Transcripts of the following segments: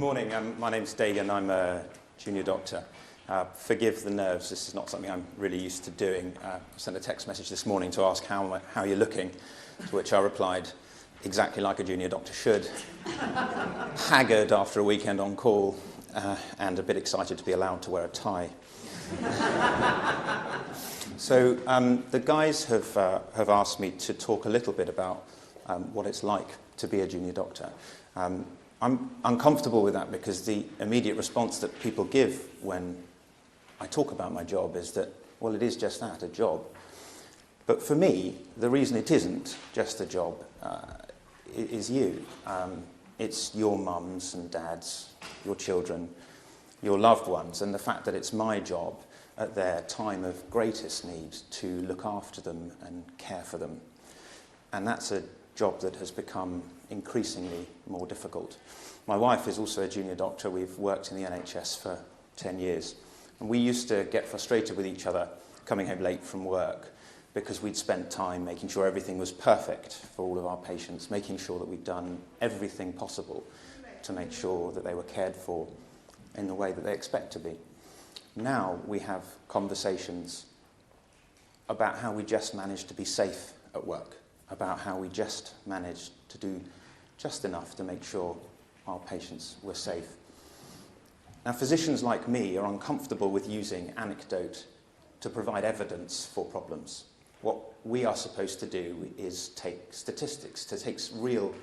Good morning. My name's Dagan. I'm a junior doctor. Forgive the nerves. This is not something I'm really used to doing. I sent a text message this morning to ask how you're looking, to which I replied, exactly like a junior doctor should. Haggard after a weekend on call, and a bit excited to be allowed to wear a tie. So the guys have asked me to talk a little bit about what it's like to be a junior doctor. I'm uncomfortable with that because the immediate response that people give when I talk about my job is that, well, it is just that, a job. But for me, the reason it isn't just a job is you. It's your mums and dads, your children, your loved ones, and the fact that it's my job at their time of greatest need to look after them and care for them. And that's a job that has become increasingly more difficult. My wife is also a junior doctor. We've worked in the NHS for 10 years. And we used to get frustrated with each other coming home late from work because we'd spent time making sure everything was perfect for all of our patients, making sure that we'd done everything possible to make sure that they were cared for in the way that they expect to be. Now we have conversations about how we just manage to be safe at work, about how we just managed to do just enough to make sure our patients were safe. Now, physicians like me are uncomfortable with using anecdote to provide evidence for problems. What we are supposed to do is take statistics, to take real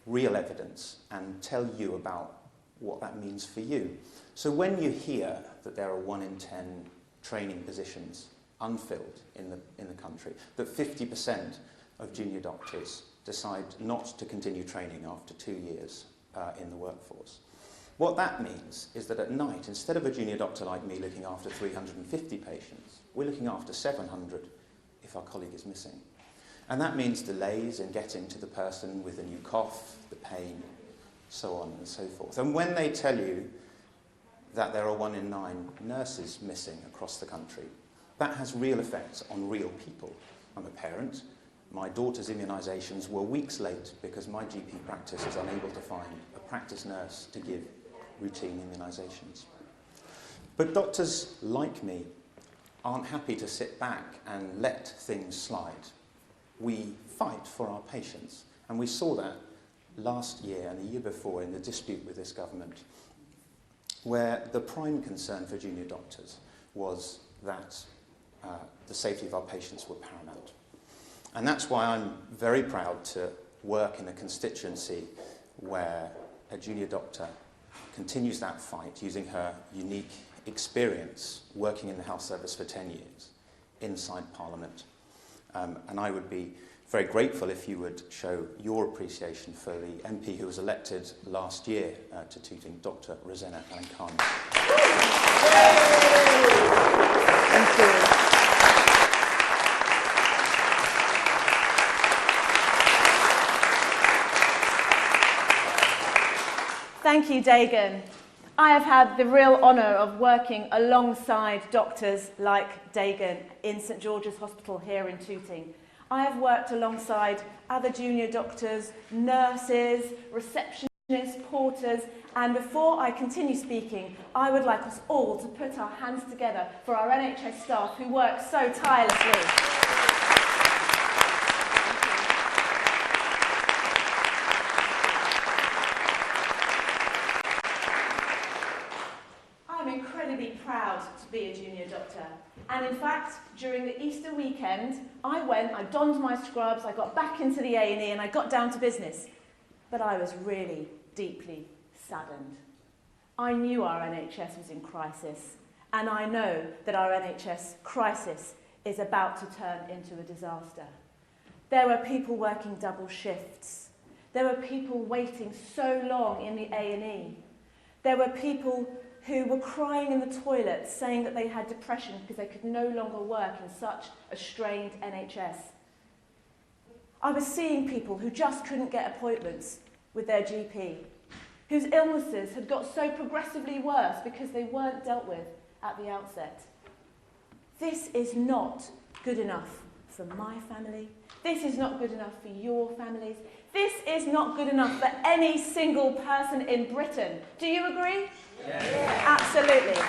evidence and tell you about what that means for you. So when you hear that there are 1 in 10 training positions unfilled in the country, that 50% of junior doctors decide not to continue training after 2 years in the workforce. What that means is that at night, instead of a junior doctor like me looking after 350 patients, we're looking after 700 if our colleague is missing. And that means delays in getting to the person with a new cough, the pain, so on and so forth. And when they tell you that there are 1 in 9 nurses missing across the country, that has real effects on real people. I'm a parent. My daughter's immunisations were weeks late because my GP practice is unable to find a practice nurse to give routine immunisations. But doctors like me aren't happy to sit back and let things slide. We fight for our patients, and we saw that last year and the year before in the dispute with this government, where the prime concern for junior doctors was that the safety of our patients were paramount. And that's why I'm very proud to work in a constituency where a junior doctor continues that fight using her unique experience working in the health service for 10 years inside Parliament. And I would be very grateful if you would show your appreciation for the MP who was elected last year to Tooting, Dr. Rosanna Khan. Thank you. Thank you, Dagan. I have had the real honour of working alongside doctors like Dagan in St George's Hospital here in Tooting. I have worked alongside other junior doctors, nurses, receptionists, porters, and before I continue speaking, I would like us all to put our hands together for our NHS staff who work so tirelessly. Proud to be a junior doctor, and in fact during the Easter weekend I donned my scrubs, I got back into the A&E and I got down to business, but I was really deeply saddened. I knew our NHS was in crisis, and I know that our NHS crisis is about to turn into a disaster. There were people working double shifts, there were people waiting so long in the A&E, there were people who were crying in the toilet saying that they had depression because they could no longer work in such a strained NHS. I was seeing people who just couldn't get appointments with their GP, whose illnesses had got so progressively worse because they weren't dealt with at the outset. This is not good enough for my family. This is not good enough for your families. This is not good enough for any single person in Britain. Do you agree? Yeah. Absolutely.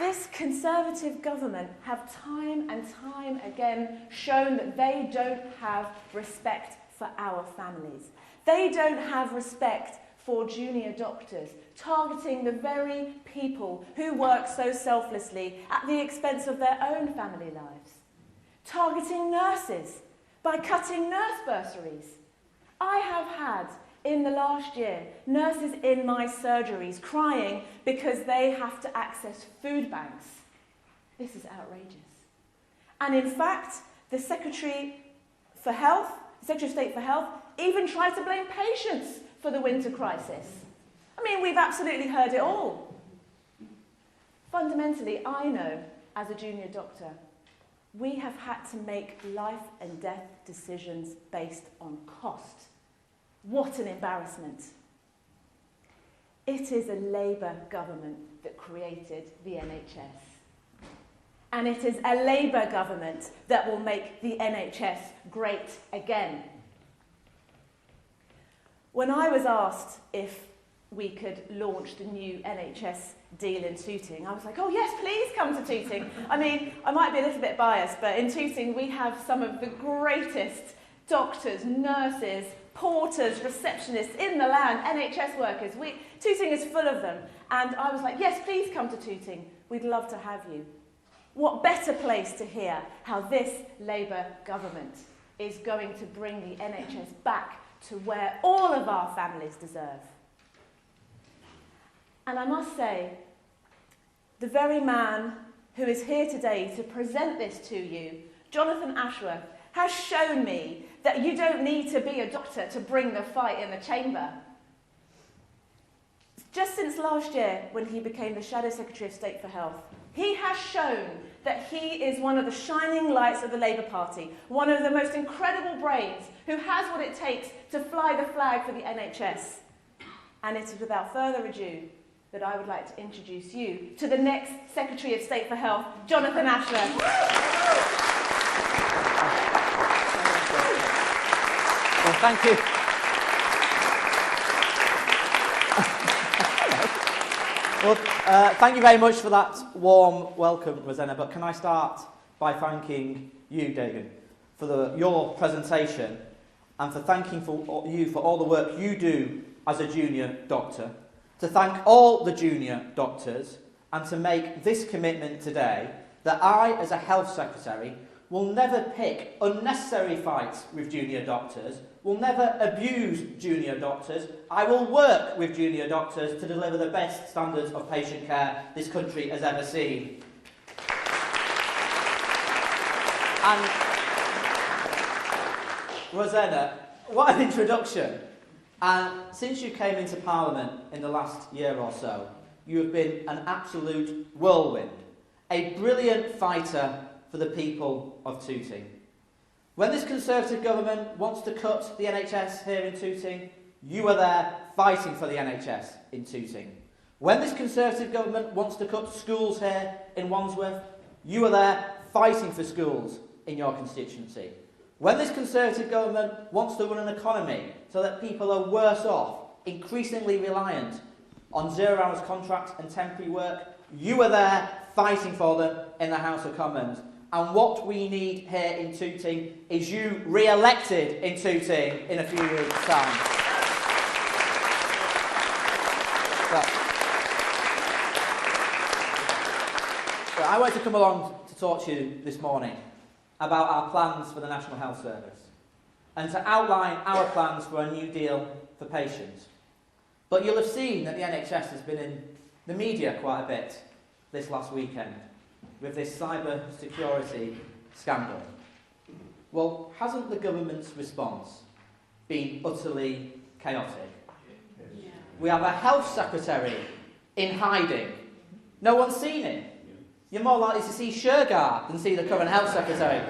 This Conservative government have time and time again shown that they don't have respect for our families. They don't have respect for junior doctors, targeting the very people who work so selflessly at the expense of their own family lives. Targeting nurses by cutting nurse bursaries. I have had, in the last year, nurses in my surgeries crying because they have to access food banks. This is outrageous. And in fact, the Secretary of State for Health, even tried to blame patients for the winter crisis. I mean, we've absolutely heard it all. Fundamentally, I know, as a junior doctor, we have had to make life and death decisions based on cost. What an embarrassment. It is a Labour government that created the NHS. And it is a Labour government that will make the NHS great again. When I was asked if we could launch the new NHS deal in Tooting, I was like, oh yes, please come to Tooting. I mean, I might be a little bit biased, but in Tooting we have some of the greatest doctors, nurses, porters, receptionists in the land, NHS workers. Tooting is full of them. And I was like, yes, please come to Tooting. We'd love to have you. What better place to hear how this Labour government is going to bring the NHS back to where all of our families deserve. And I must say, the very man who is here today to present this to you, Jonathan Ashworth, has shown me that you don't need to be a doctor to bring the fight in the chamber. Just since last year, when he became the Shadow Secretary of State for Health, he has shown that he is one of the shining lights of the Labour Party, one of the most incredible brains who has what it takes to fly the flag for the NHS. And it is without further ado that I would like to introduce you to the next Secretary of State for Health, Jonathan Ashworth. Well, thank you. Well, thank you very much for that warm welcome, Rosanna. But can I start by thanking you, Dagan, for your presentation and for thanking you for all the work you do as a junior doctor, to thank all the junior doctors, and to make this commitment today that I, as a health secretary, will never pick unnecessary fights with junior doctors, will never abuse junior doctors. I will work with junior doctors to deliver the best standards of patient care this country has ever seen. And Rosanna, what an introduction. And since you came into Parliament in the last year or so, you have been an absolute whirlwind, a brilliant fighter for the people of Tooting. When this Conservative government wants to cut the NHS here in Tooting, you are there fighting for the NHS in Tooting. When this Conservative government wants to cut schools here in Wandsworth, you are there fighting for schools in your constituency. When this Conservative government wants to run an economy so that people are worse off, increasingly reliant on zero-hours contracts and temporary work, you are there fighting for them in the House of Commons. And what we need here in Tooting is you re-elected in Tooting in a few weeks' time. So I wanted to come along to talk to you this morning about our plans for the National Health Service and to outline our plans for a new deal for patients. But you'll have seen that the NHS has been in the media quite a bit this last weekend with this cyber security scandal. Well, hasn't the government's response been utterly chaotic? Yeah. We have a health secretary in hiding. No one's seen him. You're more likely to see Shergar than see the current health secretary.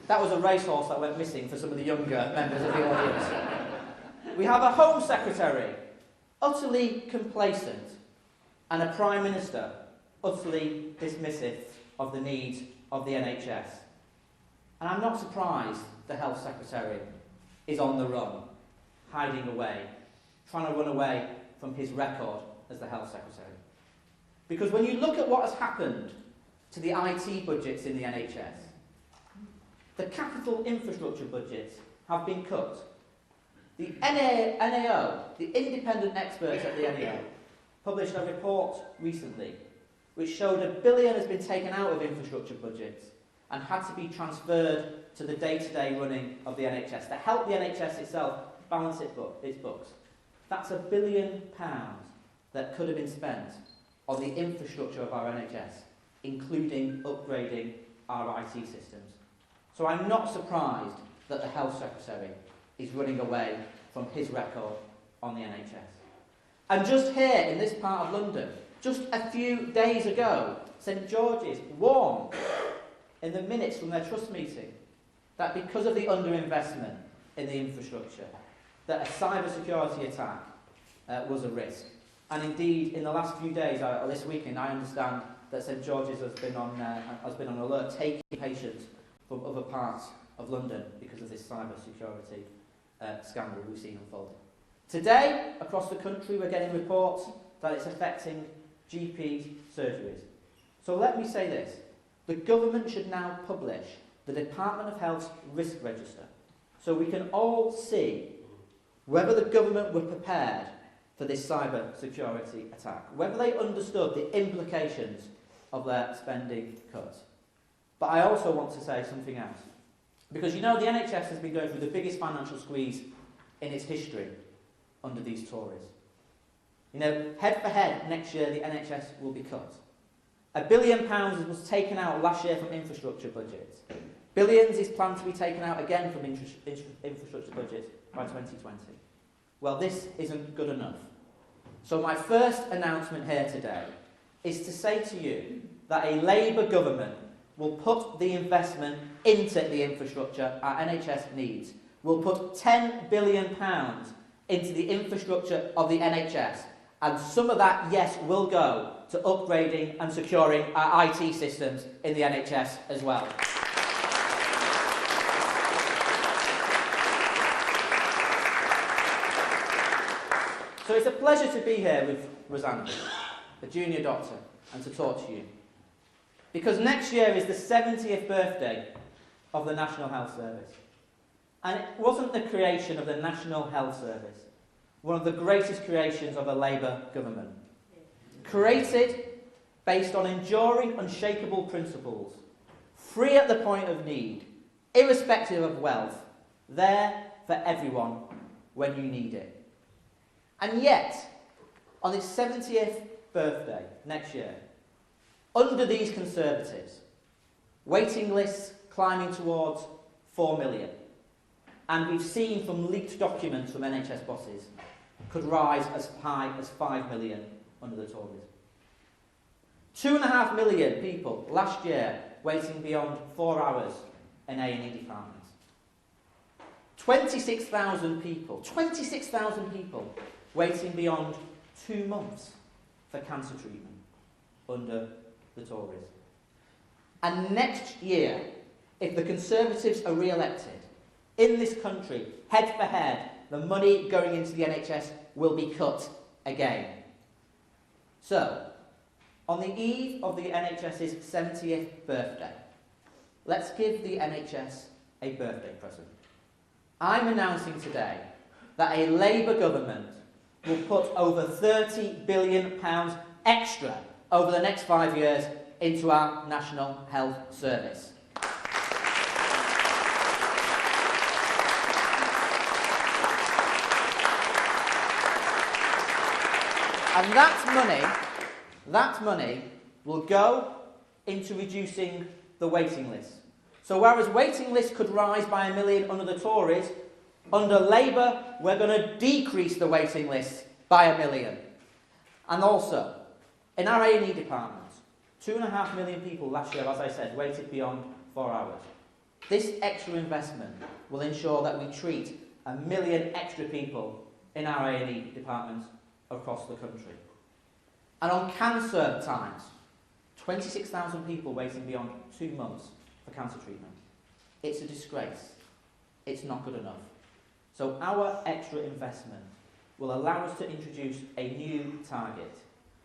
That was a racehorse that went missing for some of the younger members of the audience. We have a home secretary, utterly complacent, and a prime minister, utterly dismissive of the needs of the NHS. And I'm not surprised the Health Secretary is on the run, hiding away, trying to run away from his record as the Health Secretary. Because when you look at what has happened to the IT budgets in the NHS, the capital infrastructure budgets have been cut. The NAO, the independent experts at the NAO, published a report recently which showed $1 billion has been taken out of infrastructure budgets and had to be transferred to the day-to-day running of the NHS to help the NHS itself balance its books. That's £1 billion that could have been spent on the infrastructure of our NHS, including upgrading our IT systems. So I'm not surprised that the Health Secretary is running away from his record on the NHS. And just here in this part of London, just a few days ago, St George's warned in the minutes from their trust meeting that because of the underinvestment in the infrastructure, that a cybersecurity attack was a risk. And indeed, in the last few days, this weekend, I understand that St George's has been on alert, taking patients from other parts of London because of this cybersecurity scandal we've seen unfolding. Today, across the country, we're getting reports that it's affecting GP surgeries. So let me say this. The government should now publish the Department of Health's risk register so we can all see whether the government were prepared for this cyber security attack, whether they understood the implications of their spending cuts. But I also want to say something else. Because you know the NHS has been going through the biggest financial squeeze in its history under these Tories. You know, head for head, next year the NHS will be cut. £1 billion was taken out last year from infrastructure budgets. Billions is planned to be taken out again from infrastructure budgets by 2020. Well, this isn't good enough. So my first announcement here today is to say to you that a Labour government will put the investment into the infrastructure our NHS needs. We'll put £10 billion into the infrastructure of the NHS. And some of that, yes, will go to upgrading and securing our IT systems in the NHS as well. So it's a pleasure to be here with Rosanna, a junior doctor, and to talk to you. Because next year is the 70th birthday of the National Health Service. And it wasn't the creation of the National Health Service, one of the greatest creations of a Labour government. Created based on enduring, unshakable principles, free at the point of need, irrespective of wealth, there for everyone when you need it. And yet, on its 70th birthday next year, under these Conservatives, waiting lists climbing towards 4 million, and we've seen from leaked documents from NHS bosses, could rise as high as 5 million under the Tories. 2.5 million people last year waiting beyond 4 hours in A&E departments. 26,000 people waiting beyond 2 months for cancer treatment under the Tories. And next year, if the Conservatives are re-elected, in this country, head for head, the money going into the NHS will be cut again. So, on the eve of the NHS's 70th birthday, let's give the NHS a birthday present. I'm announcing today that a Labour government will put over £30 billion extra over the next 5 years into our National Health Service. And that money will go into reducing the waiting list. So whereas waiting lists could rise by 1 million under the Tories, under Labour, we're going to decrease the waiting list by 1 million. And also, in our A&E departments, 2.5 million people last year, as I said, waited beyond 4 hours. This extra investment will ensure that we treat 1 million extra people in our A&E departments across the country. And on cancer times, 26,000 people waiting beyond 2 months for cancer treatment. It's a disgrace. It's not good enough. So our extra investment will allow us to introduce a new target.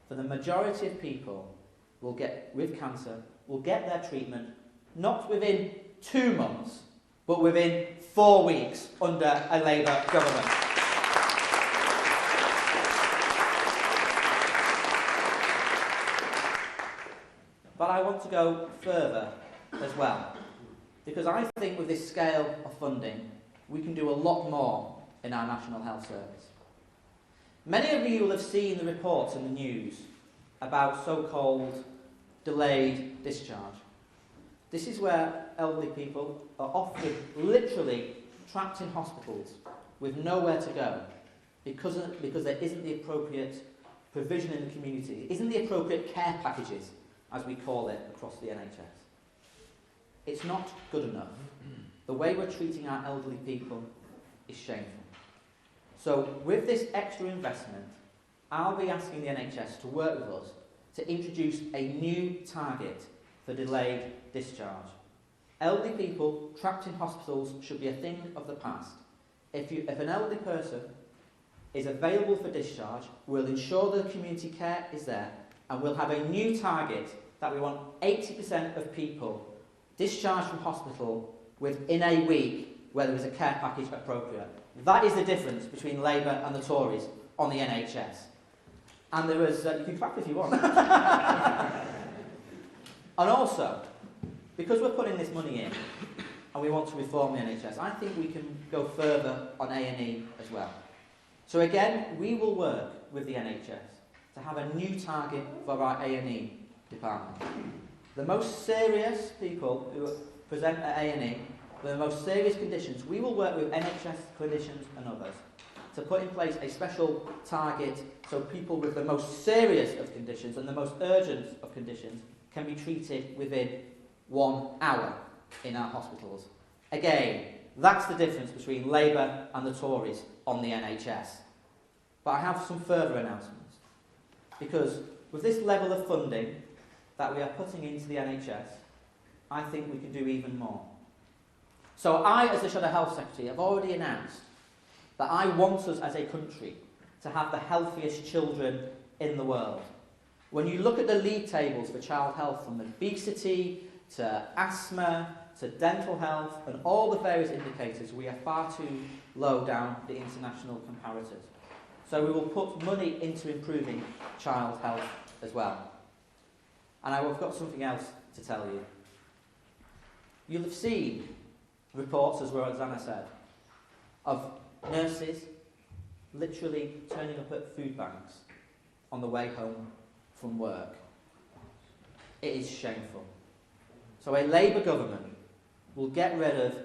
For the majority of people with cancer will get their treatment not within 2 months, but within 4 weeks under a Labour government. But I want to go further as well, because I think with this scale of funding, we can do a lot more in our National Health Service. Many of you will have seen the reports in the news about so-called delayed discharge. This is where elderly people are often literally trapped in hospitals with nowhere to go because there isn't the appropriate provision in the community, isn't the appropriate care packages, as we call it across the NHS. It's not good enough. The way we're treating our elderly people is shameful. So with this extra investment, I'll be asking the NHS to work with us to introduce a new target for delayed discharge. Elderly people trapped in hospitals should be a thing of the past. If an elderly person is available for discharge, we'll ensure the community care is there, and we'll have a new target that we want 80% of people discharged from hospital within a week where there is a care package appropriate. That is the difference between Labour and the Tories on the NHS. And there was, you can clap if you want. And also, because we're putting this money in and we want to reform the NHS, I think we can go further on A&E as well. So again, we will work with the NHS to have a new target for our A&E department. The most serious people who present at A&E, with the most serious conditions, we will work with NHS clinicians and others to put in place a special target so people with the most serious of conditions and the most urgent of conditions can be treated within 1 hour in our hospitals. Again, that's the difference between Labour and the Tories on the NHS. But I have some further announcements. Because with this level of funding that we are putting into the NHS, I think we can do even more. So I, as the Shadow Health Secretary, have already announced that I want us as a country to have the healthiest children in the world. When you look at the league tables for child health, from obesity to asthma to dental health and all the various indicators, we are far too low down the international comparators. So we will put money into improving child health as well. And I've got something else to tell you. You'll have seen reports, as Rosanna said, of nurses literally turning up at food banks on the way home from work. It is shameful. So a Labour government will get rid of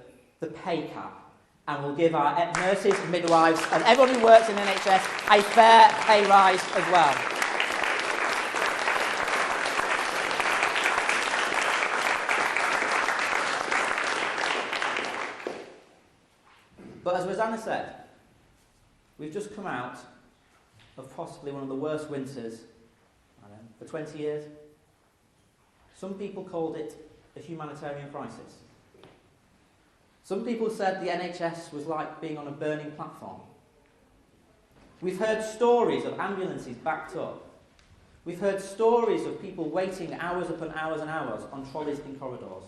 the pay cap and will give our nurses, midwives and everyone who works in the NHS a fair pay rise as well. But as Rosanna said, we've just come out of possibly one of the worst winters for 20 years. Some people called it a humanitarian crisis. Some people said the NHS was like being on a burning platform. We've heard stories of ambulances backed up. We've heard stories of people waiting hours upon hours and hours on trolleys in corridors.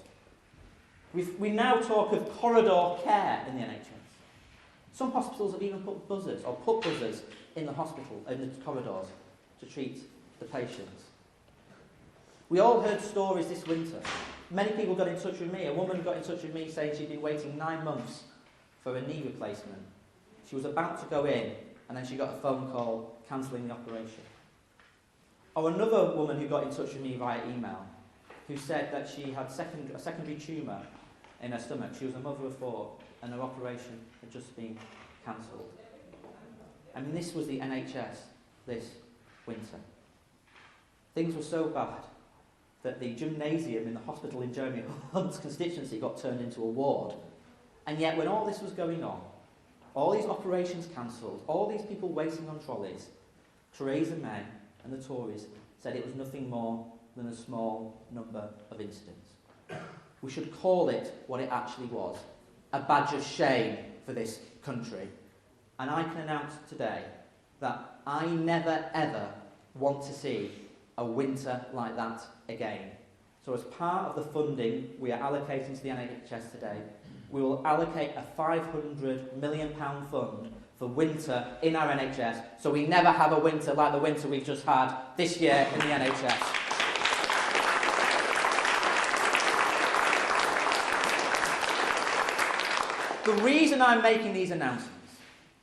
We now talk of corridor care in the NHS. Some hospitals have even put buzzers in the hospital, in the corridors, to treat the patients. We all heard stories this winter. Many people got in touch with me. A woman got in touch with me saying she'd been waiting 9 months for a knee replacement. She was about to go in, and then she got a phone call cancelling the operation. Or another woman who got in touch with me via email, who said that she had a secondary tumour in her stomach. She was a mother of 4, and her operation had just been cancelled. I mean, this was the NHS this winter. Things were so bad that the gymnasium in the hospital in Jeremy Hunt's constituency got turned into a ward. And yet, when all this was going on, all these operations cancelled, all these people waiting on trolleys, Theresa May and the Tories said it was nothing more than a small number of incidents. we should call it what it actually was, a badge of shame for this country. And I can announce today that I never ever want to see a winter like that again. So as part of the funding we are allocating to the NHS today, we will allocate a £500 million fund for winter in our NHS, so we never have a winter like the winter we've just had this year in the NHS. The reason I'm making these announcements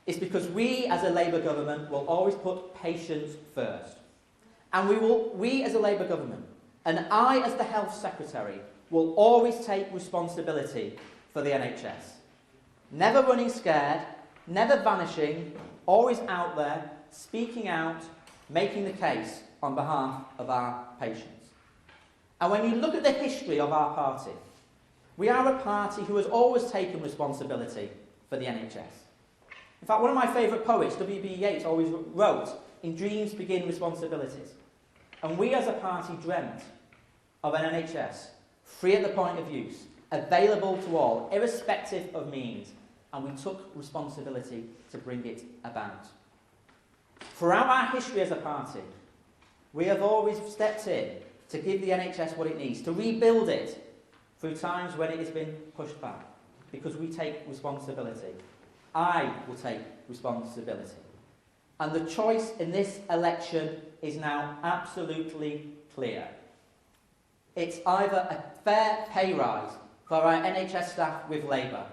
is because we as a Labour government will always put patients first. And we as a Labour government, and I as the Health Secretary, will always take responsibility for the NHS. Never running scared, never vanishing, always out there, speaking out, making the case on behalf of our patients. And when you look at the history of our party, we are a party who has always taken responsibility for the NHS. In fact, one of my favourite poets, W.B. Yeats, always wrote, "In dreams begin responsibilities." And we as a party dreamt of an NHS free at the point of use, available to all, irrespective of means, and we took responsibility to bring it about. Throughout our history as a party, we have always stepped in to give the NHS what it needs, to rebuild it through times when it has been pushed back, because we take responsibility. I will take responsibility. And the choice in this election is now absolutely clear. It's either a fair pay rise for our NHS staff with Labour,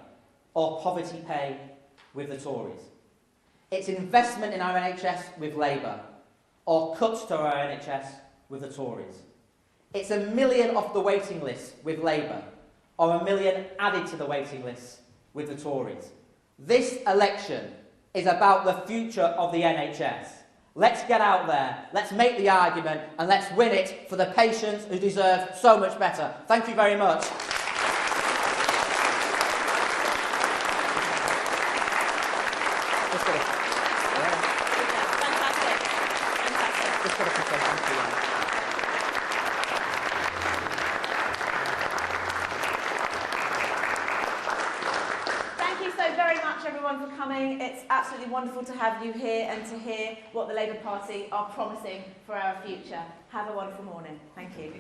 or poverty pay with the Tories. It's investment in our NHS with Labour, or cuts to our NHS with the Tories. It's 1 million off the waiting list with Labour, or 1 million added to the waiting list with the Tories. This election is about the future of the NHS. Let's get out there, let's make the argument, and let's win it for the patients who deserve so much better. Thank you very much. Everyone for coming. It's absolutely wonderful to have you here and to hear what the Labour Party are promising for our future. Have a wonderful morning. Thank you.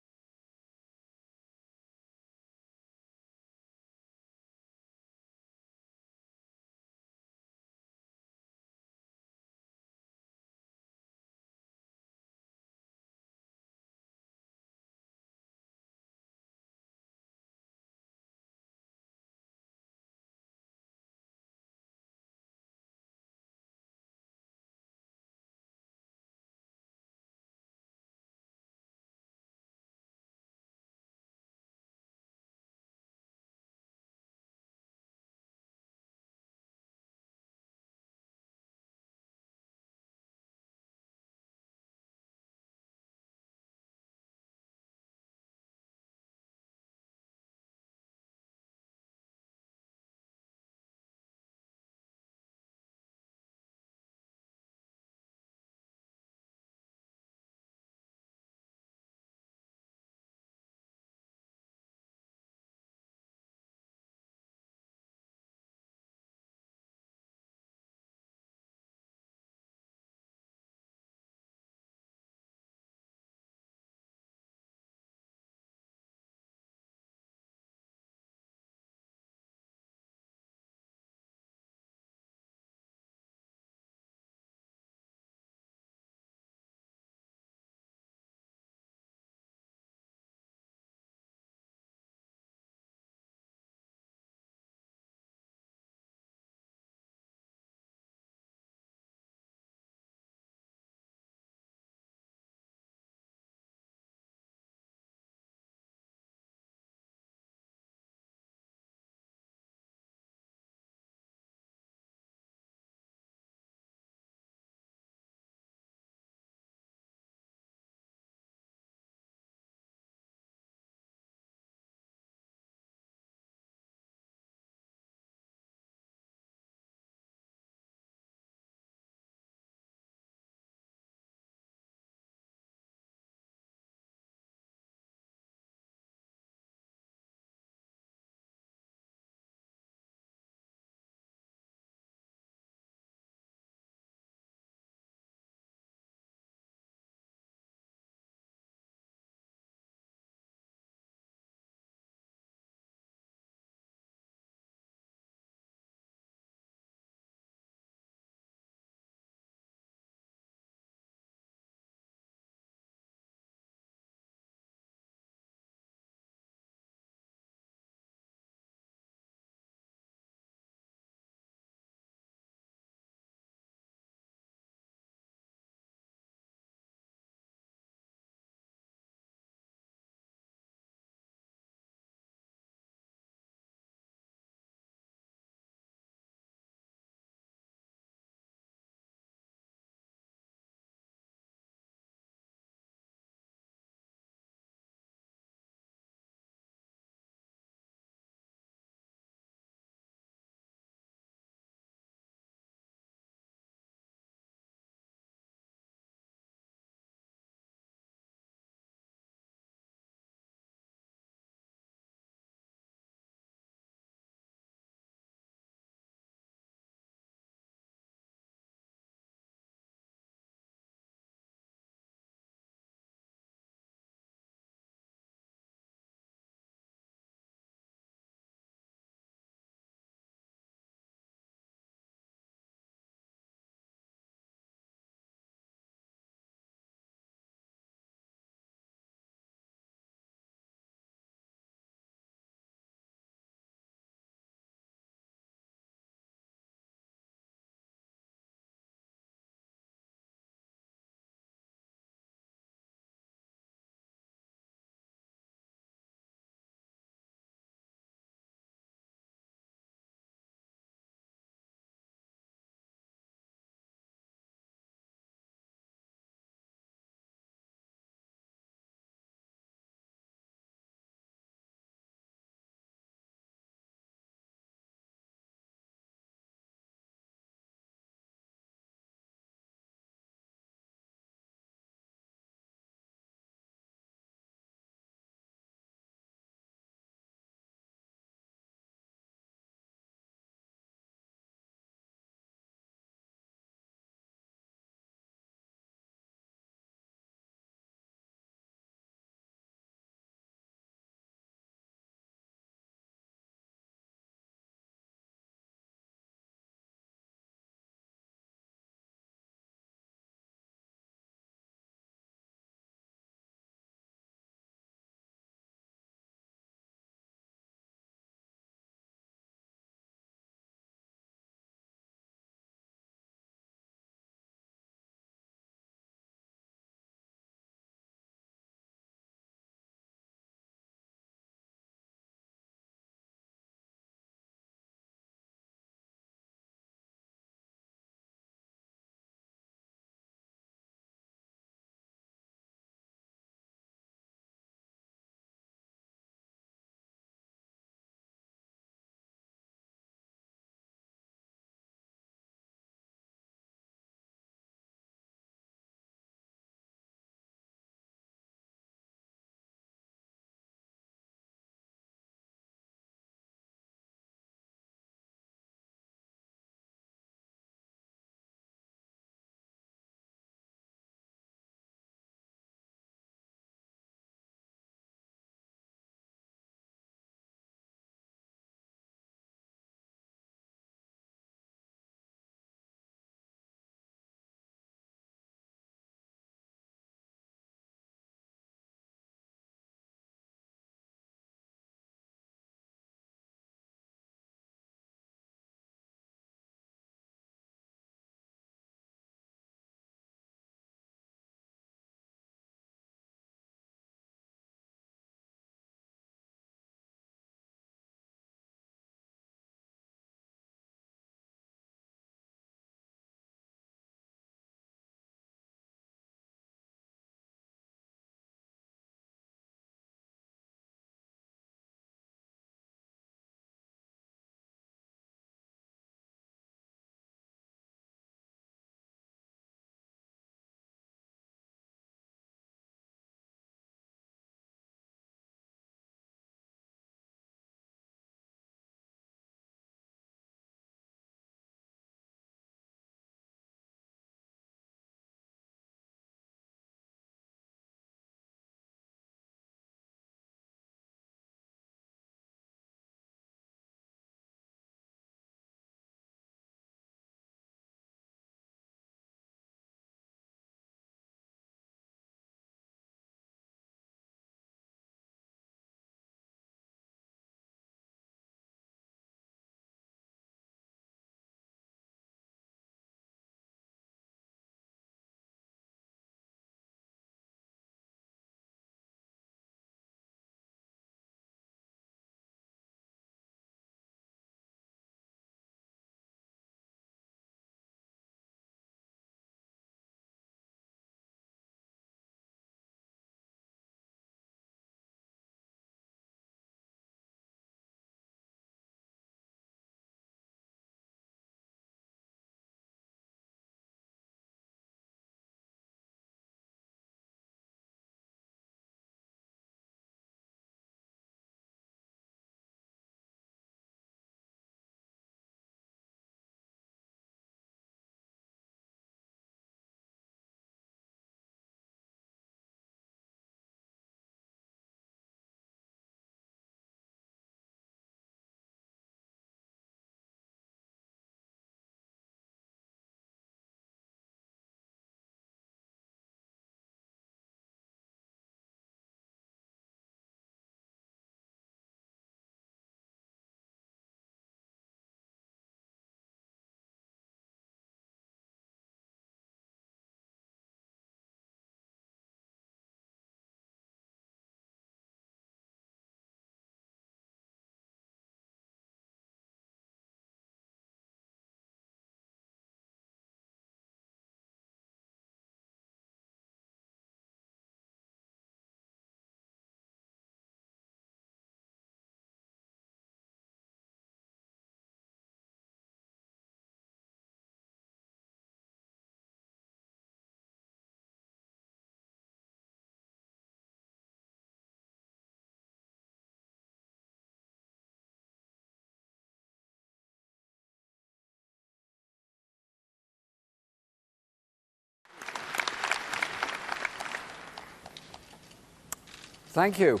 Thank you.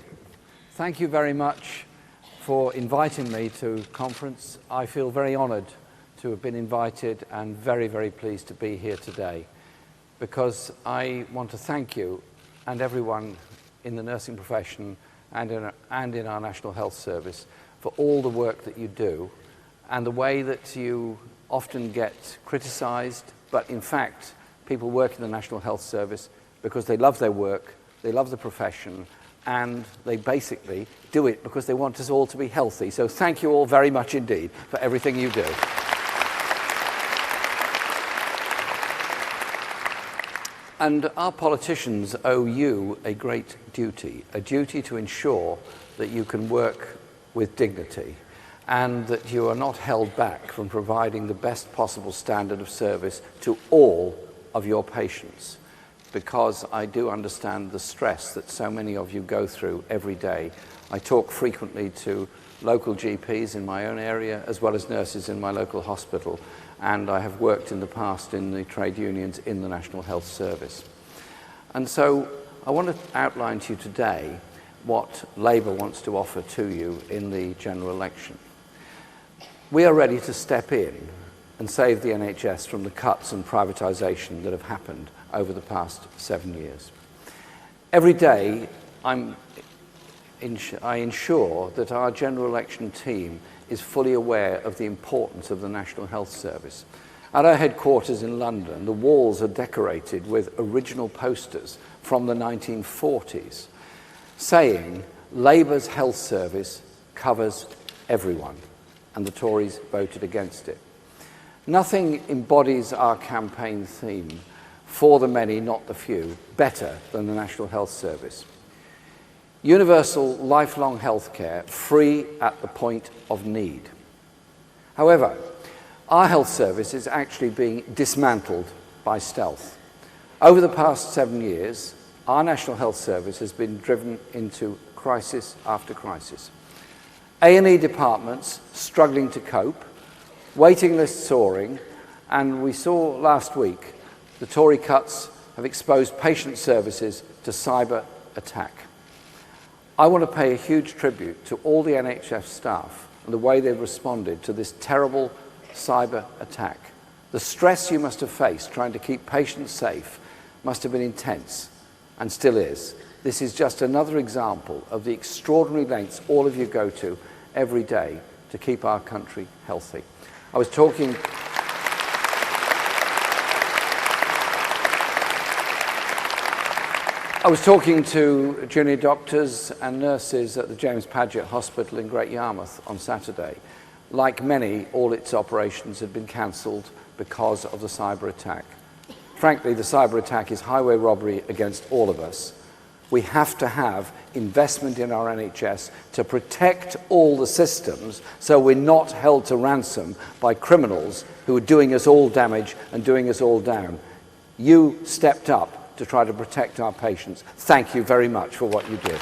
Thank you very much for inviting me to conference. I feel very honoured to have been invited and very, very pleased to be here today, because I want to thank you and everyone in the nursing profession and in our National Health Service for all the work that you do and the way that you often get criticised, but in fact people work in the National Health Service because they love their work, they love the profession, and they basically do it because they want us all to be healthy. So thank you all very much indeed for everything you do. And our politicians owe you a great duty, a duty to ensure that you can work with dignity and that you are not held back from providing the best possible standard of service to all of your patients, because I do understand the stress that so many of you go through every day. I talk frequently to local GPs in my own area as well as nurses in my local hospital, and I have worked in the past in the trade unions in the National Health Service. And so I want to outline to you today what Labour wants to offer to you in the general election. We are ready to step in and save the NHS from the cuts and privatisation that have happened over the past 7 years. Every day I ensure that our general election team is fully aware of the importance of the National Health Service. At our headquarters in London, the walls are decorated with original posters from the 1940s saying Labour's health service covers everyone, and the Tories voted against it. Nothing embodies our campaign theme, for the many, not the few, better than the National Health Service. Universal lifelong health care, free at the point of need. However, our health service is actually being dismantled by stealth. Over the past 7 years, our National Health Service has been driven into crisis after crisis. A&E departments struggling to cope, waiting lists soaring, and we saw last week the Tory cuts have exposed patient services to cyber attack. I want to pay a huge tribute to all the NHS staff and the way they've responded to this terrible cyber attack. The stress you must have faced trying to keep patients safe must have been intense, and still is. This is just another example of the extraordinary lengths all of you go to every day to keep our country healthy. I was talking to junior doctors and nurses at the James Paget Hospital in Great Yarmouth on Saturday. Like many, all its operations had been cancelled because of the cyber attack. Frankly, the cyber attack is highway robbery against all of us. We have to have investment in our NHS to protect all the systems so we're not held to ransom by criminals who are doing us all damage and doing us all down. You stepped up to try to protect our patients. Thank you very much for what you did.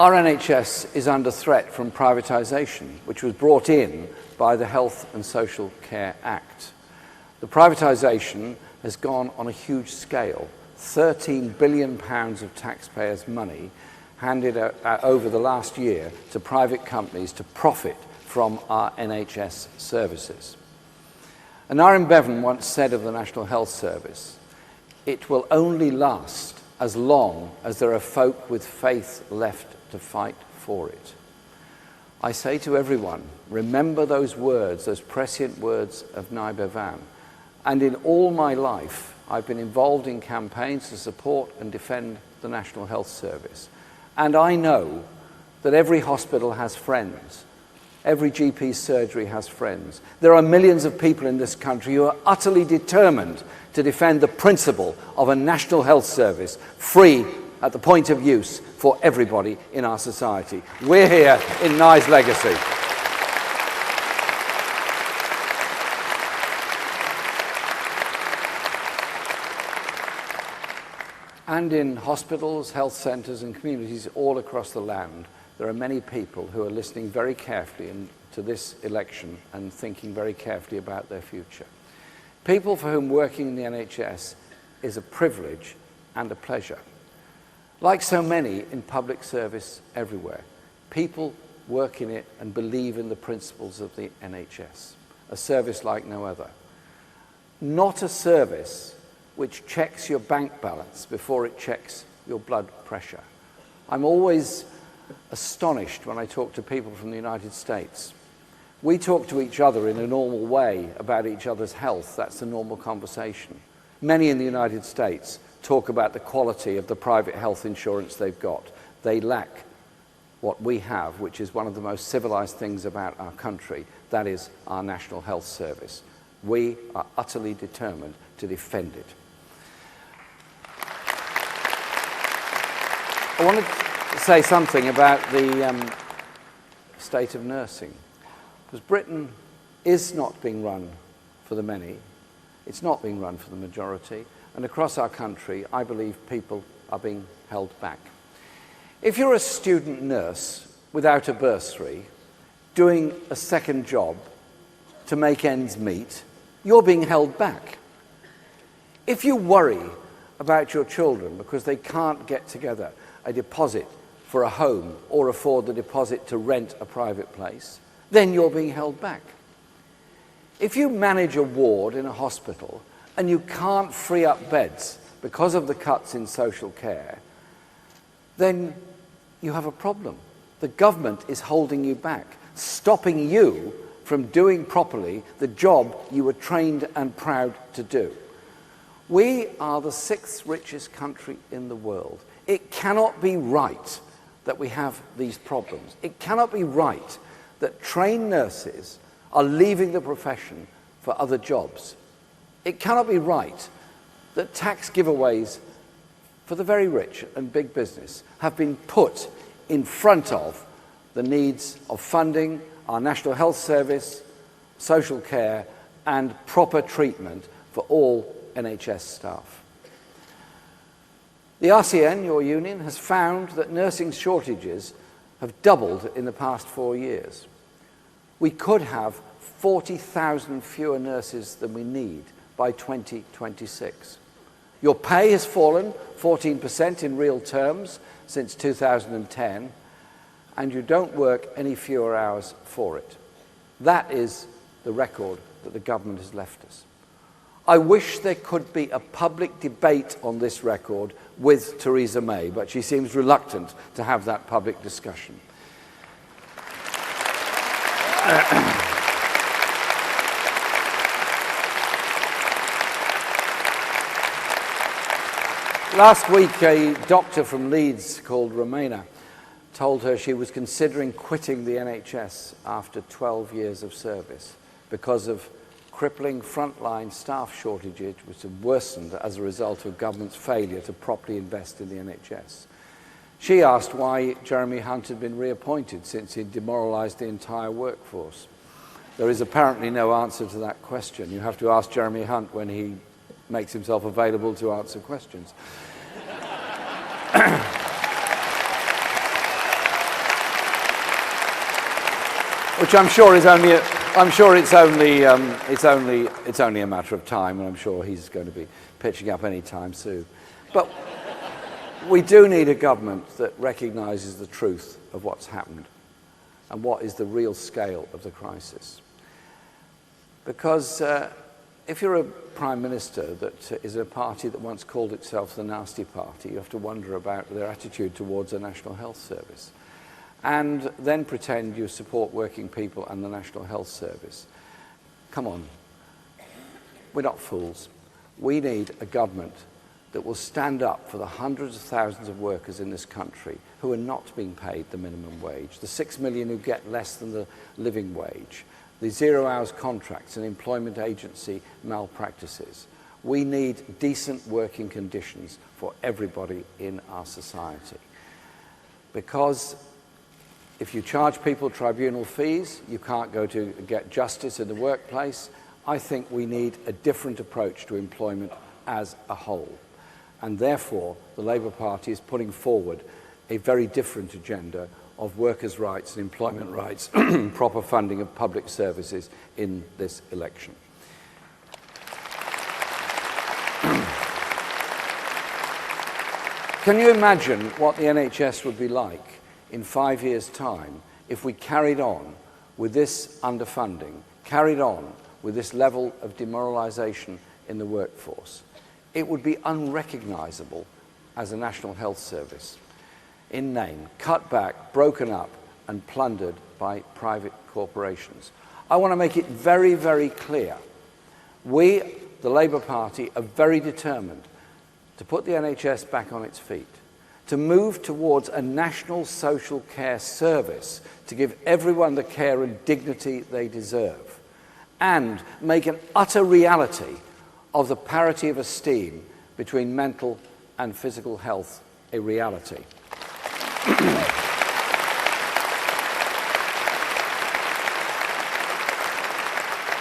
Our NHS is under threat from privatisation, which was brought in by the Health and Social Care Act. The privatisation has gone on a huge scale. £13 billion of taxpayers' money handed over the last year to private companies to profit from our NHS services. And Aaron Bevan once said of the National Health Service, "It will only last as long as there are folk with faith left to fight for it." I say to everyone, remember those words, those prescient words of Nye Bevan. And in all my life, I've been involved in campaigns to support and defend the National Health Service. And I know that every hospital has friends. Every GP surgery has friends. There are millions of people in this country who are utterly determined to defend the principle of a National Health Service, free at the point of use for everybody in our society. We're here in Nye's legacy. And in hospitals, health centres and communities all across the land, there are many people who are listening very carefully to this election and thinking very carefully about their future. People for whom working in the NHS is a privilege and a pleasure. Like so many in public service everywhere, people work in it and believe in the principles of the NHS, a service like no other. Not a service which checks your bank balance before it checks your blood pressure. I'm always astonished when I talk to people from the United States. We talk to each other in a normal way about each other's health. That's the normal conversation. Many in the United States talk about the quality of the private health insurance they've got. They lack what we have, which is one of the most civilized things about our country. That is our National Health Service. We are utterly determined to defend it. I wanted to say something about the state of nursing. Because Britain is not being run for the many. It's not being run for the majority. And across our country, I believe people are being held back. If you're a student nurse without a bursary, doing a second job to make ends meet, you're being held back. If you worry about your children because they can't get together a deposit for a home or afford the deposit to rent a private place, then you're being held back. If you manage a ward in a hospital and you can't free up beds because of the cuts in social care, then you have a problem. The government is holding you back, stopping you from doing properly the job you were trained and proud to do. We are the 6th richest country in the world. It cannot be right that we have these problems. It cannot be right that trained nurses are leaving the profession for other jobs. It cannot be right that tax giveaways for the very rich and big business have been put in front of the needs of funding our National Health Service, social care, and proper treatment for all NHS staff. The RCN, your union, has found that nursing shortages have doubled in the past 4 years. We could have 40,000 fewer nurses than we need by 2026. Your pay has fallen 14% in real terms since 2010, and you don't work any fewer hours for it. That is the record that the government has left us. I wish there could be a public debate on this record with Theresa May, but she seems reluctant to have that public discussion. Last week, a doctor from Leeds called Romana told her she was considering quitting the NHS after 12 years of service because of crippling frontline staff shortages which have worsened as a result of government's failure to properly invest in the NHS. She asked why Jeremy Hunt had been reappointed since he'd demoralised the entire workforce. There is apparently no answer to that question. You have to ask Jeremy Hunt when he makes himself available to answer questions. Which I'm sure is only it's only a matter of time, and I'm sure he's going to be pitching up any time soon. But we do need a government that recognises the truth of what's happened and what is the real scale of the crisis. Because if you're a Prime Minister that is a party that once called itself the Nasty Party, you have to wonder about their attitude towards the National Health Service. And then pretend you support working people and the National Health Service. Come on. We're not fools. We need a government that will stand up for the hundreds of thousands of workers in this country who are not being paid the minimum wage, the 6 million who get less than the living wage, the 0 hours contracts and employment agency malpractices. We need decent working conditions for everybody in our society. Because if you charge people tribunal fees, you can't go to get justice in the workplace. I think we need a different approach to employment as a whole. And therefore, the Labour Party is putting forward a very different agenda of workers' rights and employment rights, proper funding of public services in this election. Can you imagine what the NHS would be like in 5 years' time if we carried on with this underfunding, carried on with this level of demoralisation in the workforce? It would be unrecognisable as a National Health Service. In name, cut back, broken up and plundered by private corporations. I want to make it very, very clear. We, the Labour Party, are very determined to put the NHS back on its feet, to move towards a national social care service, to give everyone the care and dignity they deserve, and make an utter reality of the parity of esteem between mental and physical health a reality.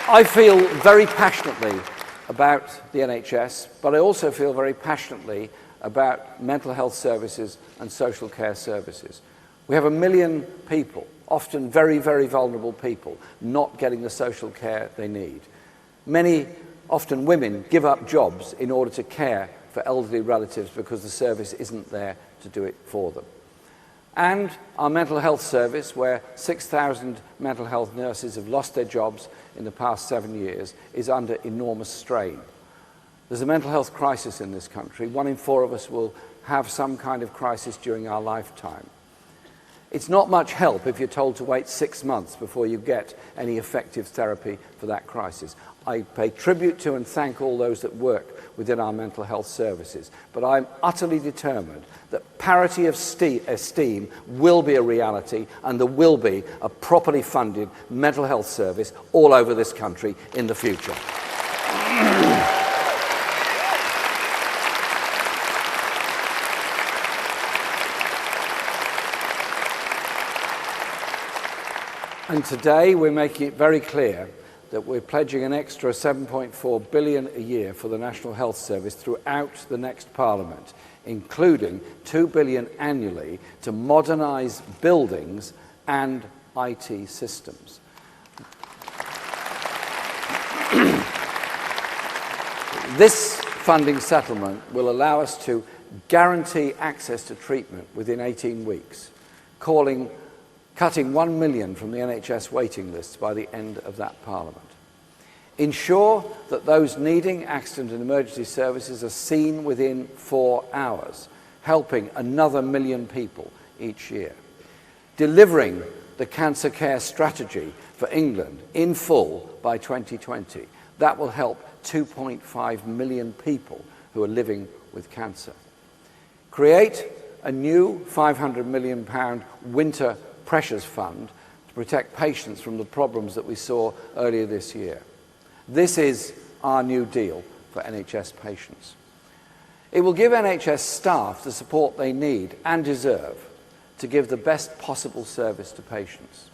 I feel very passionately about the NHS, but I also feel very passionately about mental health services and social care services. We have 1 million people, often very, very vulnerable people, not getting the social care they need. Many, often women, give up jobs in order to care for elderly relatives because the service isn't there to do it for them. And our mental health service, where 6,000 mental health nurses have lost their jobs in the past 7 years, is under enormous strain. There's a mental health crisis in this country. 1 in 4 of us will have some kind of crisis during our lifetime. It's not much help if you're told to wait 6 months before you get any effective therapy for that crisis. I pay tribute to and thank all those that work within our mental health services, but I'm utterly determined that parity of esteem will be a reality, and there will be a properly funded mental health service all over this country in the future. And today we're making it very clear that we're pledging an extra £7.4 billion a year for the National Health Service throughout the next Parliament, including £2 billion annually to modernise buildings and IT systems. This funding settlement will allow us to guarantee access to treatment within 18 weeks, cutting 1 million from the NHS waiting lists by the end of that Parliament. Ensure that those needing accident and emergency services are seen within 4 hours, helping another 1 million people each year. Delivering the cancer care strategy for England in full by 2020. That will help 2.5 million people who are living with cancer. Create a new £500 million winter pressures fund to protect patients from the problems that we saw earlier this year. This is our new deal for NHS patients. It will give NHS staff the support they need and deserve to give the best possible service to patients,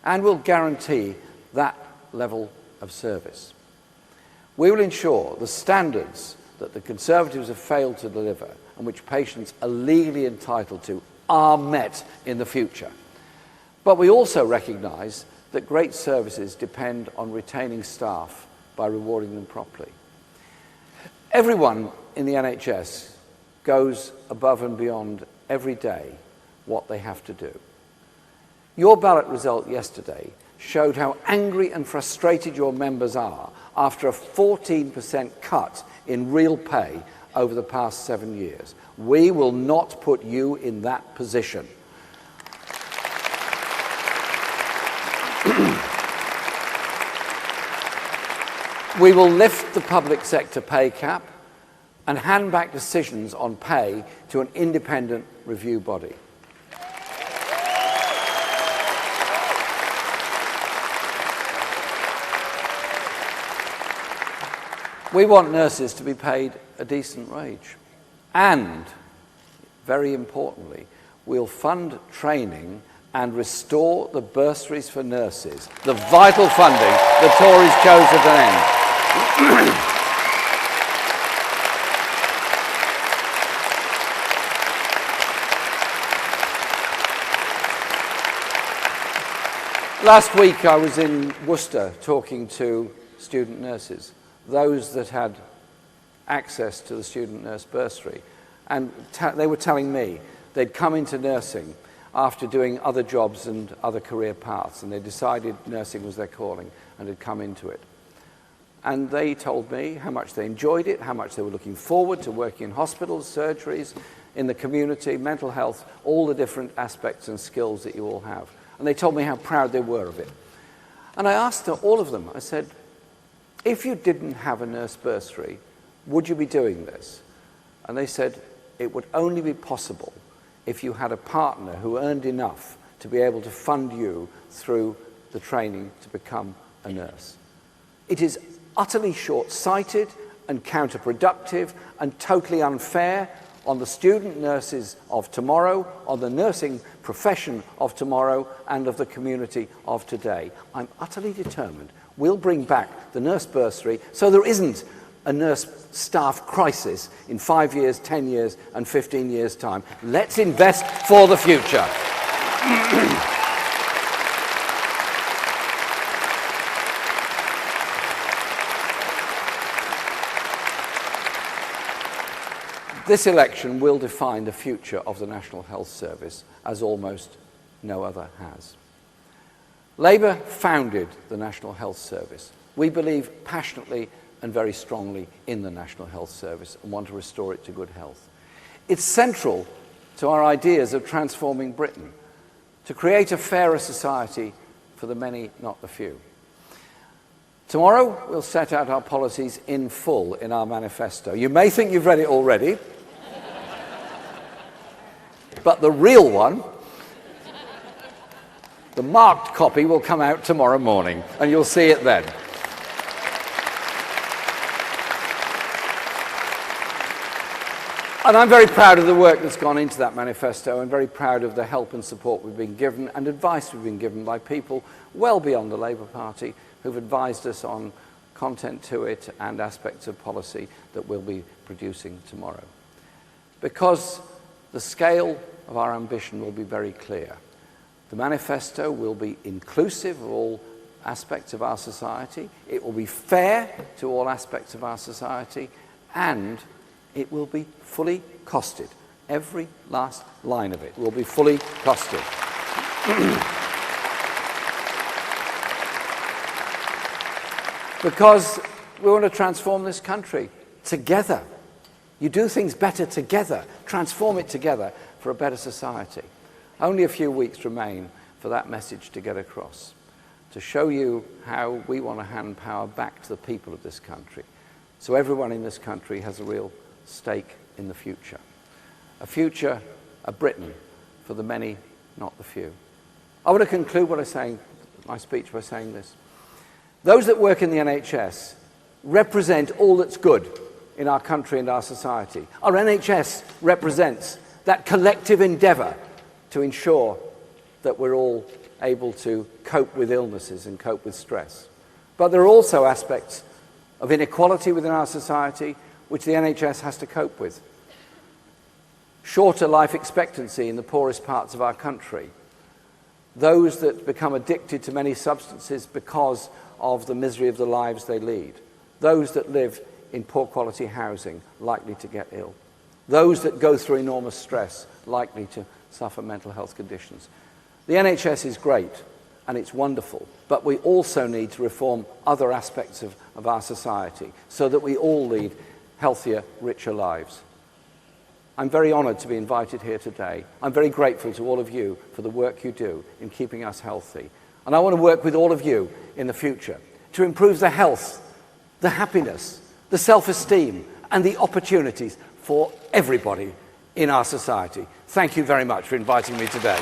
and will guarantee that level of service. We will ensure the standards that the Conservatives have failed to deliver and which patients are legally entitled to are met in the future. But we also recognise that great services depend on retaining staff by rewarding them properly. Everyone in the NHS goes above and beyond every day what they have to do. Your ballot result yesterday showed how angry and frustrated your members are after a 14% cut in real pay over the past 7 years. We will not put you in that position. We will lift the public sector pay cap and hand back decisions on pay to an independent review body. We want nurses to be paid a decent wage. And, very importantly, we'll fund training and restore the bursaries for nurses, the vital funding the Tories chose at an end. Last week I was in Worcester talking to student nurses, those that had access to the student nurse bursary, And they were telling me they'd come into nursing after doing other jobs and other career paths, and they decided nursing was their calling and had come into it. And they told me how much they enjoyed it, how much they were looking forward to working in hospitals, surgeries, in the community, mental health, all the different aspects and skills that you all have. And they told me how proud they were of it. And I asked all of them, I said, if you didn't have a nurse bursary, would you be doing this? And they said, it would only be possible if you had a partner who earned enough to be able to fund you through the training to become a nurse. It is utterly short-sighted and counterproductive and totally unfair on the student nurses of tomorrow, on the nursing profession of tomorrow, and of the community of today. I'm utterly determined we'll bring back the nurse bursary so there isn't a nurse staff crisis in 5 years, 10 years, and 15 years' time. Let's invest for the future. This election will define the future of the National Health Service as almost no other has. Labour founded the National Health Service. We believe passionately and very strongly in the National Health Service and want to restore it to good health. It's central to our ideas of transforming Britain, to create a fairer society for the many, not the few. Tomorrow, we'll set out our policies in full in our manifesto. You may think you've read it already, but the real one, the marked copy, will come out tomorrow morning, and you'll see it then. And I'm very proud of the work that's gone into that manifesto. I'm very proud of the help and support we've been given and advice we've been given by people well beyond the Labour Party who've advised us on content to it and aspects of policy that we'll be producing tomorrow. Because the scale of our ambition will be very clear. The manifesto will be inclusive of all aspects of our society. It will be fair to all aspects of our society, and it will be fully costed. Every last line of it will be fully costed. Because we want to transform this country together. You do things better together, transform it together for a better society. Only a few weeks remain for that message to get across, to show you how we want to hand power back to the people of this country, so everyone in this country has a real stake in the future. A future, a Britain for the many, not the few. I want to conclude my speech by saying this. Those that work in the NHS represent all that's good in our country and our society. Our NHS represents that collective endeavour to ensure that we're all able to cope with illnesses and cope with stress. But there are also aspects of inequality within our society which the NHS has to cope with. Shorter life expectancy in the poorest parts of our country. Those that become addicted to many substances because of the misery of the lives they lead. Those that live in poor quality housing, likely to get ill. Those that go through enormous stress, likely to suffer mental health conditions. The NHS is great and it's wonderful, but we also need to reform other aspects of our society so that we all lead healthier, richer lives. I'm very honoured to be invited here today. I'm very grateful to all of you for the work you do in keeping us healthy. And I want to work with all of you in the future to improve the health, the happiness, the self-esteem and the opportunities for everybody in our society. Thank you very much for inviting me today.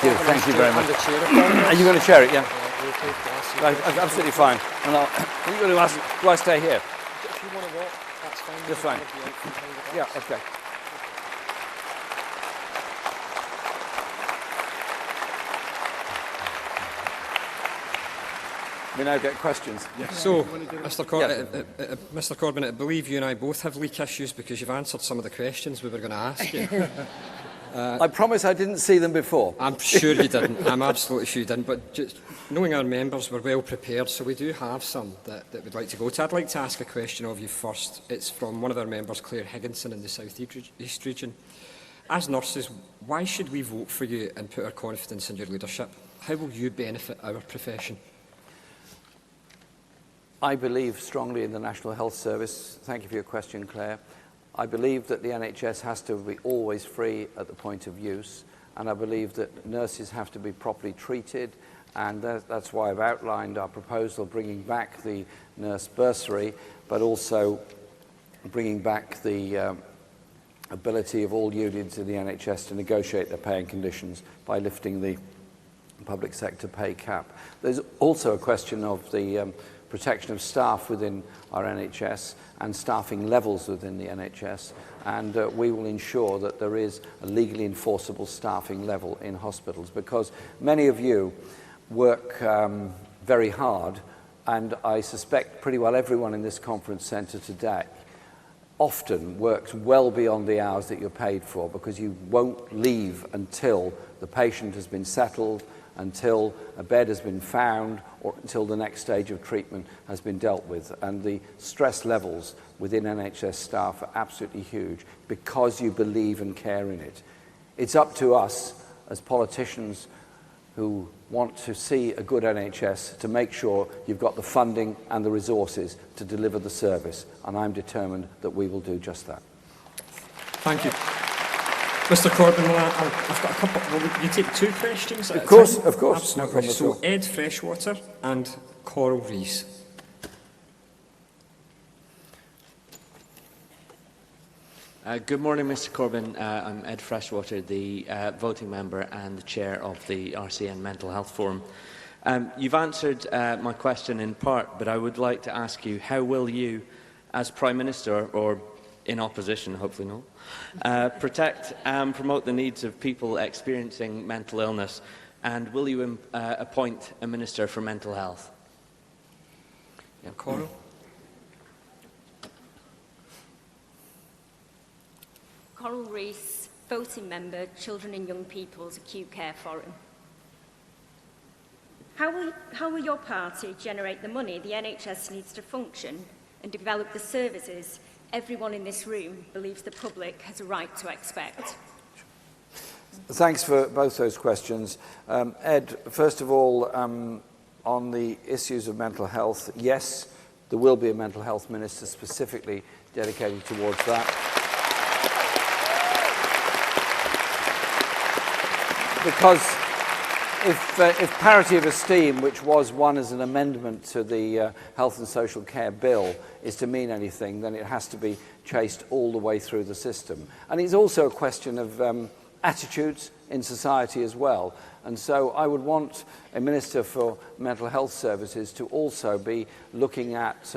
Thank you very much. Are you going to chair it? Yeah. Absolutely fine. And are you going to ask, do I stay here? If you want to walk, that's fine. Just fine. Yeah, okay. We now get questions. Yeah. So, Mr. Corbyn, I believe you and I both have leak issues because you've answered some of the questions we were going to ask you. I promise I didn't see them before. I'm sure you didn't. I'm absolutely sure you didn't. But just knowing our members, we're well prepared, so we do have some that we'd like to go to. I'd like to ask a question of you first. It's from one of our members, Claire Higginson, in the South East region. As nurses, why should we vote for you and put our confidence in your leadership? How will you benefit our profession? I believe strongly in the National Health Service. Thank you for your question, Claire. I believe that the NHS has to be always free at the point of use, and I believe that nurses have to be properly treated, and that's why I've outlined our proposal bringing back the nurse bursary, but also bringing back the ability of all unions in the NHS to negotiate their pay and conditions by lifting the public sector pay cap. There's also a question of the protection of staff within our NHS and staffing levels within the NHS, and we will ensure that there is a legally enforceable staffing level in hospitals, because many of you work very hard, and I suspect pretty well everyone in this conference centre today often works well beyond the hours that you're paid for, because you won't leave until the patient has been settled, until a bed has been found, or until the next stage of treatment has been dealt with. And the stress levels within NHS staff are absolutely huge because you believe and care in it. It's up to us as politicians who want to see a good NHS to make sure you've got the funding and the resources to deliver the service, and I'm determined that we will do just that. Thank you. Mr Corbyn, I've got a couple. Will you take two questions? Of course, of course. No problem so Ed Freshwater and Coral Rees. Good morning, Mr Corbyn. I'm Ed Freshwater, the voting member and the chair of the RCN Mental Health Forum. You've answered my question in part, but I would like to ask you, how will you, as Prime Minister, or in opposition, hopefully not, protect and promote the needs of people experiencing mental illness, and will you appoint a Minister for Mental Health? Yeah. Coral? Coral Rees, voting member, Children and Young People's Acute Care Forum. How will your party generate the money the NHS needs to function and develop the services everyone in this room believes the public has a right to expect? Thanks for both those questions. Ed, first of all, on the issues of mental health, yes, there will be a mental health minister specifically dedicated towards that. Because if parity of esteem, which was one as an amendment to the Health and Social Care Bill, is to mean anything, then it has to be chased all the way through the system. And it's also a question of attitudes in society as well. And so I would want a Minister for Mental Health Services to also be looking at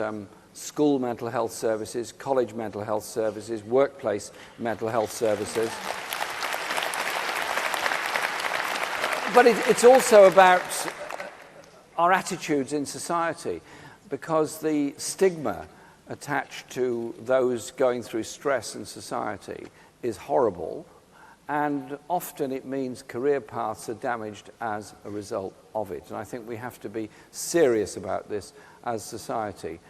school mental health services, college mental health services, workplace mental health services. But it's also about our attitudes in society, because the stigma attached to those going through stress in society is horrible, and often it means career paths are damaged as a result of it. And I think we have to be serious about this as society.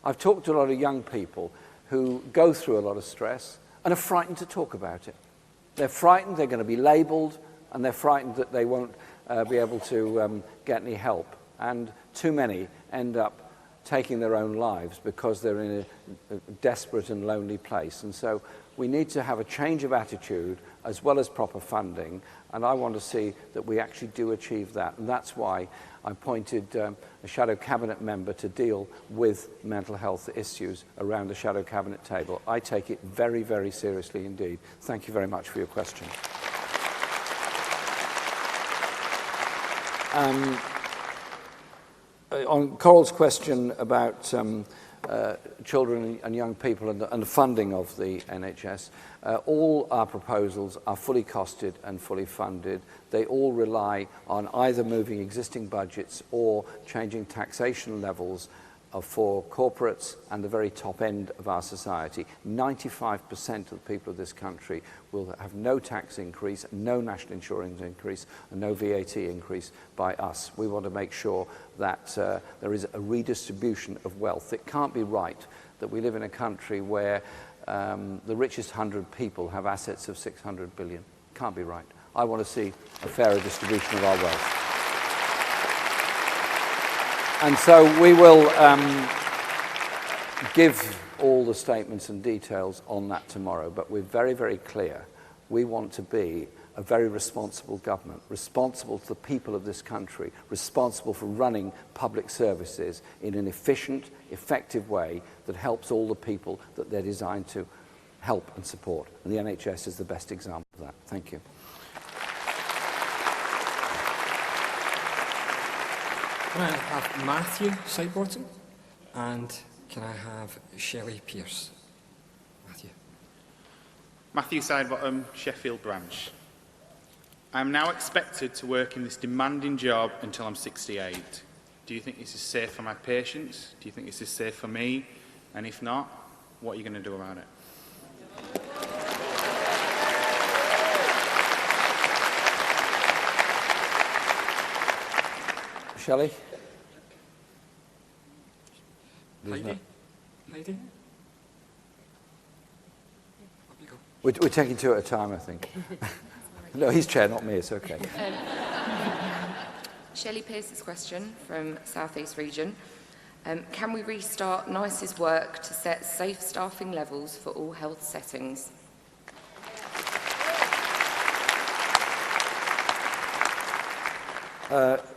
I've talked to a lot of young people who go through a lot of stress and are frightened to talk about it. They're frightened they're going to be labelled, and they're frightened that they won't be able to get any help. And too many end up taking their own lives because they're in a desperate and lonely place. And so we need to have a change of attitude as well as proper funding, and I want to see that we actually do achieve that. And that's why I appointed a shadow cabinet member to deal with mental health issues around the shadow cabinet table. I take it very, very seriously indeed. Thank you very much for your question. On Coral's question about children and young people and the funding of the NHS, all our proposals are fully costed and fully funded. They all rely on either moving existing budgets or changing taxation levels for corporates and the very top end of our society. 95% of the people of this country will have no tax increase, no national insurance increase, and no VAT increase by us. We want to make sure that there is a redistribution of wealth. It can't be right that we live in a country where the richest 100 people have assets of 600 billion. Can't be right. I want to see a fairer distribution of our wealth. And so we will give all the statements and details on that tomorrow, but we're very, very clear. We want to be a very responsible government, responsible to the people of this country, responsible for running public services in an efficient, effective way that helps all the people that they're designed to help and support. And the NHS is the best example of that. Thank you. Can I have Matthew Sidebottom? And can I have Shelley Pearce? Matthew. Matthew Sidebottom, Sheffield branch. I am now expected to work in this demanding job until I'm 68. Do you think this is safe for my patients? Do you think this is safe for me? And if not, what are you going to do about it? Shelley? Heidi? We're taking two at a time, I think. No, he's chair, not me, it's okay. Shelley Pearce's question from South East Region. Can we restart NICE's work to set safe staffing levels for all health settings?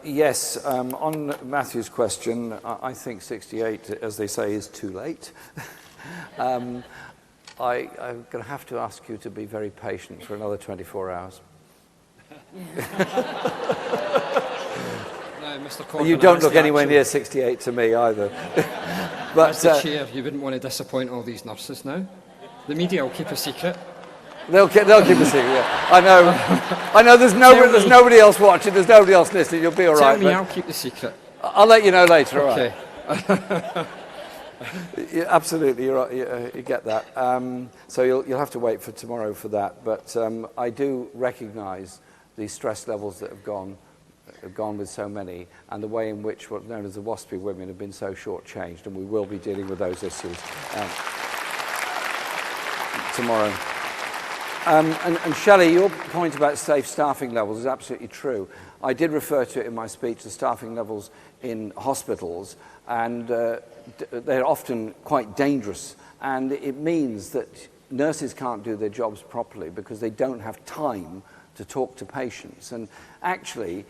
Yes, on Matthew's question, I think 68, as they say, is too late. I'm going to have to ask you to be very patient for another 24 hours. No, Mr. Corbyn, you don't look anywhere near 68 to me either. But as the chair, you wouldn't want to disappoint all these nurses now. The media will keep a secret. They'll keep a secret. Yeah. I know. There's nobody else watching. There's nobody else listening. You'll be all right. Tell me, I'll keep the secret. I'll let you know later. Okay. All right. Yeah, absolutely, you're right. You get that. So you'll have to wait for tomorrow for that. But I do recognise the stress levels that have gone with so many, and the way in which what's known as the WASPy women have been so shortchanged, and we will be dealing with those issues tomorrow. And Shelley, your point about safe staffing levels is absolutely true. I did refer to it in my speech, the staffing levels in hospitals, and they're often quite dangerous. And it means that nurses can't do their jobs properly because they don't have time to talk to patients. And actually,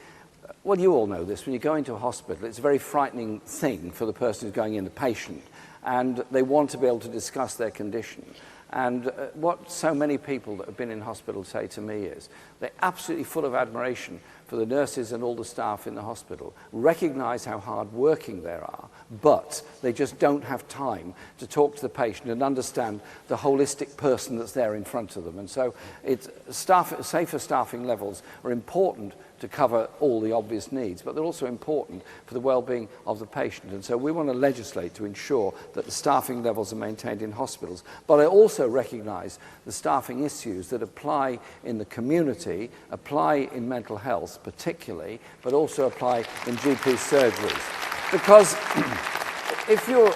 well, you all know this, when you go into a hospital, it's a very frightening thing for the person who's going in, the patient, and they want to be able to discuss their condition. And what so many people that have been in hospital say to me is they're absolutely full of admiration for the nurses and all the staff in the hospital, recognise how hard working they are, but they just don't have time to talk to the patient and understand the holistic person that's there in front of them. And so safer staffing levels are important to cover all the obvious needs, but they're also important for the well-being of the patient. And so we want to legislate to ensure that the staffing levels are maintained in hospitals. But I also recognise the staffing issues that apply in the community, apply in mental health particularly, but also apply in GP surgeries. Because if you're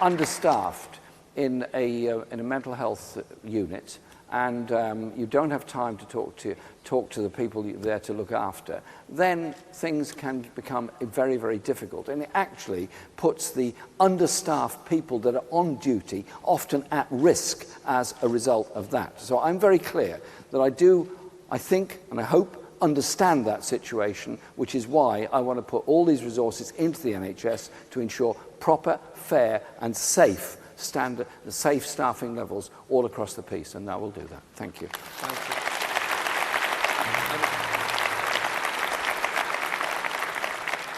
understaffed in a mental health unit, and you don't have time to talk to the people you're there to look after, then things can become very, very difficult. And it actually puts the understaffed people that are on duty often at risk as a result of that. So I'm very clear that I think, and I hope, understand that situation, which is why I want to put all these resources into the NHS to ensure proper, fair and safe staffing levels all across the piece, and that will do that. Thank you. Thank you.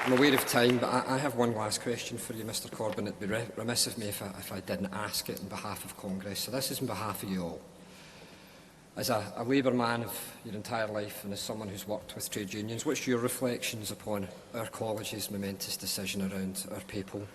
I'm aware of time, but I have one last question for you, Mr. Corbyn. It'd be remiss of me if I didn't ask it on behalf of Congress. So this is on behalf of you all. As a Labour man of your entire life and as someone who's worked with trade unions, what's your reflections upon our college's momentous decision around our pay poll?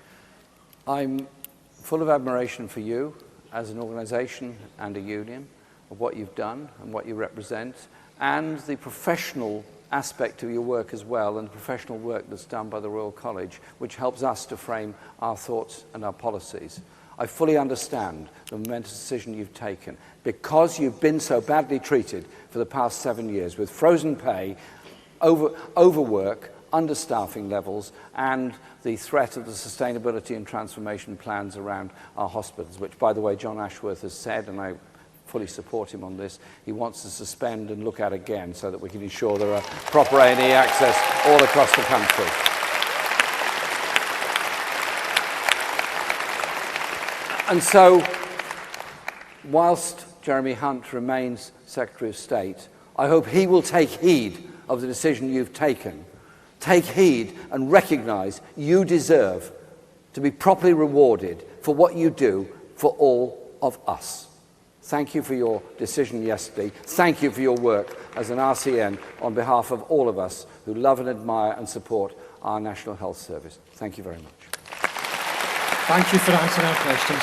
I'm full of admiration for you as an organisation and a union, of what you've done and what you represent, and the professional aspect of your work as well, and the professional work that's done by the Royal College, which helps us to frame our thoughts and our policies. I fully understand the momentous decision you've taken because you've been so badly treated for the past 7 years with frozen pay, overwork, understaffing levels, and the threat of the sustainability and transformation plans around our hospitals, which, by the way, John Ashworth has said, and I fully support him on this, he wants to suspend and look at again so that we can ensure there are proper A&E access all across the country. And so, whilst Jeremy Hunt remains Secretary of State, I hope he will take heed of the decision you've taken. Take heed and recognise you deserve to be properly rewarded for what you do for all of us. Thank you for your decision yesterday. Thank you for your work as an RCN on behalf of all of us who love and admire and support our National Health Service. Thank you very much. Thank you for answering our questions.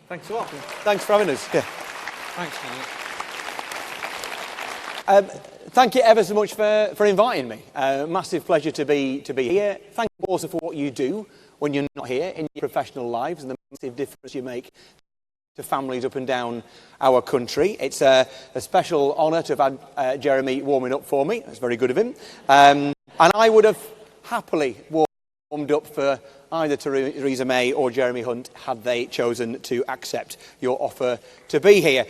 Thanks a lot. Thanks for having us. Yeah. Thanks, Philip. Thank you ever so much for inviting me. Massive pleasure to be here. Thank you also for what you do when you're not here in your professional lives and the massive difference you make to families up and down our country. It's a special honour to have had Jeremy warming up for me. That's very good of him. And I would have happily warmed up for either Theresa May or Jeremy Hunt had they chosen to accept your offer to be here.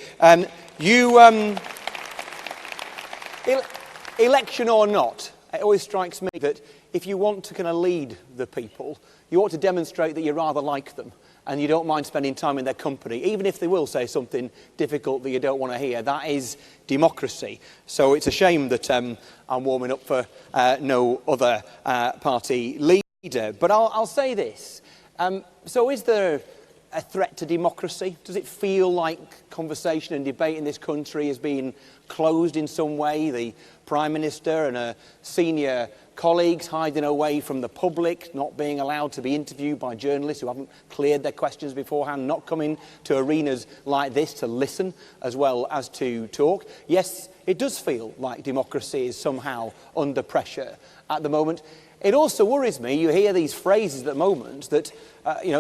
Election or not, it always strikes me that if you want to kind of lead the people, you ought to demonstrate that you rather like them and you don't mind spending time in their company, even if they will say something difficult that you don't want to hear. That is democracy. So it's a shame that I'm warming up for no other party leader. But I'll say this. So is there a threat to democracy? Does it feel like conversation and debate in this country is being closed in some way? The Prime Minister and her senior colleagues hiding away from the public, not being allowed to be interviewed by journalists who haven't cleared their questions beforehand, not coming to arenas like this to listen as well as to talk. Yes, it does feel like democracy is somehow under pressure at the moment. It also worries me, you hear these phrases at the moment that,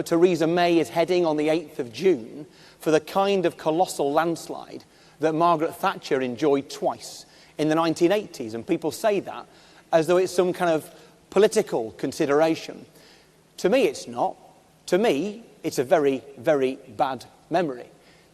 Theresa May is heading on the 8th of June for the kind of colossal landslide that Margaret Thatcher enjoyed twice in the 1980s. And people say that as though it's some kind of political consideration. To me, it's not. To me, it's a very, very bad memory.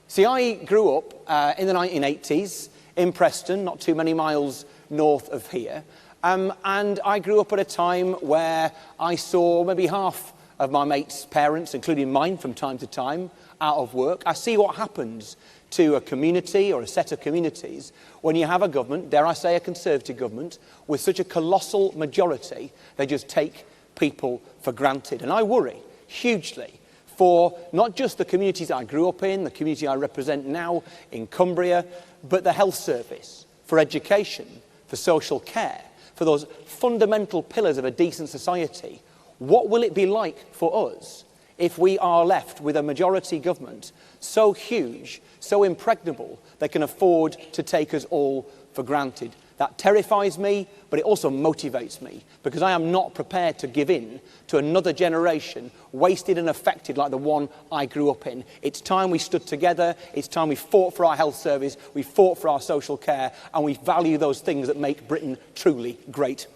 See, I grew up in the 1980s in Preston, not too many miles north of here. And I grew up at a time where I saw maybe half of my mates' parents, including mine from time to time, out of work. I see what happens to a community or a set of communities when you have a government, dare I say a Conservative government, with such a colossal majority, they just take people for granted. And I worry hugely for not just the communities I grew up in, the community I represent now in Cumbria, but the health service, for education, for social care, for those fundamental pillars of a decent society. What will it be like for us if we are left with a majority government so huge, so impregnable, they can afford to take us all for granted? That terrifies me, but it also motivates me, because I am not prepared to give in to another generation wasted and affected like the one I grew up in. It's time we stood together. It's time we fought for our health service, we fought for our social care, and we value those things that make Britain truly great.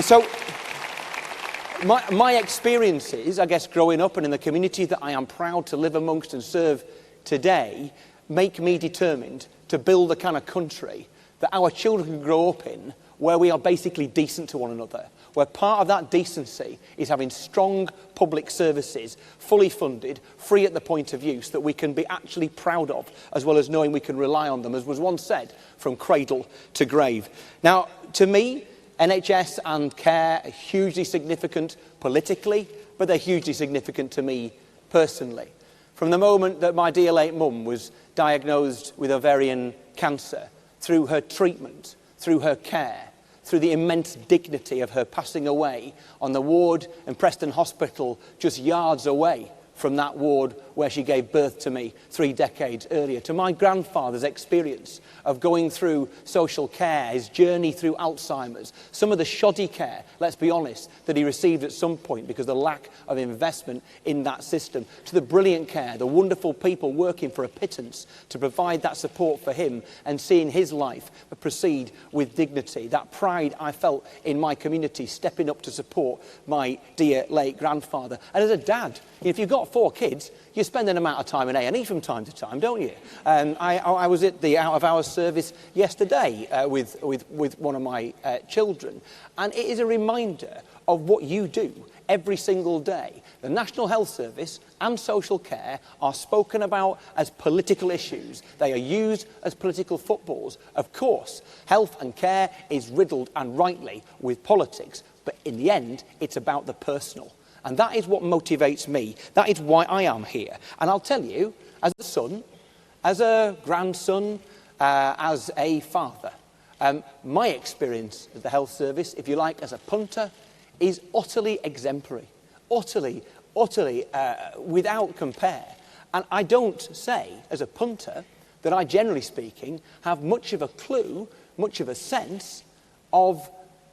So, my experiences, I guess, growing up and in the community that I am proud to live amongst and serve today, make me determined to build the kind of country that our children can grow up in, where we are basically decent to one another, where part of that decency is having strong public services, fully funded, free at the point of use, that we can be actually proud of, as well as knowing we can rely on them, as was once said, from cradle to grave. Now, to me, NHS and care are hugely significant politically, but they're hugely significant to me personally. From the moment that my dear late mum was diagnosed with ovarian cancer, through her treatment, through her care, through the immense dignity of her passing away on the ward in Preston Hospital, just yards away from that ward where she gave birth to me 3 decades earlier, to my grandfather's experience of going through social care, his journey through Alzheimer's, some of the shoddy care, let's be honest, that he received at some point because of the lack of investment in that system, to the brilliant care, the wonderful people working for a pittance to provide that support for him, and seeing his life proceed with dignity. That pride I felt in my community, stepping up to support my dear late grandfather. And as a dad, if you've got 4 kids, you spend an amount of time in A&E from time to time, don't you? I was at the out-of-hours service yesterday with one of my children, and it is a reminder of what you do every single day. The National Health Service and social care are spoken about as political issues. They are used as political footballs. Of course, health and care is riddled, and rightly, with politics, but in the end, it's about the personal. And that is what motivates me. That is why I am here. And I'll tell you, as a son, as a grandson, as a father, my experience of the health service, if you like, as a punter, is utterly exemplary. Utterly utterly without compare. And I don't say, as a punter, that I, generally speaking, have much of a clue, much of a sense of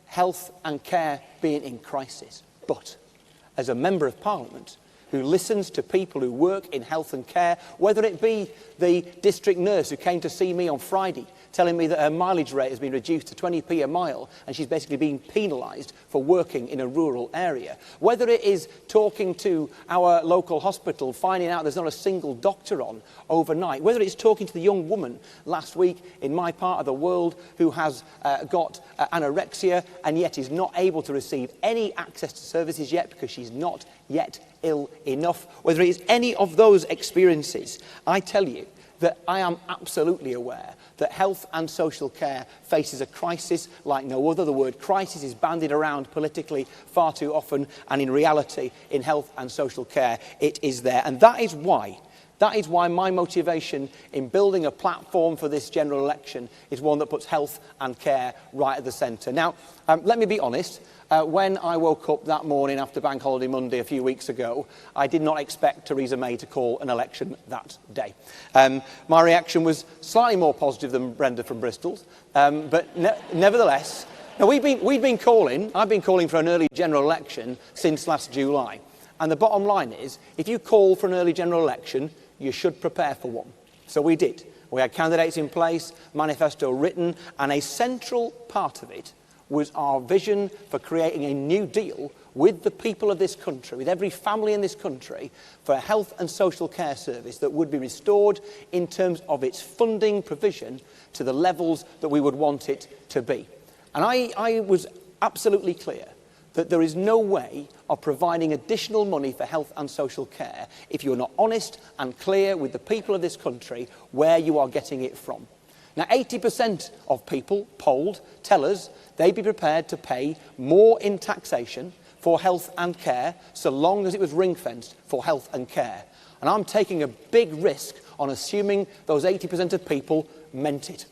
health and care being in crisis. But as a Member of Parliament who listens to people who work in health and care, whether it be the district nurse who came to see me on Friday telling me that her mileage rate has been reduced to 20p a mile and she's basically being penalised for working in a rural area. Whether it is talking to our local hospital, finding out there's not a single doctor on overnight. Whether it's talking to the young woman last week in my part of the world who has got anorexia and yet is not able to receive any access to services yet because she's not yet ill enough. Whether it is any of those experiences, I tell you that I am absolutely aware that health and social care faces a crisis like no other. The word crisis is bandied around politically far too often, and in reality, in health and social care, it is there. And that is why my motivation in building a platform for this general election is one that puts health and care right at the centre. Now, let me be honest. When I woke up that morning after Bank Holiday Monday a few weeks ago, I did not expect Theresa May to call an election that day. My reaction was slightly more positive than Brenda from Bristol's, but nevertheless, now I've been calling for an early general election since last July. And the bottom line is, if you call for an early general election, you should prepare for one. So we did. We had candidates in place, manifesto written, and a central part of it was our vision for creating a new deal with the people of this country, with every family in this country, for a health and social care service that would be restored in terms of its funding provision to the levels that we would want it to be. And I was absolutely clear that there is no way of providing additional money for health and social care if you're not honest and clear with the people of this country where you are getting it from. Now, 80% of people polled tell us they'd be prepared to pay more in taxation for health and care so long as it was ring-fenced for health and care. And I'm taking a big risk on assuming those 80% of people meant it.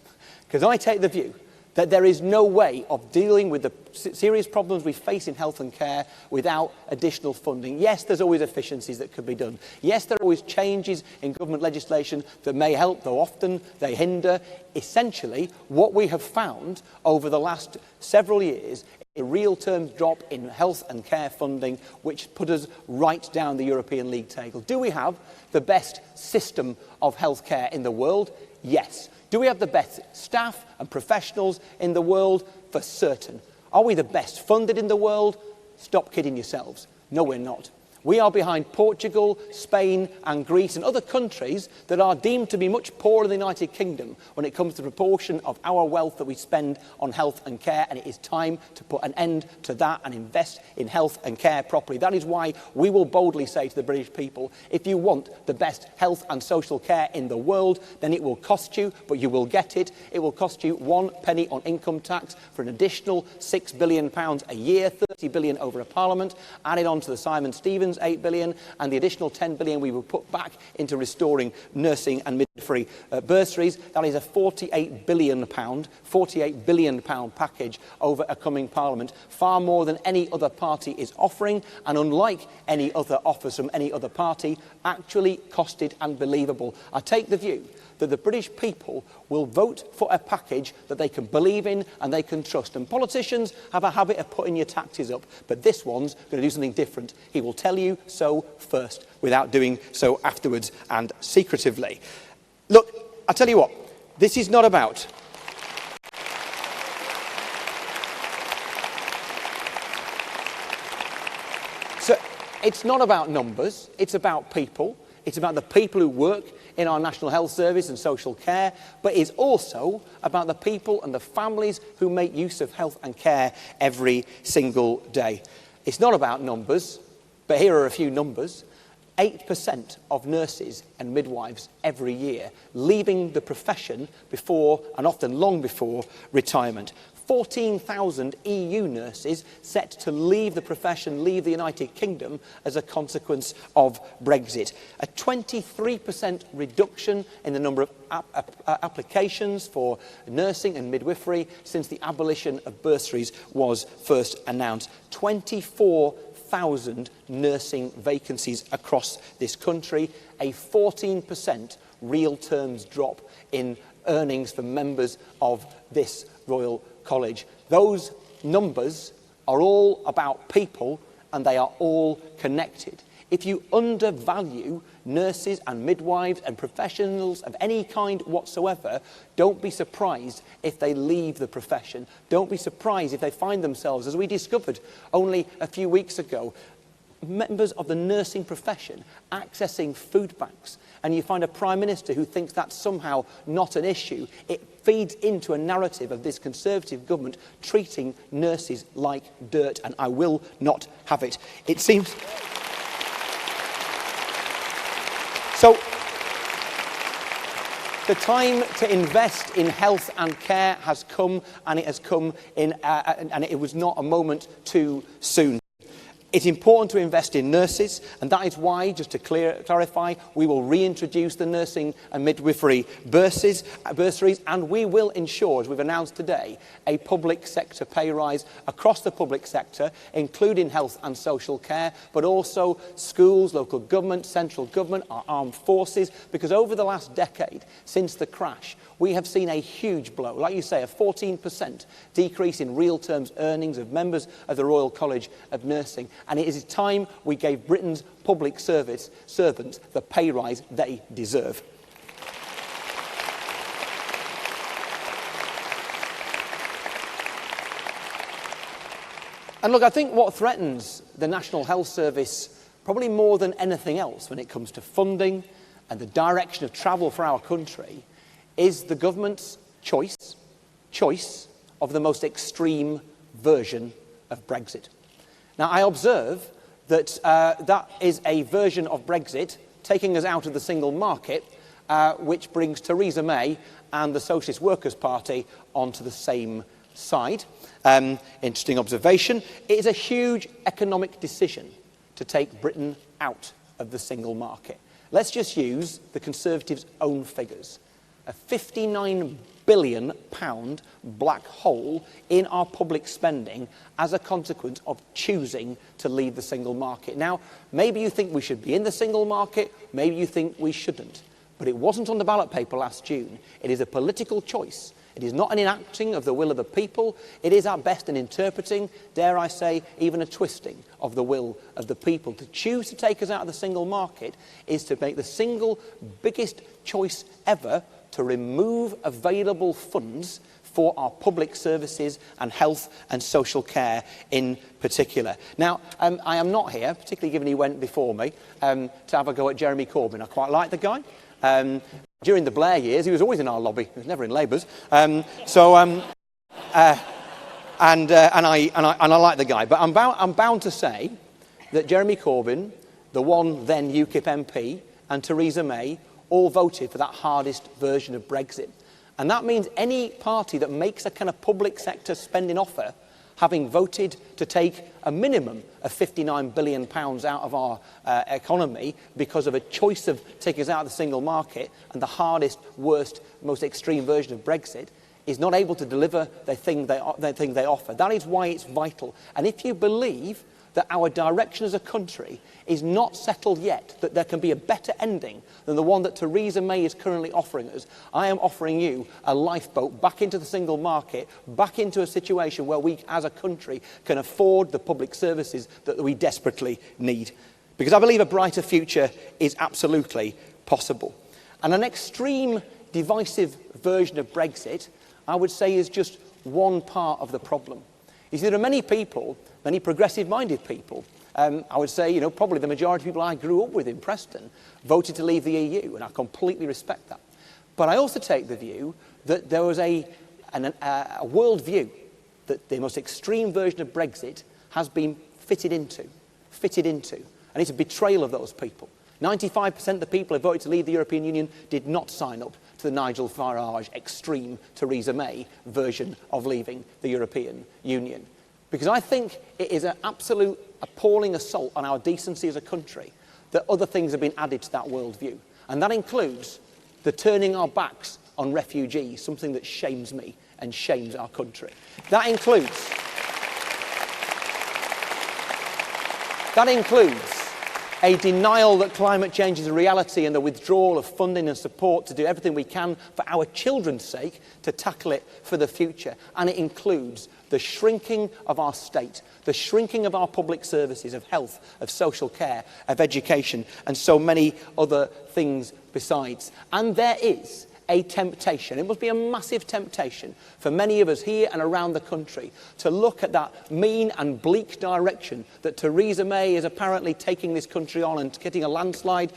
Because I take the view that there is no way of dealing with the serious problems we face in health and care without additional funding. Yes, there's always efficiencies that could be done. Yes, there are always changes in government legislation that may help, though often they hinder. Essentially, what we have found over the last several years is a real terms drop in health and care funding, which put us right down the European league table. Do we have the best system of health care in the world? Yes. Do we have the best staff and professionals in the world? For certain. Are we the best funded in the world? Stop kidding yourselves. No, we're not. We are behind Portugal, Spain and Greece and other countries that are deemed to be much poorer than the United Kingdom when it comes to the proportion of our wealth that we spend on health and care, and it is time to put an end to that and invest in health and care properly. That is why we will boldly say to the British people, if you want the best health and social care in the world, then it will cost you, but you will get it. It will cost you 1 penny on income tax for an additional £6 billion a year, 30 billion over a parliament, added on to the Simon Stevens 8 billion, and the additional 10 billion we will put back into restoring nursing and midwifery bursaries. That is a £48 billion package over a coming parliament, far more than any other party is offering, and unlike any other offers from any other party, actually costed and believable. I take the view that the British people will vote for a package that they can believe in and they can trust. And politicians have a habit of putting your taxes up, but this one's going to do something different. He will tell you so first, without doing so afterwards and secretively. Look, I'll tell you what, this is not about... So, it's not about numbers, it's about people. It's about the people who work in our National Health Service and social care, but it's also about the people and the families who make use of health and care every single day. It's not about numbers, but here are a few numbers. 8% of nurses and midwives every year leaving the profession before, and often long before, retirement. 14,000 EU nurses set to leave the profession, leave the United Kingdom as a consequence of Brexit. A 23% reduction in the number of applications for nursing and midwifery since the abolition of bursaries was first announced. 24 100,000 nursing vacancies across this country, a 14% real terms drop in earnings for members of this Royal College. Those numbers are all about people and they are all connected. If you undervalue nurses and midwives and professionals of any kind whatsoever, don't be surprised if they leave the profession. Don't be surprised if they find themselves, as we discovered only a few weeks ago, members of the nursing profession accessing food banks, and you find a Prime Minister who thinks that's somehow not an issue. It feeds into a narrative of this Conservative government treating nurses like dirt, and I will not have it. It seems... So, the time to invest in health and care has come, and it has come in, and it was not a moment too soon. It's important to invest in nurses, and that is why, just to clarify, we will reintroduce the nursing and midwifery bursaries, and we will ensure, as we've announced today, a public sector pay rise across the public sector, including health and social care, but also schools, local government, central government, our armed forces, because over the last decade, since the crash, we have seen a huge blow, like you say, a 14% decrease in real terms earnings of members of the Royal College of Nursing. And it is time we gave Britain's public service servants the pay rise they deserve. And look, I think what threatens the National Health Service probably more than anything else when it comes to funding and the direction of travel for our country is the government's choice of the most extreme version of Brexit. Now, I observe that that is a version of Brexit taking us out of the single market, which brings Theresa May and the Socialist Workers' Party onto the same side. Interesting observation. It is a huge economic decision to take Britain out of the single market. Let's just use the Conservatives' own figures. A £59 billion black hole in our public spending as a consequence of choosing to leave the single market. Now, maybe you think we should be in the single market, maybe you think we shouldn't. But it wasn't on the ballot paper last June. It is a political choice. It is not an enacting of the will of the people. It is at best an interpreting, dare I say, even a twisting of the will of the people. To choose to take us out of the single market is to make the single biggest choice ever to remove available funds for our public services and health and social care in particular. Now, I am not here, particularly given he went before me, to have a go at Jeremy Corbyn. I quite like the guy. During the Blair years, he was always in our lobby. He was never in Labour's. And I like the guy. But I'm bound to say that Jeremy Corbyn, the one then UKIP MP, and Theresa May all voted for that hardest version of Brexit. And that means any party that makes a kind of public sector spending offer, having voted to take a minimum of £59 billion out of our economy because of a choice of taking us out of the single market and the hardest, worst, most extreme version of Brexit, is not able to deliver the thing they offer. That is why it's vital. And if you believe that our direction as a country is not settled yet, that there can be a better ending than the one that Theresa May is currently offering us, I am offering you a lifeboat back into the single market, back into a situation where we as a country can afford the public services that we desperately need. Because I believe a brighter future is absolutely possible. And an extreme, divisive version of Brexit, I would say, is just one part of the problem. You see, there are many people, many progressive-minded people, I would say, probably the majority of people I grew up with in Preston voted to leave the EU, and I completely respect that. But I also take the view that there was a worldview that the most extreme version of Brexit has been fitted into. And it's a betrayal of those people. 95% of the people who voted to leave the European Union did not sign up to the Nigel Farage extreme Theresa May version of leaving the European Union. Because I think it is an absolute appalling assault on our decency as a country that other things have been added to that worldview. And that includes the turning our backs on refugees, something that shames me and shames our country. That includes That includes a denial that climate change is a reality and the withdrawal of funding and support to do everything we can for our children's sake to tackle it for the future. And it includes the shrinking of our state, the shrinking of our public services, of health, of social care, of education, and so many other things besides. And there is a temptation, it must be a massive temptation for many of us here and around the country to look at that mean and bleak direction that Theresa May is apparently taking this country on and getting a landslide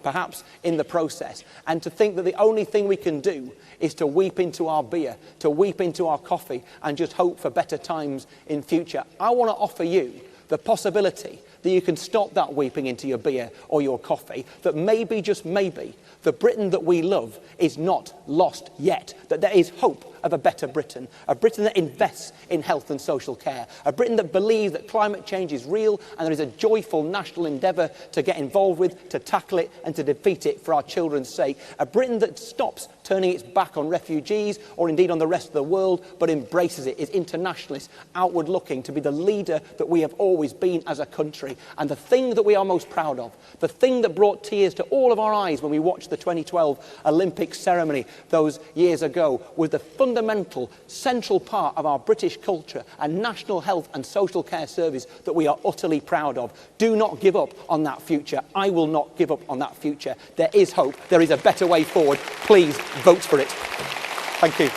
perhaps in the process, and to think that the only thing we can do is to weep into our beer, to weep into our coffee and just hope for better times in future. I want to offer you the possibility that you can stop that weeping into your beer or your coffee, that maybe, just maybe, the Britain that we love is not lost yet, that there is hope of a better Britain, a Britain that invests in health and social care, a Britain that believes that climate change is real and there is a joyful national endeavour to get involved with, to tackle it and to defeat it for our children's sake, a Britain that stops turning its back on refugees or indeed on the rest of the world, but embraces it, is internationalist, outward looking, to be the leader that we have always been as a country. And the thing that we are most proud of, the thing that brought tears to all of our eyes when we watched the 2012 Olympic ceremony those years ago, was the fundamental, central part of our British culture and national health and social care service that we are utterly proud of. Do not give up on that future. I will not give up on that future. There is hope. There is a better way forward. Please vote for it. Thank you.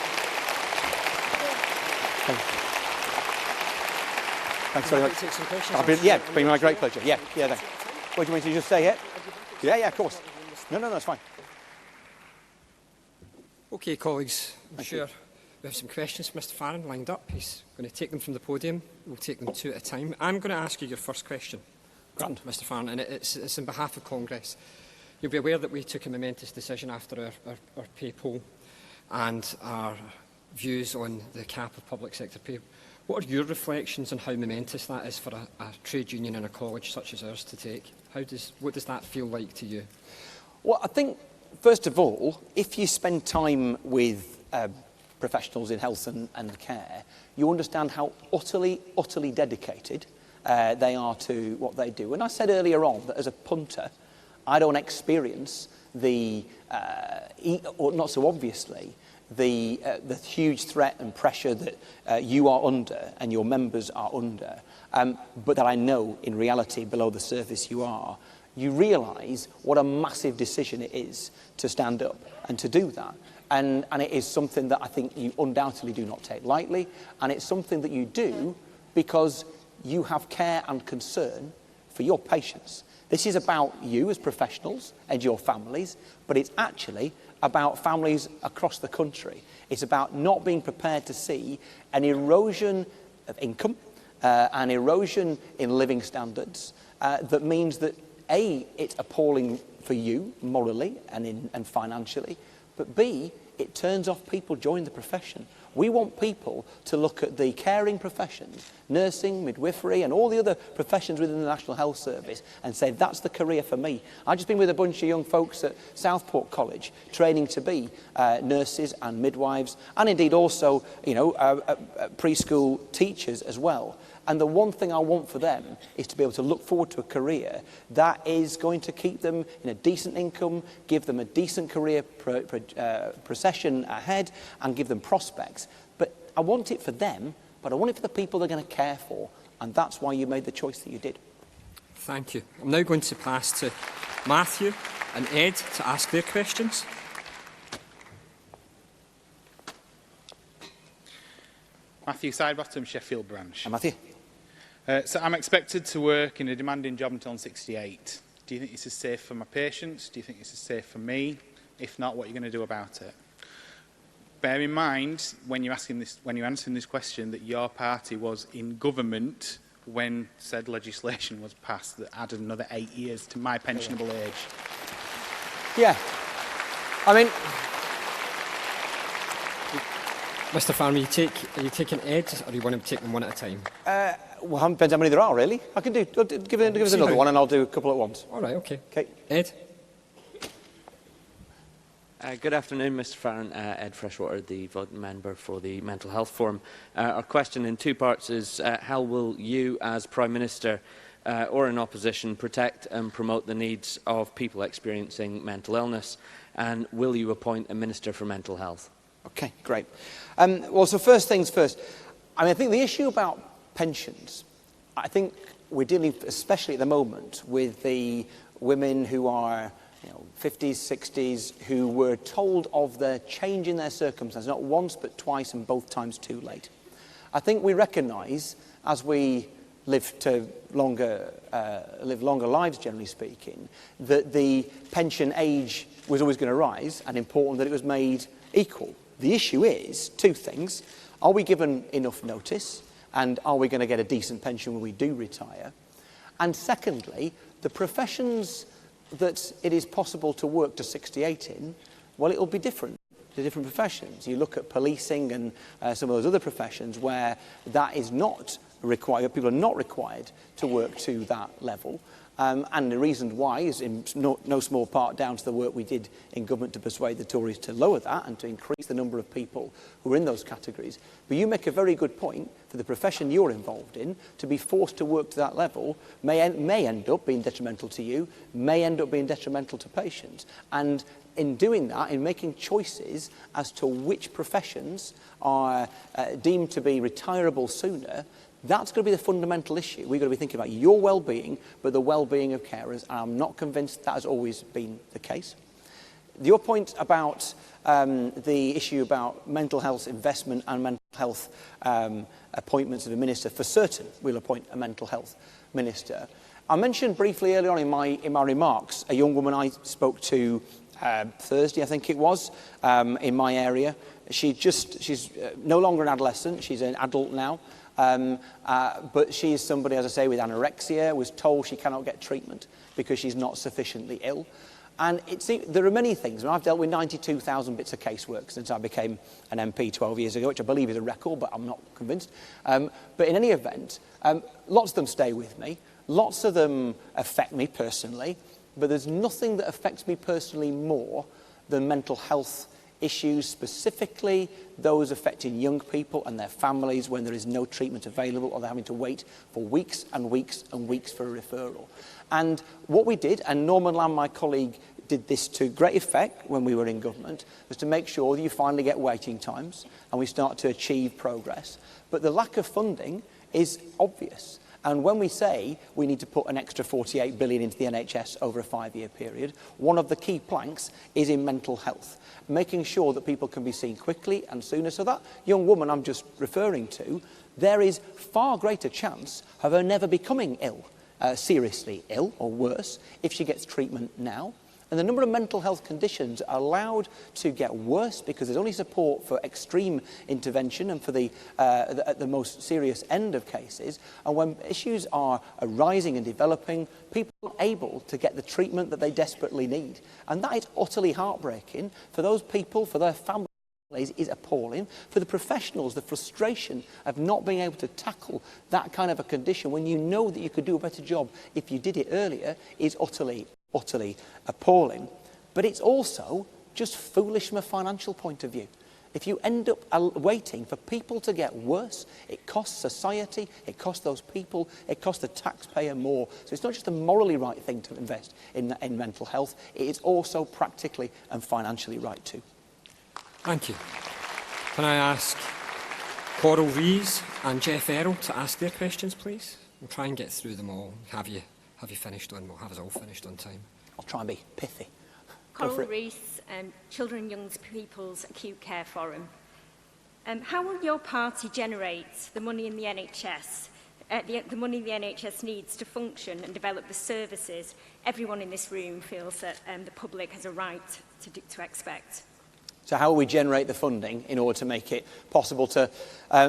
Thanks very much. Take some questions. Yeah, it's been my great pleasure. Yeah. Thanks. What do you want me to just say it? Yeah, of course. No, that's fine. Okay, colleagues, I'm sure we have some questions for Mr Farron lined up. He's going to take them from the podium. We'll take them two at a time. I'm going to ask you your first question, Grand. Mr Farron, and it's on behalf of Congress. You'll be aware that we took a momentous decision after our pay poll and our views on the cap of public sector pay. What are your reflections on how momentous that is for a trade union in a college such as ours to take? What does that feel like to you? Well, I think, first of all, if you spend time with professionals in health and care, you understand how utterly dedicated they are to what they do. And I said earlier on that as a punter, I don't experience or not so obviously, the huge threat and pressure that you are under and your members are under, but that I know in reality below the surface you are. You realise what a massive decision it is to stand up and to do that. And it is something that I think you undoubtedly do not take lightly, and it's something that you do because you have care and concern for your patients. This is about you as professionals and your families, but it's actually about families across the country. It's about not being prepared to see an erosion of income, an erosion in living standards that means that A, it's appalling for you morally and financially, but B, it turns off people joining the profession. We want people to look at the caring professions, nursing, midwifery, and all the other professions within the National Health Service and say, that's the career for me. I've just been with a bunch of young folks at Southport College, training to be nurses and midwives, and indeed also, preschool teachers as well. And the one thing I want for them is to be able to look forward to a career that is going to keep them in a decent income, give them a decent career procession ahead, and give them prospects. But I want it for them, but I want it for the people they're going to care for. And that's why you made the choice that you did. Thank you. I'm now going to pass to Matthew and Ed to ask their questions. Matthew Sidebottom, Sheffield branch. Matthew. So I'm expected to work in a demanding job until I'm 68. Do you think this is safe for my patients? Do you think this is safe for me? If not, what are you going to do about it? Bear in mind, when you're answering this question, that your party was in government when said legislation was passed that added another 8 years to my pensionable age. Yeah. I mean, Mr Farron, are you taking Ed, or do you want to take them one at a time? Well, it depends how many there are, really. I can give us another one, and I'll do a couple at once. All right, okay. Okay. Ed? Good afternoon, Mr Farron. Ed Freshwater, the voting member for the Mental Health Forum. Our question in two parts is, how will you, as Prime Minister, or in opposition, protect and promote the needs of people experiencing mental illness? And will you appoint a Minister for Mental Health? Okay, great. Well, so first things first. I think the issue about pensions, I think we're dealing, especially at the moment, with the women who are 50s, 60s, who were told of the change in their circumstances, not once but twice, and both times too late. I think we recognise, as we live longer lives, generally speaking, that the pension age was always going to rise, and important that it was made equal. The issue is two things. Are we given enough notice? And are we going to get a decent pension when we do retire? And secondly, the professions that it is possible to work to 68 in, well, it'll be different to different professions. You look at policing and some of those other professions where that is not required, people are not required to work to that level. And the reason why is in no small part down to the work we did in government to persuade the Tories to lower that and to increase the number of people who are in those categories. But you make a very good point for the profession you're involved in to be forced to work to that level may end up being detrimental to you, may end up being detrimental to patients. And in doing that, in making choices as to which professions are deemed to be retirable sooner, that's going to be the fundamental issue. We've got to be thinking about your well-being, but the well-being of carers. And I'm not convinced that has always been the case. Your point about the issue about mental health investment and mental health appointments of a minister, for certain we'll appoint a mental health minister. I mentioned briefly earlier on in my remarks a young woman I spoke to Thursday, I think it was, in my area. She's no longer an adolescent, she's an adult now. But she is somebody, as I say, with anorexia, was told she cannot get treatment because she's not sufficiently ill. And there are many things. I've dealt with 92,000 bits of casework since I became an MP 12 years ago, which I believe is a record, but I'm not convinced. But in any event, lots of them stay with me. Lots of them affect me personally. But there's nothing that affects me personally more than mental health issues, specifically those affecting young people and their families when there is no treatment available or they're having to wait for weeks and weeks and weeks for a referral. And what we did, and Norman Lamb, my colleague, did this to great effect when we were in government, was to make sure that you finally get waiting times and we start to achieve progress. But the lack of funding is obvious. And when we say we need to put an extra 48 billion into the NHS over a 5-year period, one of the key planks is in mental health, making sure that people can be seen quickly and sooner. So that young woman I'm just referring to, there is far greater chance of her never becoming ill, seriously ill or worse, if she gets treatment now. And the number of mental health conditions are allowed to get worse because there's only support for extreme intervention and for at the most serious end of cases. And when issues are arising and developing, people are able to get the treatment that they desperately need. And that is utterly heartbreaking for those people, for their families. Is appalling. For the professionals, the frustration of not being able to tackle that kind of a condition when you know that you could do a better job if you did it earlier is utterly appalling. But it's also just foolish from a financial point of view. If you end up waiting for people to get worse, it costs society, it costs those people, it costs the taxpayer more. So it's not just a morally right thing to invest in mental health, it is also practically and financially right too. Thank you. Can I ask Coral Rees and Jeff Errol to ask their questions, please? We'll try and get through them all. Have you finished on? We'll have us all finished on time. I'll try and be pithy. Coral Rees, Children and Young People's Acute Care Forum. How will your party generate the money in the NHS, the money the NHS needs to function and develop the services everyone in this room feels that the public has a right to expect? So how will we generate the funding in order to make it possible to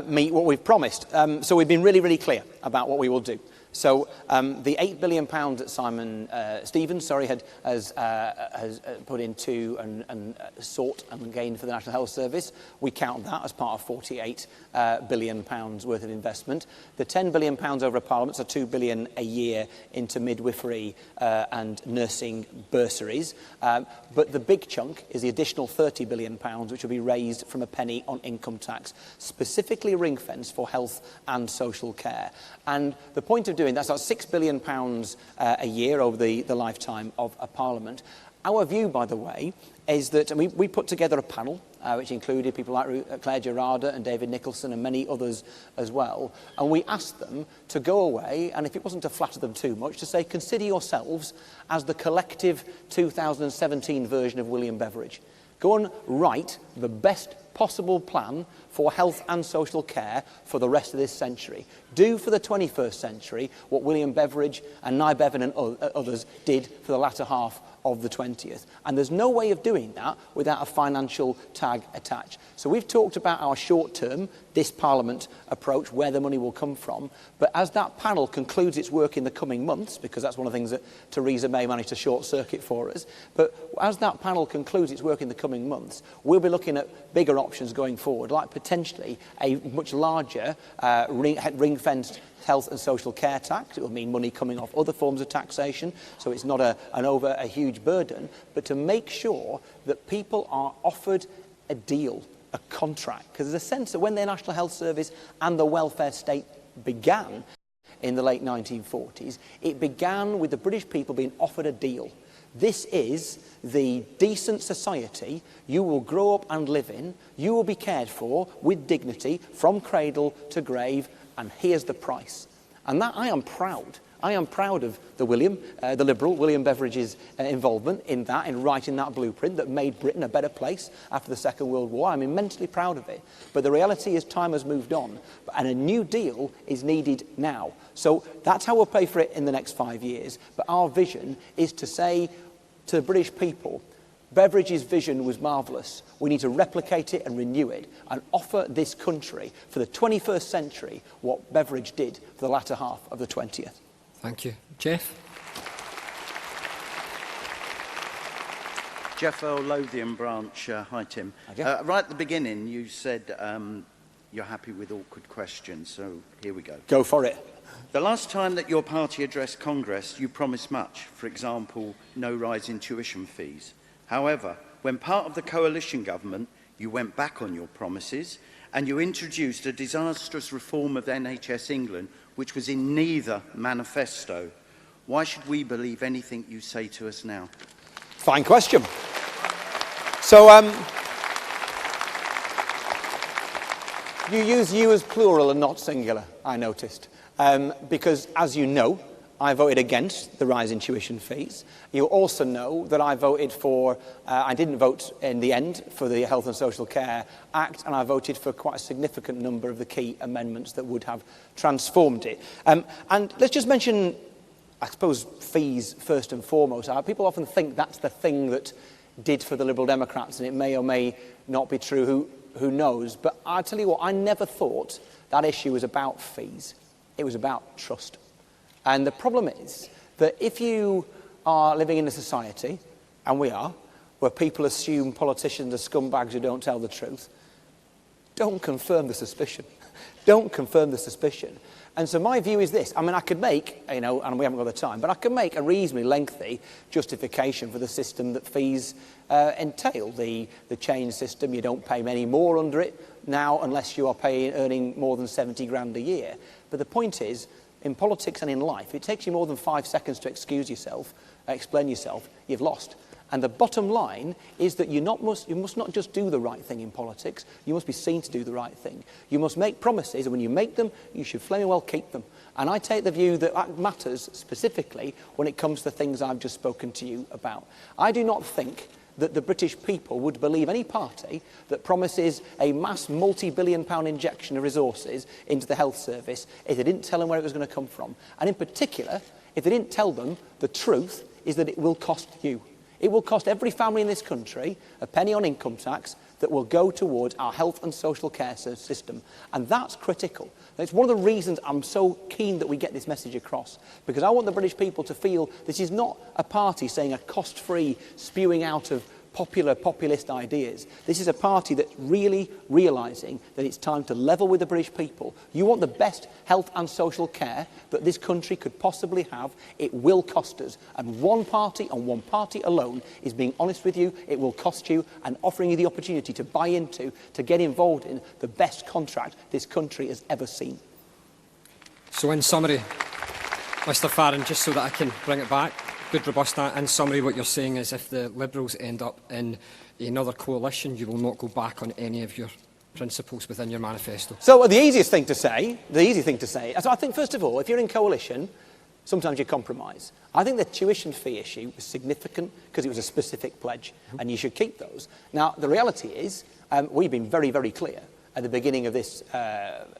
meet what we've promised? So we've been really, really clear about what we will do. So the £8 billion that Simon Stevens has put into and sought and gained for the National Health Service, we count that as part of £48 billion worth of investment. The £10 billion over a Parliament, so £2 billion a year into midwifery and nursing bursaries. But the big chunk is the additional £30 billion, which will be raised from a penny on income tax, specifically ring-fenced for health and social care. And the point of doing, that's about £6 billion a year over the lifetime of a Parliament. Our view, by the way, is that, and we put together a panel, which included people like Claire Gerarda and David Nicholson and many others as well, and we asked them to go away, and if it wasn't to flatter them too much, to say, consider yourselves as the collective 2017 version of William Beveridge. Go and write the best possible plan for health and social care for the rest of this century. Do for the 21st century what William Beveridge and Nye Bevan and others did for the latter half of the 20th. And there's no way of doing that without a financial tag attached. So we've talked about our short-term, this Parliament approach, where the money will come from. But as that panel concludes its work in the coming months, because that's one of the things that Theresa May managed to short-circuit for us, but as that panel concludes its work in the coming months, we'll be looking at bigger options going forward, like potentially a much larger ring-fenced health and social care tax. It will mean money coming off other forms of taxation, so it's not a huge burden, but to make sure that people are offered a deal, a contract, because there's a sense that when the National Health Service and the welfare state began in the late 1940s, it began with the British people being offered a deal. This is the decent society you will grow up and live in, you will be cared for with dignity from cradle to grave, and here's the price. And that I am proud. I am proud of the Liberal, William Beveridge's involvement in that, in writing that blueprint that made Britain a better place after the Second World War. I'm immensely proud of it. But the reality is time has moved on, and a new deal is needed now. So that's how we'll pay for it in the next 5 years. But our vision is to say to the British people, Beveridge's vision was marvellous. We need to replicate it and renew it and offer this country for the 21st century what Beveridge did for the latter half of the 20th. Thank you. Jeff? Jeff Earl, Lothian branch. Hi, Tim. Hi, right at the beginning, you said you're happy with awkward questions, so here we go. Go for it. The last time that your party addressed Congress, you promised much. For example, no rise in tuition fees. However, when part of the coalition government, you went back on your promises and you introduced a disastrous reform of NHS England, which was in neither manifesto. Why should we believe anything you say to us now? Fine question. So, you use you as plural and not singular, I noticed. Because, as you know, I voted against the rise in tuition fees. You also know that I voted for, I didn't vote in the end for the Health and Social Care Act, and I voted for quite a significant number of the key amendments that would have transformed it. And let's just mention, I suppose, fees first and foremost. People often think that's the thing that did for the Liberal Democrats, and it may or may not be true, who knows. But I'll tell you what, I never thought that issue was about fees. It was about trust. And the problem is that if you are living in a society, and we are, where people assume politicians are scumbags who don't tell the truth, don't confirm the suspicion. Don't confirm the suspicion. And so my view is this. I mean, I could make, and we haven't got the time, but I could make a reasonably lengthy justification for the system that fees entail. The change system, you don't pay any more under it now unless you are earning more than 70 grand a year. But the point is, in politics and in life, it takes you more than 5 seconds to excuse yourself, explain yourself, you've lost. And the bottom line is that you must not just do the right thing in politics, you must be seen to do the right thing. You must make promises, and when you make them, you should flaming well keep them. And I take the view that that matters specifically when it comes to things I've just spoken to you about. I do not think that the British people would believe any party that promises a mass multi-billion-pound injection of resources into the health service if they didn't tell them where it was going to come from. And in particular, if they didn't tell them the truth is that it will cost you. It will cost every family in this country a penny on income tax that will go towards our health and social care system. And that's critical. It's one of the reasons I'm so keen that we get this message across, because I want the British people to feel this is not a party saying a cost-free spewing out of populist ideas. This is a party that's really realising that it's time to level with the British people. You want the best health and social care that this country could possibly have. It will cost us. And one party and one party alone is being honest with you. It will cost you and offering you the opportunity to buy into, to get involved in the best contract this country has ever seen. So in summary, Mr Farron, just so that I can bring it back, good robust in summary, what you're saying is if the Liberals end up in another coalition, you will not go back on any of your principles within your manifesto. So the easy thing to say, so I think, first of all, if you're in coalition, sometimes you compromise. I think the tuition fee issue was significant because it was a specific pledge, and you should keep those. Now, the reality is, we've been very, very clear at the beginning of this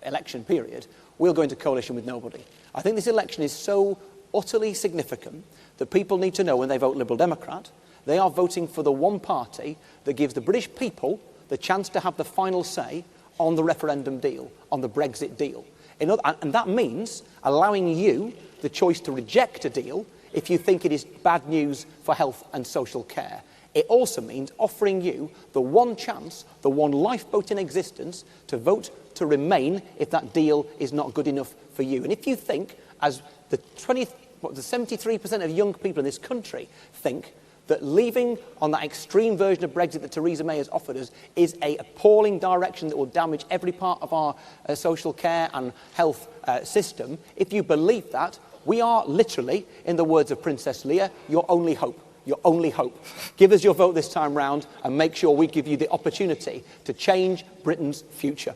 election period, we'll go into coalition with nobody. I think this election is so utterly significant that people need to know when they vote Liberal Democrat, they are voting for the one party that gives the British people the chance to have the final say on the referendum deal, on the Brexit deal. And that means allowing you the choice to reject a deal if you think it is bad news for health and social care. It also means offering you the one chance, the one lifeboat in existence, to vote to remain if that deal is not good enough for you. And if you think, as the 73% of young people in this country think, that leaving on that extreme version of Brexit that Theresa May has offered us is an appalling direction that will damage every part of our social care and health system, if you believe that, we are literally, in the words of Princess Leia, your only hope. Your only hope. Give us your vote this time round and make sure we give you the opportunity to change Britain's future.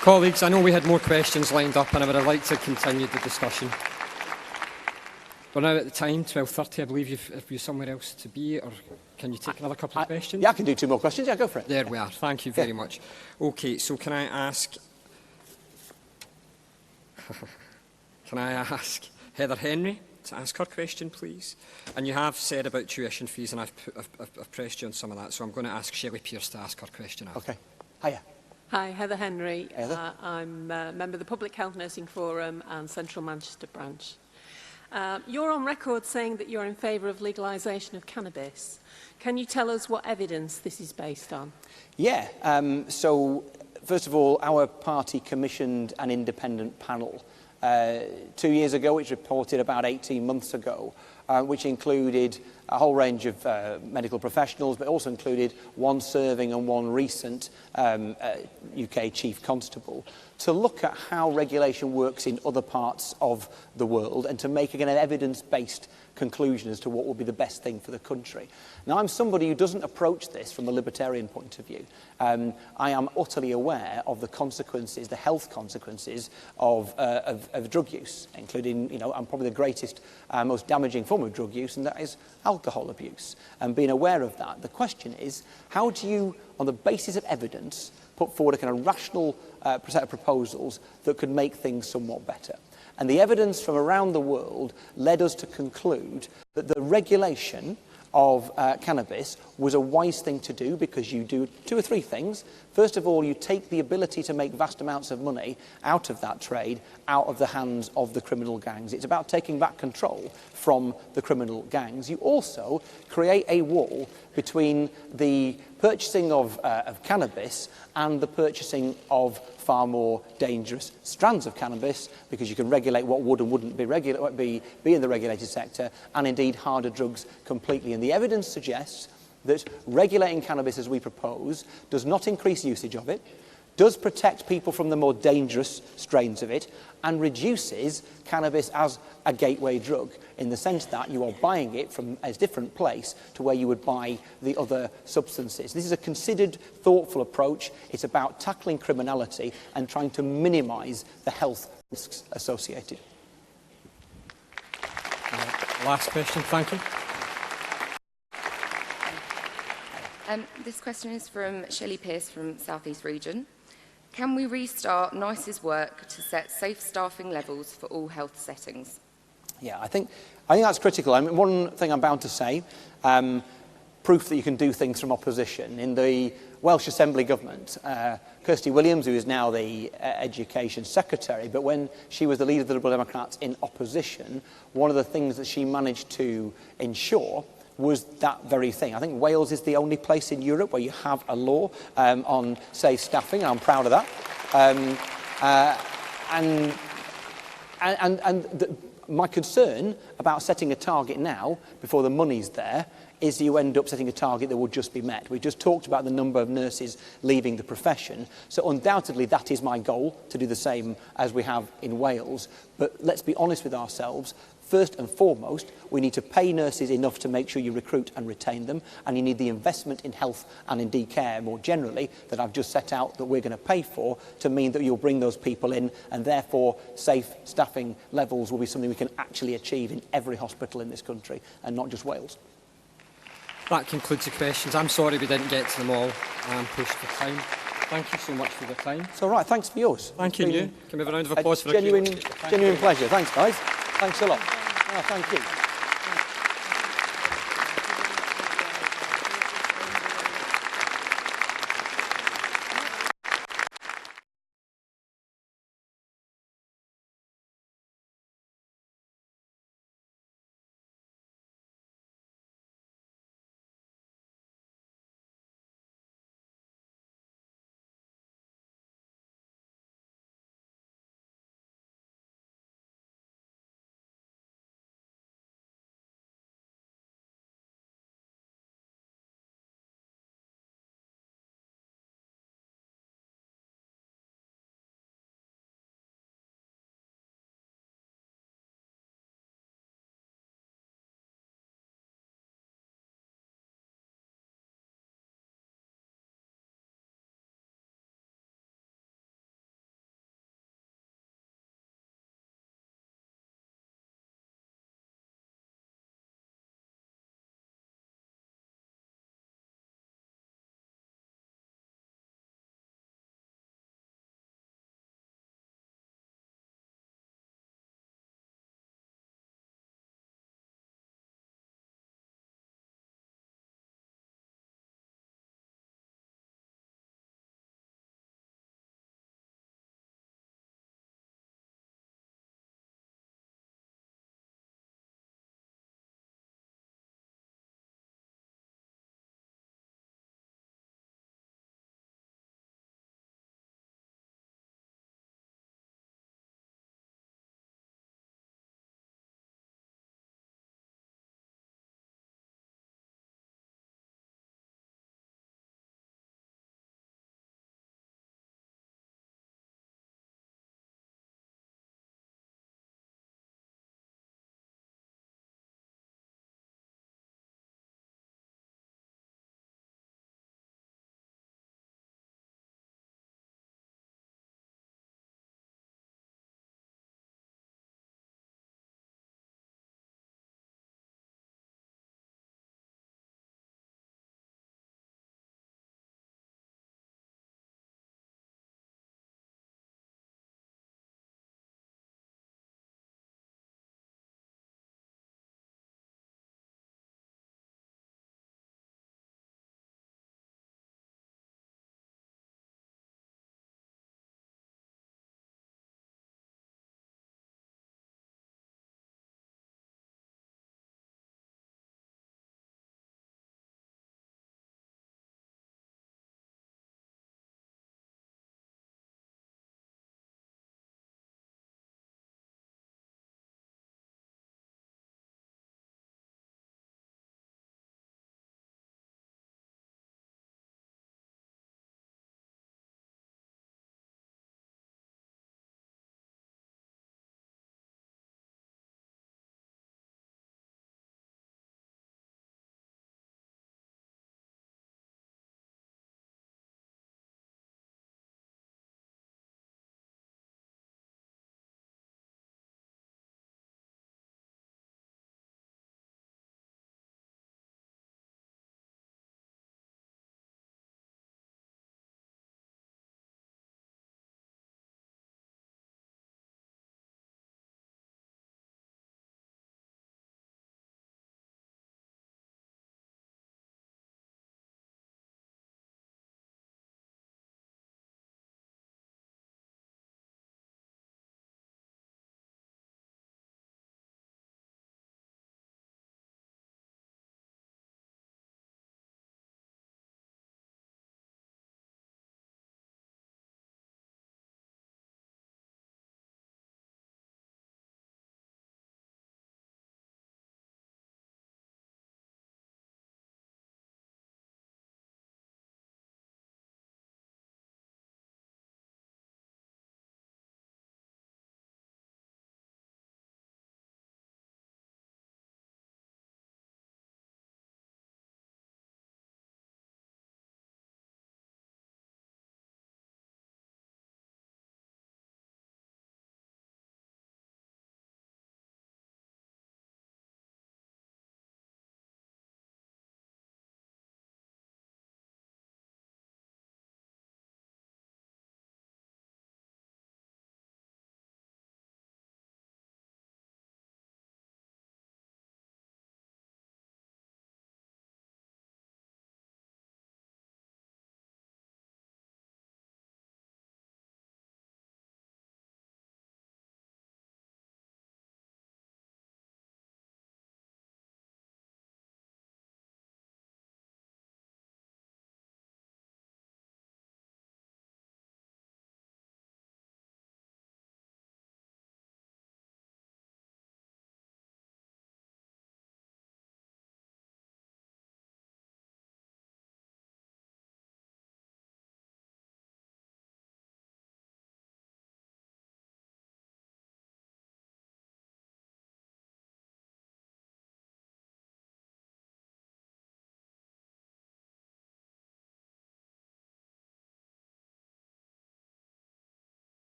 Colleagues, I know we had more questions lined up and I would have liked to continue the discussion. We're now at the time, 12:30. I believe you've somewhere else to be, or can you take another couple of questions? Yeah, I can do 2 more questions. Yeah, go for it. There we are. Thank you very much. Okay, so can I ask Heather Henry to ask her question, please? And you have said about tuition fees, and I've pressed you on some of that, so I'm going to ask Shelley Pearce to ask her question after. Okay. Hiya. Hi, Heather Henry. Heather. I'm a member of the Public Health Nursing Forum and Central Manchester branch. You're on record saying that you're in favour of legalisation of cannabis. Can you tell us what evidence this is based on? Yeah. So, first of all, our party commissioned an independent panel 2 years ago, which reported about 18 months ago, which included a whole range of medical professionals, but also included one serving and one recent UK Chief Constable, to look at how regulation works in other parts of the world and to make an evidence-based conclusion as to what would be the best thing for the country. Now, I'm somebody who doesn't approach this from a libertarian point of view. I am utterly aware of the consequences, the health consequences of drug use, including, and probably the greatest, most damaging form of drug use, and that is alcohol abuse. And being aware of that, the question is, how do you, on the basis of evidence, put forward a kind of rational set of proposals that could make things somewhat better? And the evidence from around the world led us to conclude that the regulation of cannabis was a wise thing to do, because you do 2 or 3 things. First of all, you take the ability to make vast amounts of money out of that trade, out of the hands of the criminal gangs. It's about taking back control from the criminal gangs. You also create a wall between the purchasing of cannabis and the purchasing of far more dangerous strands of cannabis, because you can regulate what would and wouldn't be in the regulated sector, and indeed harder drugs completely. And the evidence suggests that regulating cannabis as we propose does not increase usage of it, does protect people from the more dangerous strains of it, and reduces cannabis as a gateway drug, in the sense that you are buying it from a different place to where you would buy the other substances. This is a considered, thoughtful approach. It's about tackling criminality and trying to minimise the health risks associated. Last question, thank you. This question is from Shelley Pearce from South East Region. Can we restart NICE's work to set safe staffing levels for all health settings? Yeah, I think that's critical. I mean, one thing I'm bound to say, proof that you can do things from opposition. In the Welsh Assembly government, Kirsty Williams, who is now the Education Secretary, but when she was the leader of the Liberal Democrats in opposition, one of the things that she managed to ensure was that very thing. I think Wales is the only place in Europe where you have a law on safe staffing, and I'm proud of that. My concern about setting a target now, before the money's there, is you end up setting a target that will just be met. We just talked about the number of nurses leaving the profession, so undoubtedly that is my goal, to do the same as we have in Wales. But let's be honest with ourselves. First and foremost, we need to pay nurses enough to make sure you recruit and retain them, and you need the investment in health and indeed care more generally that I've just set out that we're going to pay for, to mean that you'll bring those people in, and therefore safe staffing levels will be something we can actually achieve in every hospital in this country and not just Wales. That concludes the questions. I'm sorry we didn't get to them all. I am pushed for time. Thank you so much for the time. It's all right. Thanks for yours. Thank you. Can we have a round of applause for genuine Q&A? pleasure. Thanks, guys. Thanks a lot. Thank you.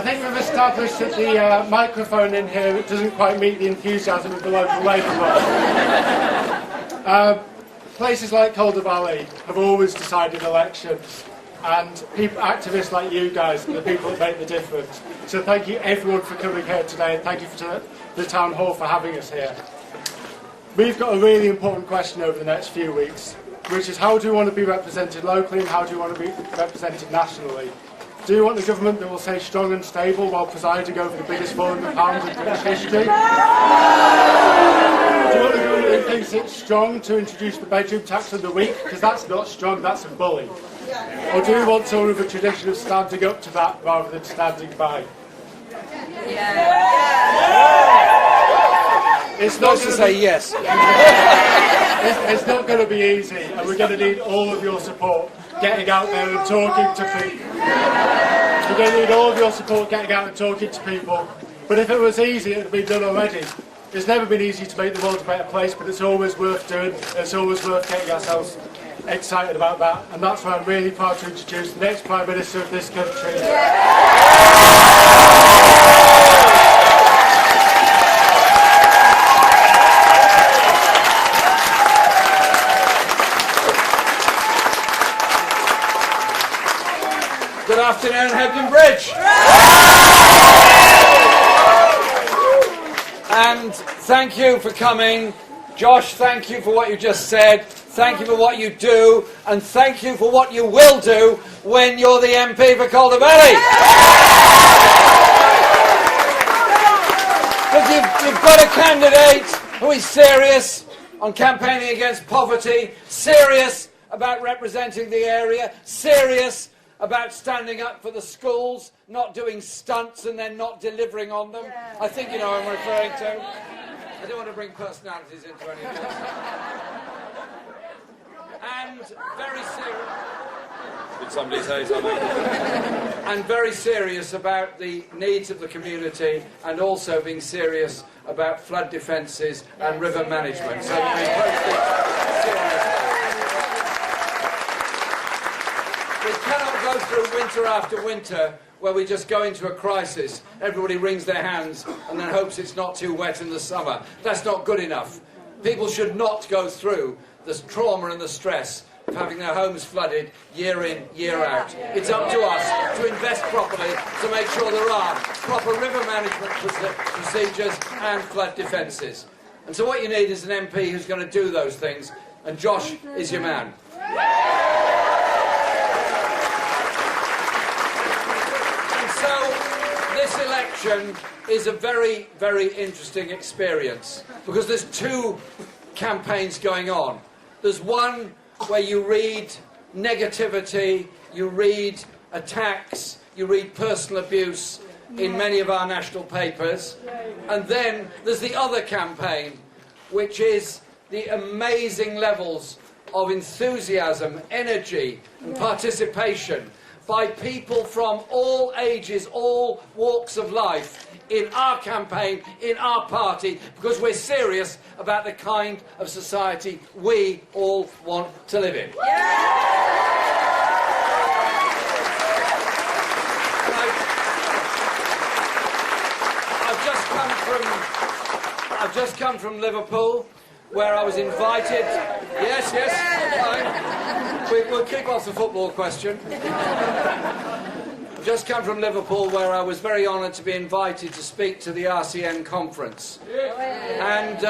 think we've established that the microphone in here doesn't quite meet the enthusiasm of the local Labour Party. Places like Calder Valley have always decided elections, and activists like you guys are the people that make the difference. So thank you everyone for coming here today, and thank you to the Town Hall for having us here. We've got a really important question over the next few weeks, which is how do you want to be represented locally and how do you want to be represented nationally? Do you want the government that will say strong and stable while presiding over the biggest £400 in British history? Do you want the government that thinks it's strong to introduce the bedroom tax of the week? Because that's not strong, that's a bully. Or do you want sort of a tradition of standing up to that rather than standing by? It's not to say yes. It's not going to be easy, and we're going to need all of your support getting out there and talking to people. We're going to need all of your support getting out and talking to people. But if it was easy, it would have been done already. It's never been easy to make the world a better place, but it's always worth doing. It's always worth getting ourselves excited about that. And that's why I'm really proud to introduce the next Prime Minister of this country. Good afternoon, Hebden Bridge. And thank you for coming. Josh, thank you for what you just said. Thank you for what you do. And thank you for what you will do when you're the MP for Calder Valley. Because you've got a candidate who is serious on campaigning against poverty, serious about representing the area, serious about standing up for the schools, not doing stunts and then not delivering on them. I think you know what I'm referring to. I don't want to bring personalities into any of this. And very serious. Did somebody say something? And very serious about the needs of the community, and also being serious about flood defences and river management. So you've been posted serious. We cannot go through winter after winter where we just go into a crisis, everybody wrings their hands and then hopes it's not too wet in the summer. That's not good enough. People should not go through the trauma and the stress of having their homes flooded year in, year out. It's up to us to invest properly to make sure there are proper river management procedures and flood defences. And so what you need is an MP who's going to do those things, and Josh is your man. So, this election is a very, very interesting experience because there's two campaigns going on. There's one where you read negativity, you read attacks, you read personal abuse in many of our national papers. And then there's the other campaign, which is the amazing levels of enthusiasm, energy and participation by people from all ages, all walks of life, in our campaign, in our party, because we're serious about the kind of society we all want to live in. I've just come from Liverpool, where I was invited. Yes, fine. We'll kick off the football question. I've just come from Liverpool, where I was very honoured to be invited to speak to the RCN conference. And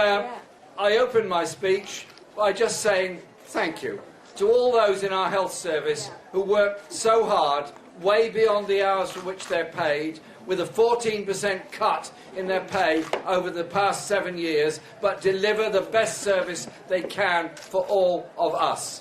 I opened my speech by just saying thank you to all those in our health service who work so hard, way beyond the hours for which they're paid, with a 14% cut in their pay over the past 7 years, but deliver the best service they can for all of us.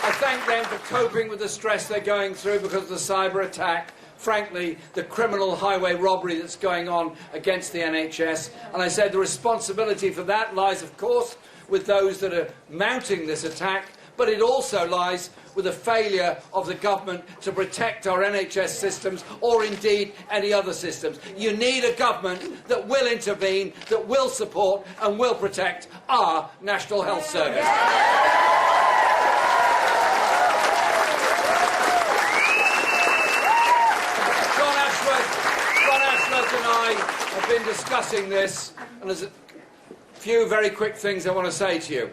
I thank them for coping with the stress they're going through because of the cyber attack, frankly, the criminal highway robbery that's going on against the NHS. And I said the responsibility for that lies, of course, with those that are mounting this attack, but it also lies with a failure of the government to protect our NHS systems or indeed any other systems. You need a government that will intervene, that will support and will protect our National Health Service. John Ashworth and I have been discussing this, and there's a few very quick things I want to say to you.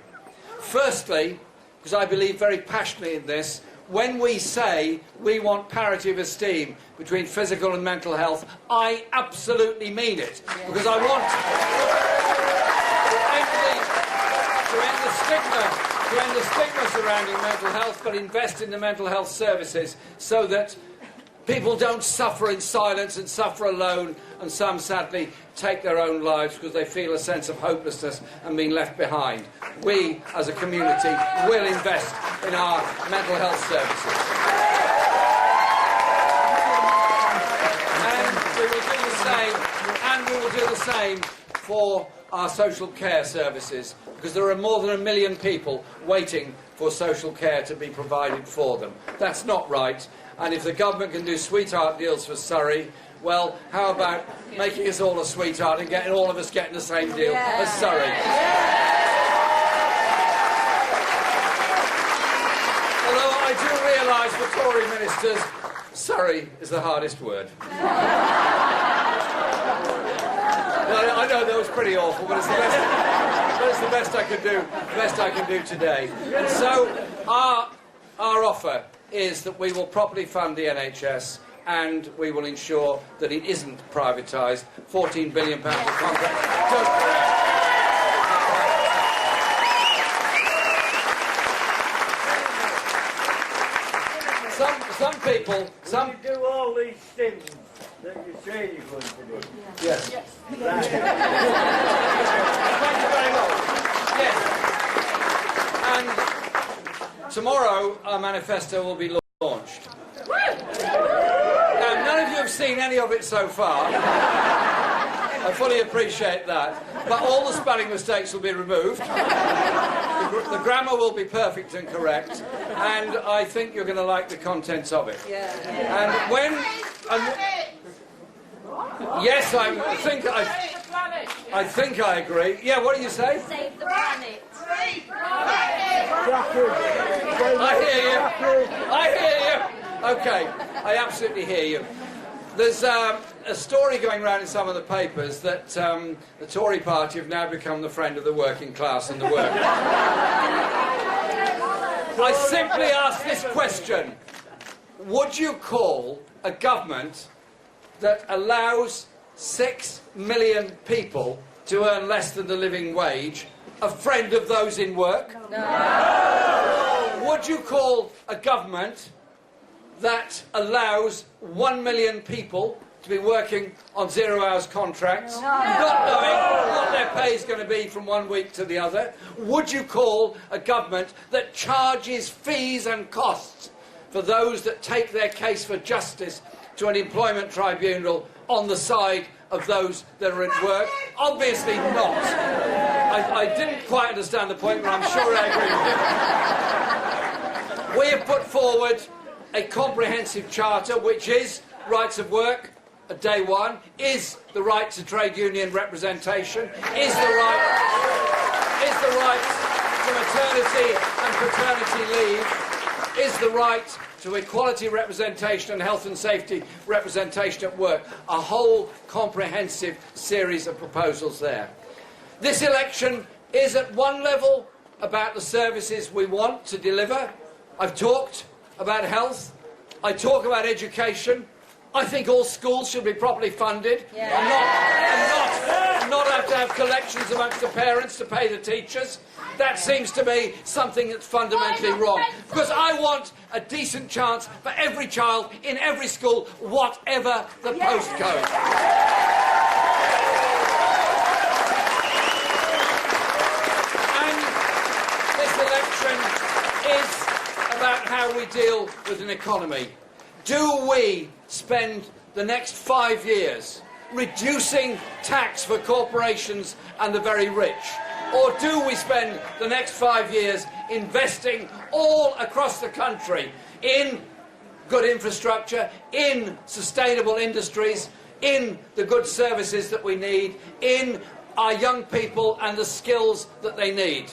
Firstly, because I believe very passionately in this, when we say we want parity of esteem between physical and mental health, I absolutely mean it. Because I want to end the stigma surrounding mental health, but invest in the mental health services so that people don't suffer in silence and suffer alone, and some sadly take their own lives because they feel a sense of hopelessness and being left behind. We, as a community, will invest in our mental health services. And we will do the same for our social care services, because there are more than 1 million people waiting for social care to be provided for them. That's not right. And if the government can do sweetheart deals for Surrey, well, how about making us all a sweetheart and getting all of us getting the same deal as Surrey? Although I do realise for Tory ministers, Surrey is the hardest word. I know that was pretty awful, but it's the best I could do. The best I can do today. And so our offer is that we will properly fund the NHS and we will ensure that it isn't privatised. £14 billion of contracts. Some people... Will you do all these things that you say you're going to do? Yes. Right. Thank you very much. Yes. And tomorrow our manifesto will be launched. Now, none of you have seen any of it so far. I fully appreciate that. But all the spelling mistakes will be removed. The grammar will be perfect and correct. And I think you're going to like the contents of it. Yeah. And when... yes, I think I agree. Yeah, what do you say? Save the planet. I hear you. Okay, I absolutely hear you. There's a story going around in some of the papers that the Tory party have now become the friend of the working class and the workers. I simply ask this question. Would you call a government that allows 6 million people to earn less than the living wage a friend of those in work? No. Would you call a government that allows 1 million people to be working on 0 hours contracts, not knowing what their pay is going to be from one week to the other? Would you call a government that charges fees and costs for those that take their case for justice to an employment tribunal on the side of those that are at work? Obviously not. I didn't quite understand the point, but I'm sure I agree with you. We have put forward a comprehensive charter which is rights of work at day one, is the right to trade union representation, is the right to maternity and paternity leave, is the right to equality representation and health and safety representation at work. A whole comprehensive series of proposals there. This election is at one level about the services we want to deliver. I've talked about health. I talk about education. I think all schools should be properly funded and not have to have collections amongst the parents to pay the teachers. That seems to me something that's fundamentally wrong. Because I want a decent chance for every child in every school, whatever the postcode. And this election is about how we deal with an economy. Do we spend the next 5 years reducing tax for corporations and the very rich? Or do we spend the next 5 years investing all across the country in good infrastructure, in sustainable industries, in the good services that we need, in our young people and the skills that they need?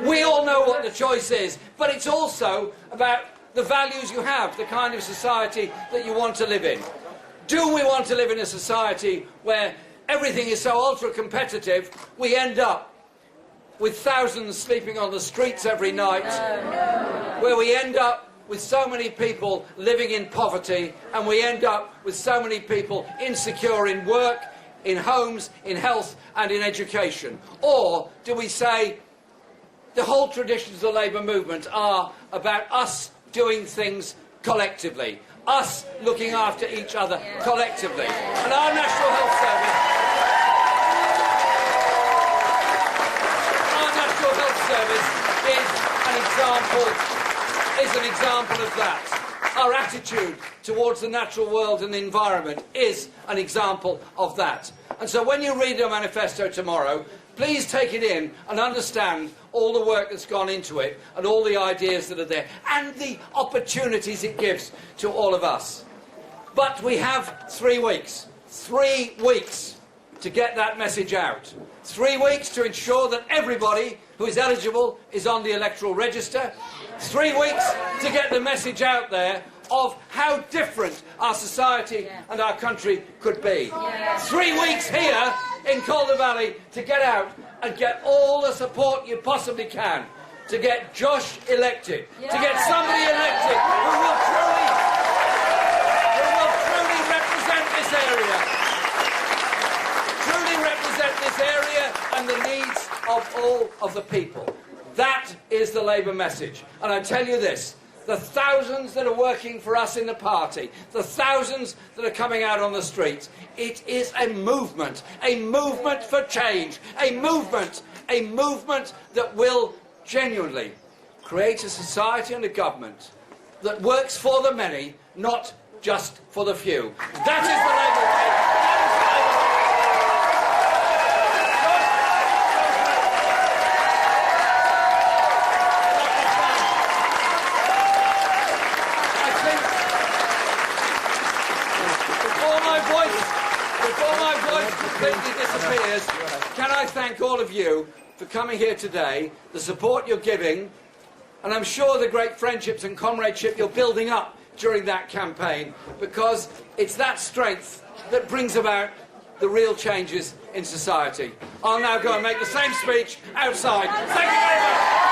We all know what the choice is, but it's also about the values you have, the kind of society that you want to live in. Do we want to live in a society where everything is so ultra-competitive, we end up with thousands sleeping on the streets every night, where we end up with so many people living in poverty, and we end up with so many people insecure in work, in homes, in health and in education? Or do we say the whole traditions of the Labour movement are about us doing things collectively, us looking after each other collectively? And our National Health Service, is an example of that. Our attitude towards the natural world and the environment is an example of that. And so when you read the manifesto tomorrow, please take it in and understand all the work that's gone into it and all the ideas that are there and the opportunities it gives to all of us. But we have 3 weeks. 3 weeks to get that message out. 3 weeks to ensure that everybody who is eligible is on the electoral register. 3 weeks to get the message out there of how different our society and our country could be. 3 weeks here in Calder Valley to get out and get all the support you possibly can to get Josh elected, to get somebody elected who will truly represent this area, and the needs of all of the people. That is the Labour message. And I tell you this, the thousands that are working for us in the party, the thousands that are coming out on the streets, it is a movement for change, a movement that will genuinely create a society and a government that works for the many, not just for the few. That is the Labour way. Can I thank all of you for coming here today, the support you're giving, and I'm sure the great friendships and comradeship you're building up during that campaign, because it's that strength that brings about the real changes in society. I'll now go and make the same speech outside. Thank you very much.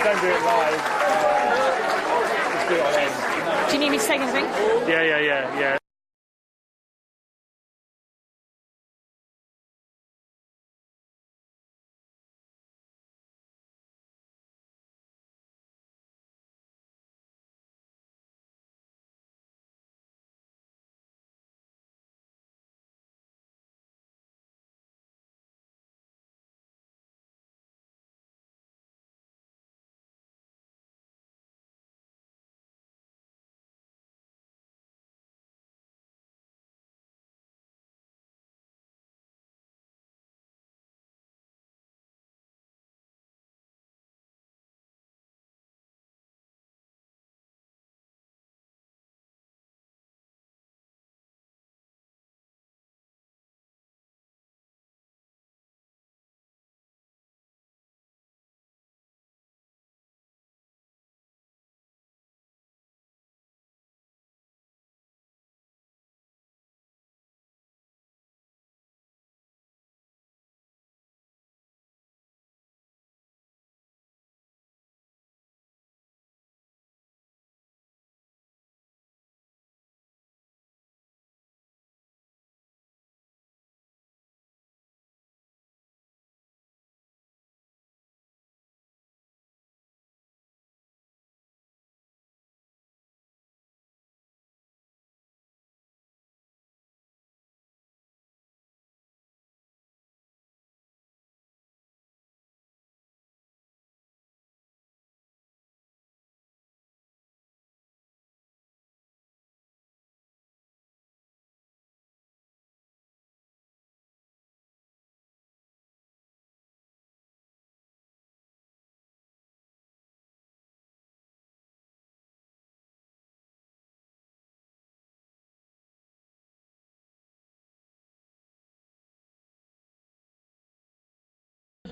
Don't do it live. Just do it on end. Do you need me to say anything? Yeah.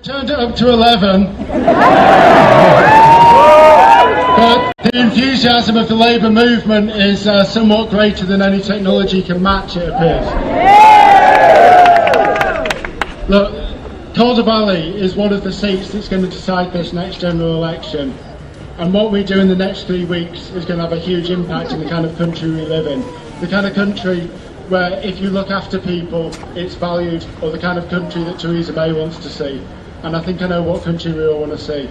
Turned it up to 11. But the enthusiasm of the Labour movement is somewhat greater than any technology can match, it appears. Look, Calder Valley is one of the seats that's going to decide this next general election. And what we do in the next 3 weeks is going to have a huge impact in the kind of country we live in. The kind of country where if you look after people, it's valued, or the kind of country that Theresa May wants to see. And I think I know what country we all want to see.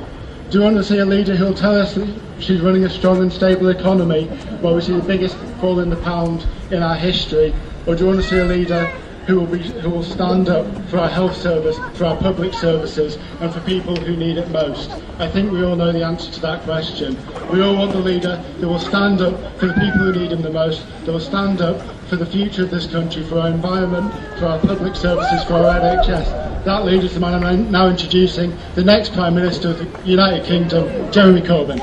Do you want to see a leader who'll tell us that she's running a strong and stable economy while we see the biggest fall in the pound in our history? Or do you want to see a leader who will stand up for our health service, for our public services, and for people who need it most? I think we all know the answer to that question. We all want the leader that will stand up for the people who need him the most, that will stand up for the future of this country, for our environment, for our public services, for our NHS. That leader is the man I'm now introducing, the next Prime Minister of the United Kingdom, Jeremy Corbyn.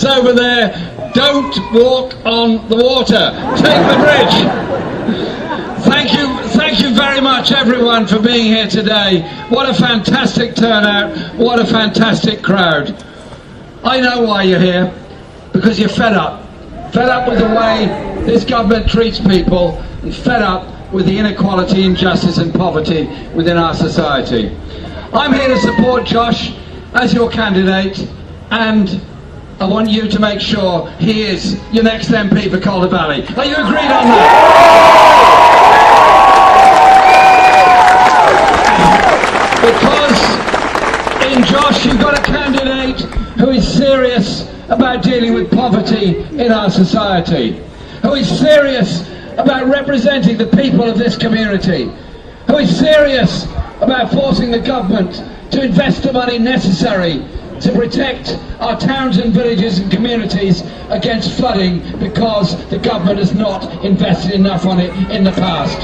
Over there, don't walk on the water, take the bridge. Thank you very much everyone for being here today. What a fantastic turnout, what a fantastic crowd. I know why you're here, because you're fed up with the way this government treats people, and fed up with the inequality, injustice and poverty within our society. I'm here to support Josh as your candidate, and I want you to make sure he is your next MP for Calder Valley. Are you agreed on that? Because in Josh you've got a candidate who is serious about dealing with poverty in our society, who is serious about representing the people of this community, who is serious about forcing the government to invest the money necessary to protect our towns and villages and communities against flooding, because the government has not invested enough on it in the past.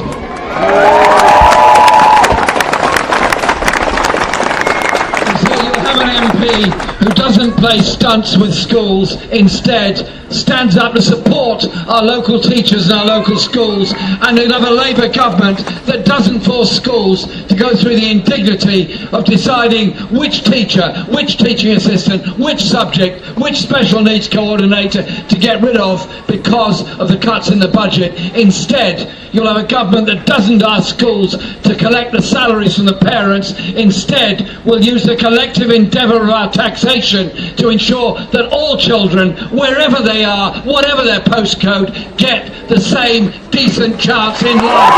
And so you have an MP who doesn't play stunts with schools, instead stands up to support our local teachers and our local schools, and you'll have a Labour government that doesn't force schools to go through the indignity of deciding which teacher, which teaching assistant, which subject, which special needs coordinator to get rid of because of the cuts in the budget. Instead, you'll have a government that doesn't ask schools to collect the salaries from the parents. Instead, we'll use the collective endeavour of our taxation to ensure that all children, wherever they are, whatever their postcode, get the same decent chance in life.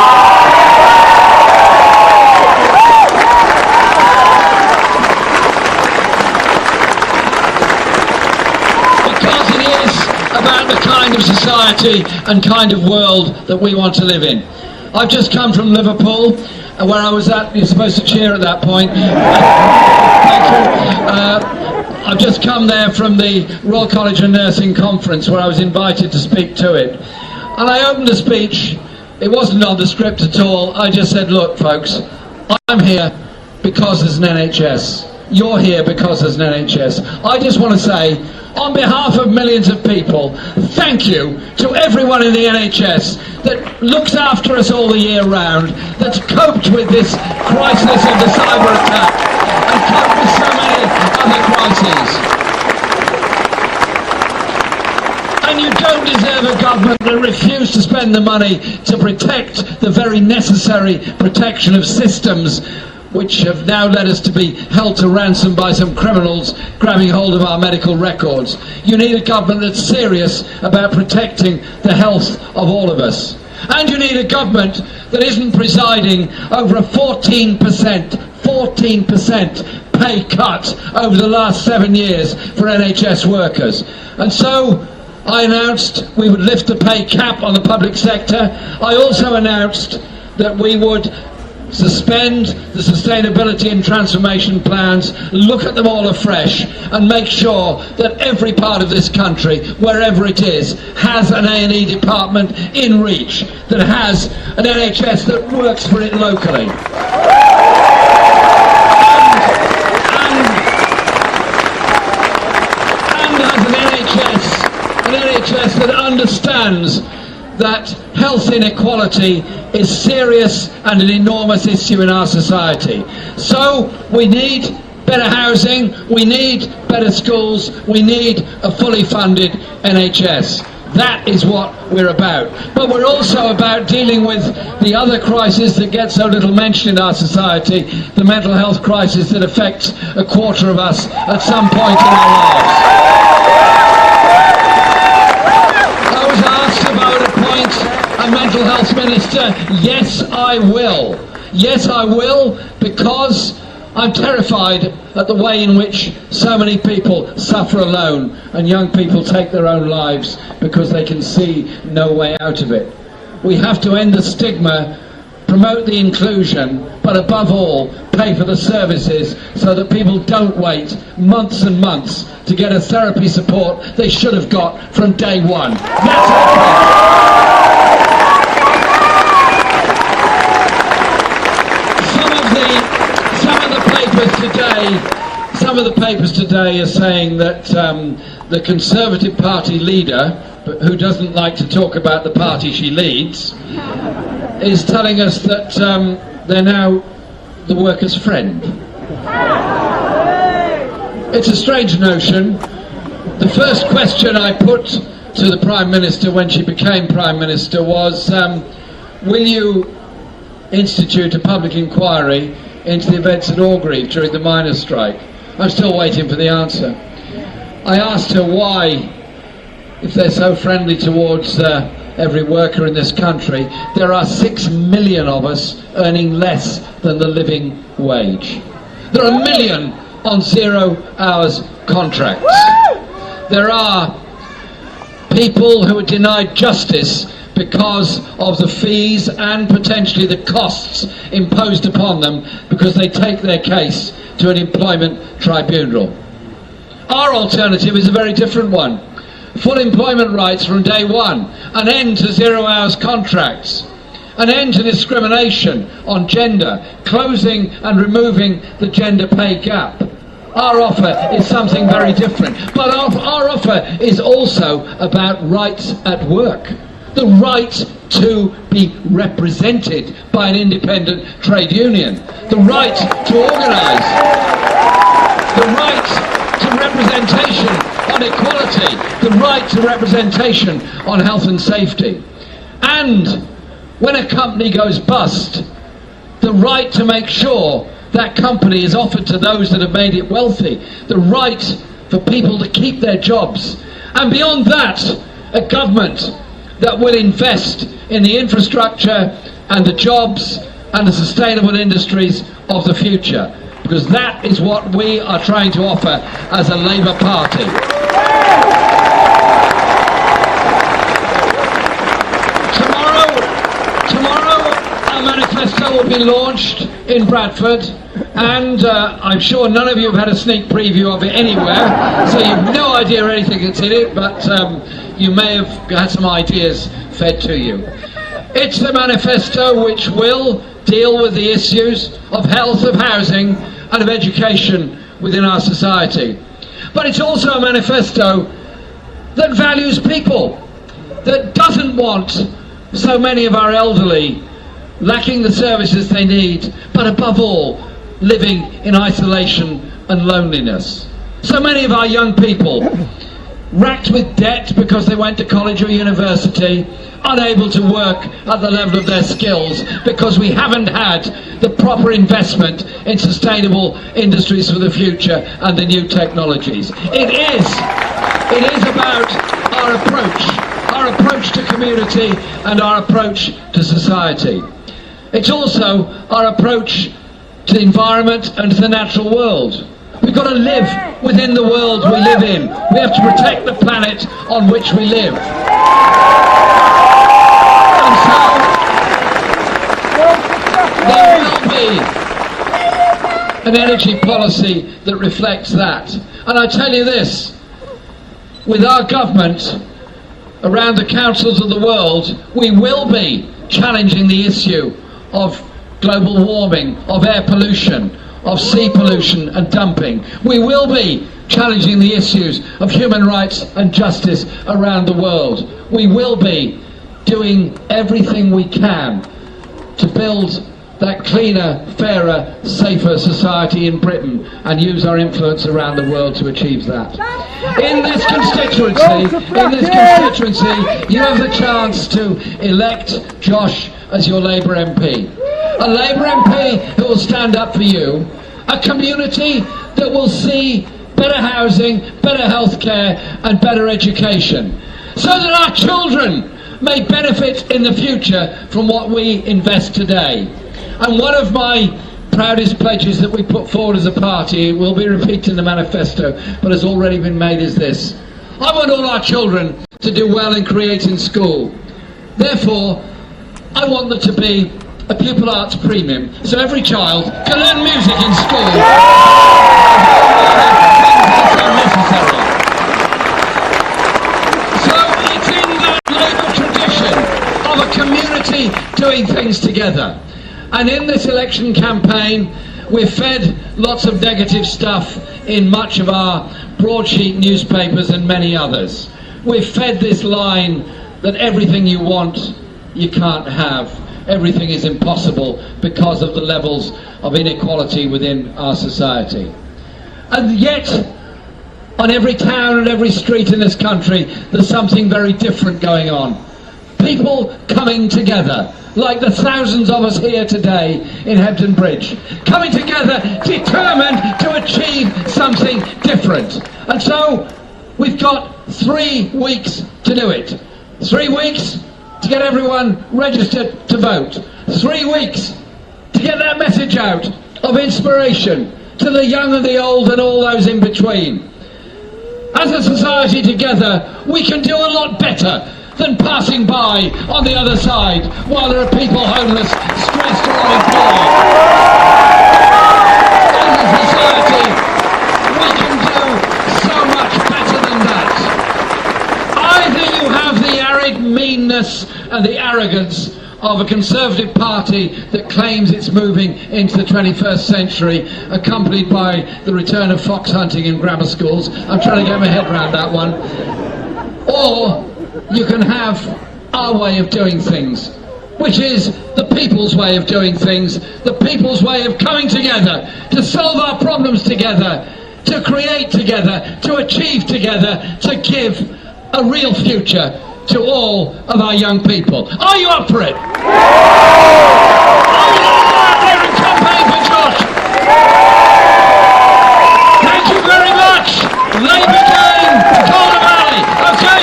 Because it is about the kind of society and kind of world that we want to live in. I've just come from Liverpool, where I was at. You're supposed to cheer at that point. Thank you. I've just come there from the Royal College of Nursing conference, where I was invited to speak to it. And I opened the speech. It wasn't on the script at all. I just said, look folks, I'm here because there's an NHS. You're here because there's an NHS. I just want to say, on behalf of millions of people, thank you to everyone in the NHS that looks after us all the year round, that's coped with this crisis of the cyber attack and coped with so many other crises. And you don't deserve a government that refused to spend the money to protect the very necessary protection of systems which have now led us to be held to ransom by some criminals grabbing hold of our medical records. You need a government that's serious about protecting the health of all of us. And you need a government that isn't presiding over a 14% pay cut over the last 7 years for NHS workers. And so I announced we would lift the pay cap on the public sector. I also announced that we would suspend the sustainability and transformation plans, look at them all afresh and make sure that every part of this country, wherever it is, has an A&E department in reach, that has an NHS that works for it locally. And has an NHS that understands that health inequality is serious and an enormous issue in our society. So we need better housing, we need better schools, we need a fully funded NHS. That is what we're about. But we're also about dealing with the other crisis that gets so little mention in our society, the mental health crisis that affects a quarter of us at some point in our lives. I was asked about a mental health minister. Yes, I will. Yes, I will, because I'm terrified at the way in which so many people suffer alone and young people take their own lives because they can see no way out of it. We have to end the stigma, promote the inclusion, but above all, pay for the services so that people don't wait months and months to get a therapy support they should have got from day one. That's our problem. Some of the papers today are saying that the Conservative Party leader, who doesn't like to talk about the party she leads, is telling us that they're now the workers' friend. It's a strange notion. The first question I put to the Prime Minister when she became Prime Minister was, will you institute a public inquiry into the events at Orgreave during the miners' strike? I'm still waiting for the answer. I asked her why, if they're so friendly towards every worker in this country, there are 6 million of us earning less than the living wage. There are 1 million on 0 hours contracts. There are people who are denied justice because of the fees and potentially the costs imposed upon them because they take their case to an employment tribunal. Our alternative is a very different one. Full employment rights from day one, an end to 0 hours contracts, an end to discrimination on gender, closing and removing the gender pay gap. Our offer is something very different, but our offer is also about rights at work. The right to be represented by an independent trade union, the right to organise, the right to representation on equality, the right to representation on health and safety. And when a company goes bust, the right to make sure that company is offered to those that have made it wealthy, the right for people to keep their jobs. And beyond that, a government that will invest in the infrastructure and the jobs and the sustainable industries of the future, because that is what we are trying to offer as a Labour Party. Tomorrow our manifesto will be launched in Bradford, and I'm sure none of you have had a sneak preview of it anywhere, so you've no idea anything that's in it, but you may have had some ideas fed to you. It's the manifesto which will deal with the issues of health, of housing and of education within our society. But it's also a manifesto that values people, that doesn't want so many of our elderly lacking the services they need, but above all, living in isolation and loneliness. So many of our young people racked with debt because they went to college or university, unable to work at the level of their skills because we haven't had the proper investment in sustainable industries for the future and the new technologies. It is about our approach to community and our approach to society. It's also our approach to the environment and to the natural world. We've got to live within the world we live in. We have to protect the planet on which we live. And There will be an energy policy that reflects that. And I tell you this, with our government around the councils of the world, we will be challenging the issue of global warming, of air pollution, of sea pollution and dumping. We will be challenging the issues of human rights and justice around the world. We will be doing everything we can to build that cleaner, fairer, safer society in Britain and use our influence around the world to achieve that. In this constituency, you have the chance to elect Josh as your Labour MP. A Labour MP who will stand up for you, a community that will see better housing, better healthcare and better education, so that our children may benefit in the future from what we invest today. And one of my proudest pledges that we put forward as a party, will be repeated in the manifesto, but has already been made, is this. I want all our children to do well in creating school. Therefore, I want there to be a pupil arts premium, so every child can learn music in school. So it's in that Labour tradition of a community doing things together. And in this election campaign, we've fed lots of negative stuff in much of our broadsheet newspapers and many others. We've fed this line that everything you want, you can't have. Everything is impossible because of the levels of inequality within our society. And yet, on every town and every street in this country, there's something very different going on. People coming together, like the thousands of us here today in Hebden Bridge, coming together determined to achieve something different. And so we've got 3 weeks to do it. 3 weeks to get everyone registered to vote. 3 weeks to get that message out of inspiration to the young and the old and all those in between. As a society together, we can do a lot better than passing by on the other side while there are people homeless, stressed or unemployed. As a society, we can do so much better than that. Either you have the arid meanness and the arrogance of a Conservative party that claims it's moving into the 21st century, accompanied by the return of fox hunting in grammar schools. I'm trying to get my head around that one. Or you can have our way of doing things, which is the people's way of doing things, the people's way of coming together to solve our problems together, to create together, to achieve together, to give a real future to all of our young people. Are you up for it? Are you going to go out there and campaign for Josh? Thank you very much. Labour Game, Calder Valley. Okay?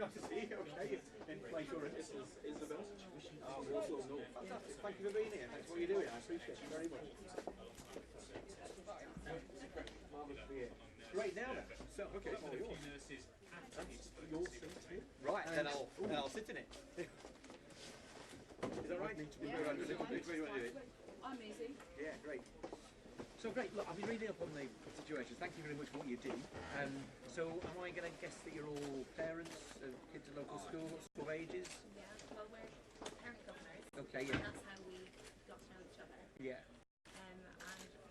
nice to see you. Okay, in place already. Isabel. Warsaw North. Fantastic. Thank you for being here. Thanks for what you're doing. I appreciate it very much. Marvellous to be here. Great, now then. So, okay, it's all yours. Your seat here. Right, then I'll sit in it. Is that right? I'm easy. Yeah, great. So great, look, I've been reading up on the situation. Thank you very much for what you do. So am I going to guess that you're all parents of kids at local schools? What sort of ages? Yeah, well, we're parent governors. Okay, yeah. And that's how we got to know each other. Yeah. And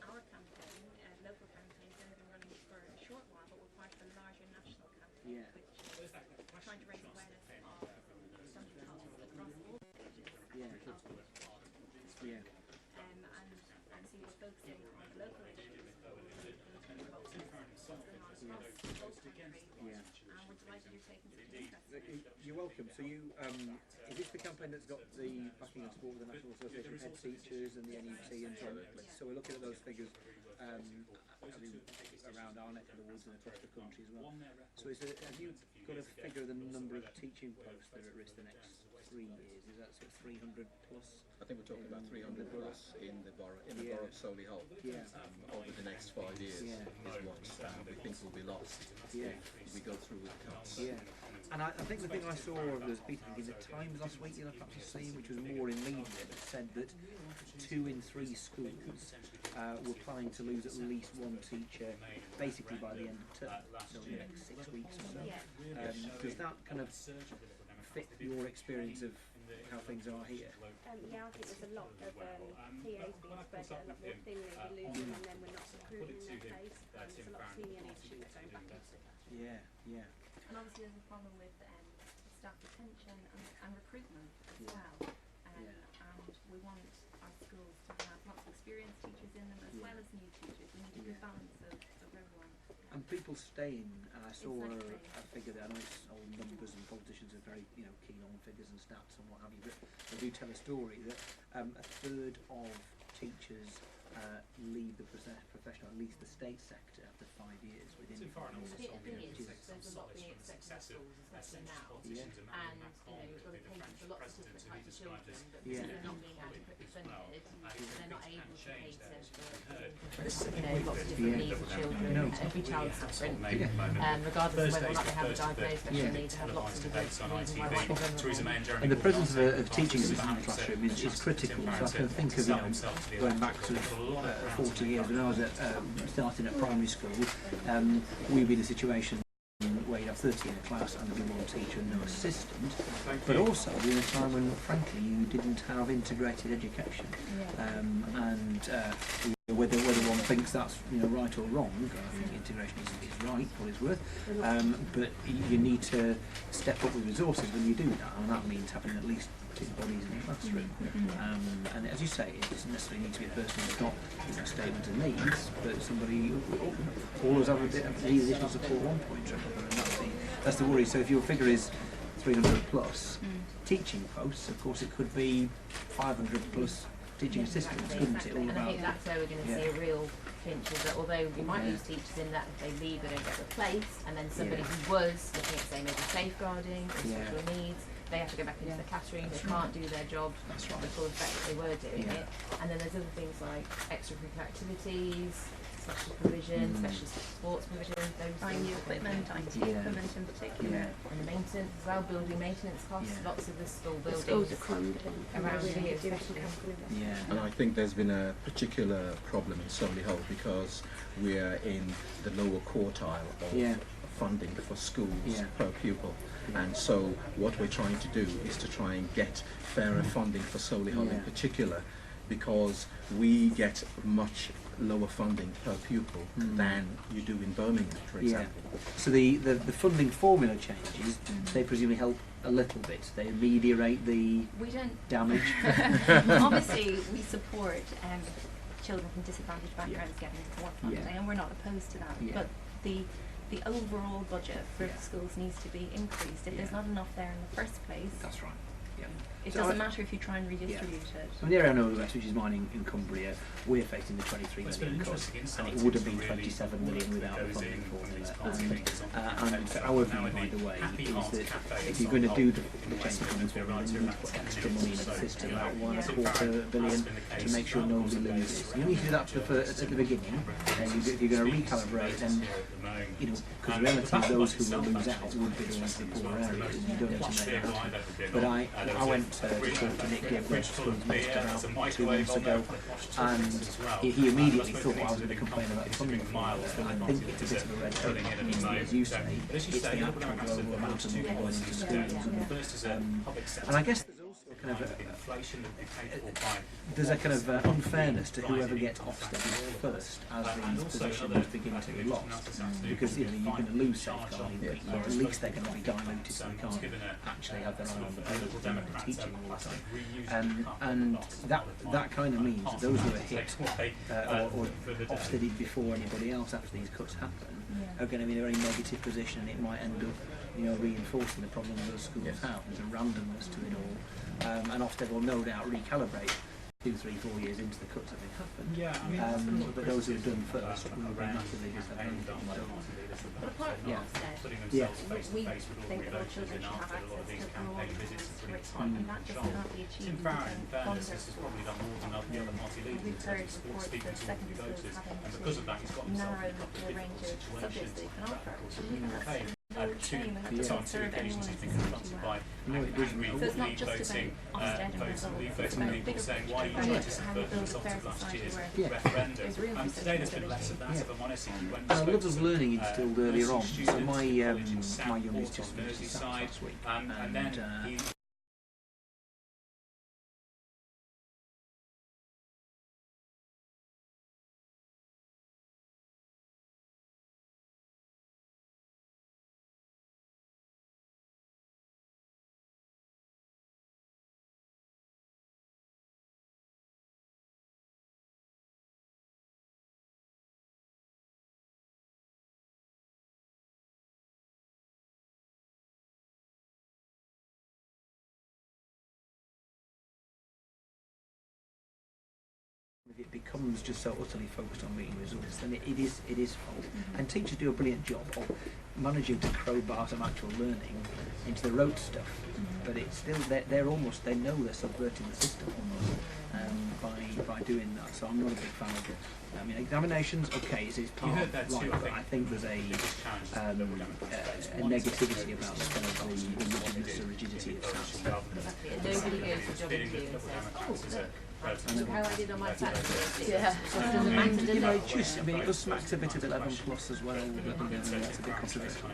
our campaign, local campaign, has only been running for a short while, but we're part of a larger national campaign, Yeah. which is trying to raise awareness of stunted health across all stages Yeah. of Yeah. and so we're focusing on local issues for across both country. Yeah. And we're delighted you're taking such an interest. You're welcome. So you, is this the campaign that's got the backing and support of the National Association of Head Teachers and the NUT and so on? So we're looking at those figures around our neck of the woods and across the country as well. So have you got a figure of the number of teaching posts that are at risk the next 3 years? Is that sort of 300 plus? I think we're talking about 300 plus in the borough of Solihull. Yeah. Over the next 5 years is what we think will be lost if we go through with cuts. Yeah. And I think the thing I saw, there was a piece in the Times last week, perhaps you've seen, which was more in media, that said that 2 in 3 schools were planning to lose at least one teacher basically by the end of term, so in the next 6 weeks or so. Does that kind of fit your experience of how things are here? Yeah, I think there's a lot of PAs being spread a lot more thinly, we're losing and then we're not recruiting in their place. There's a lot of senior leadership going back into it. Yeah, yeah. And obviously there's a problem with staff retention and recruitment as well. And we want our schools to have lots of experienced teachers in them as well as new teachers. We need a good balance of everyone. And people staying, I saw a figure there, I know it's old numbers and politicians are very keen on figures and stats and what have you, but they do tell a story that a third of teachers leave the profession, or at least the state sector, after 5 years within 5 years. The thing is, there's a lot being expected of schools, especially now, and you've got to pay for lots of different types of children, but because they're not being adequately funded, they're not able to cater for lots of different needs of children. Every child's different, regardless of whether or not they have a diagnosed special need, they have lots of different reasons why they can. And the presence of a teaching assistant in the classroom is critical. So I can think of going back to 40 years when I was starting at primary school, we'd be in a situation where you'd have 30 in a class and there'd be one teacher and no assistant, but also in a time when, frankly, you didn't have integrated education. Whether one thinks that's right or wrong, I think integration is right, what it's worth, but you need to step up with resources when you do that, and that means having at least 2 bodies in the classroom. And as you say, it doesn't necessarily need to be a person who's got statement of needs, but somebody who always have a bit of additional support at one point or another, and that's the worry. So if your figure is 300 plus teaching posts, of course it could be 500 plus teaching assistants, couldn't it? All And about, I think that's where we're going to see a real pinch, is that although we might lose teachers in that if they leave they don't get replaced, and then somebody who was looking at, say, maybe safeguarding or social needs, they have to go back into the classroom, they can't do their job to the full effect that they were doing it. And then there's other things like extracurricular activities, special provision, special sports provision, those Buying new equipment, IT equipment in particular. And the maintenance as well, building maintenance costs, lots of the school buildings. Schools are crumbling around here, And I think there's been a particular problem in Solihull because we are in the lower quartile of funding for schools per pupil. And so what we're trying to do is to try and get fairer funding for Solihull in particular, because we get much lower funding per pupil than you do in Birmingham, for example. So the funding formula changes, they presumably help a little bit. They ameliorate the damage. Obviously, we support children from disadvantaged backgrounds getting more funding, and we're not opposed to that. But the overall budget for schools needs to be increased. If there's not enough there in the first place, that's right. It doesn't matter if you try and redistribute it. I mean, the area I know the best, which is mine in Cumbria, we're facing the 23 million cut, and it would have been 27 million without the funding formula. And our view, by the way, is that if you're going to do the change of funding formula, then you need to put extra money into the system, about $1.25 billion, to make sure nobody loses. You need to do that at the beginning, and if you're going to recalibrate, then, you know, because the reality of those who will lose out would be the ones in the poorer areas, and you don't need to make that happen. But I went to talk to Nick Gibb, Schools Minister, about 2 months ago, and he immediately thought I was going to complain about the funding formula, and I think it's a bit of a red herring. As you say, it's the actual global amount of money going into schools, and I guess there's also kind of there's a kind of unfairness to whoever gets Ofsted first as these positions begin to be lost, because you know you're going to lose safeguarding people, or at least they're going to be diluted so they can't actually have their eye on the ball and the teaching all the time, and that kind of means that those who are hit or Ofsteded before anybody else after these cuts happen are going to be in a very negative position, and it might end up, you know, reinforcing the problem those schools have. There's a randomness to it all, and Ofsted will no doubt recalibrate 2, 3, 4 years into the cuts that have happened. But those who have done first will be massively disadvantaged. But apart from Ofsted, we think that all children should have access to broad curriculum, and that just cannot be achieved if we don't fund our schools. We've heard reports that secondary schools having to narrow the range of subjects they can offer. No shame and it doesn't serve anyone in society well. So it's not just about Ofsted and results, it's about a bigger picture about how we build a fair society where there's real responsibility. And a lot of learning instilled earlier on. So my youngest just finished his SATs last week, and if it becomes just so utterly focused on meeting results, then it is fault. And teachers do a brilliant job of managing to crowbar some actual learning into the rote stuff, but it's still they know they're subverting the system almost by doing that. So I'm not a big fan of it. I mean, examinations, okay, it's part of life, but I think there's a negativity about the rigidity of SAT. Nobody goes to job interview and says, oh, look, how I did on my taxes. Yeah. It does smack a bit of 11 plus as well, but that's a bit controversial.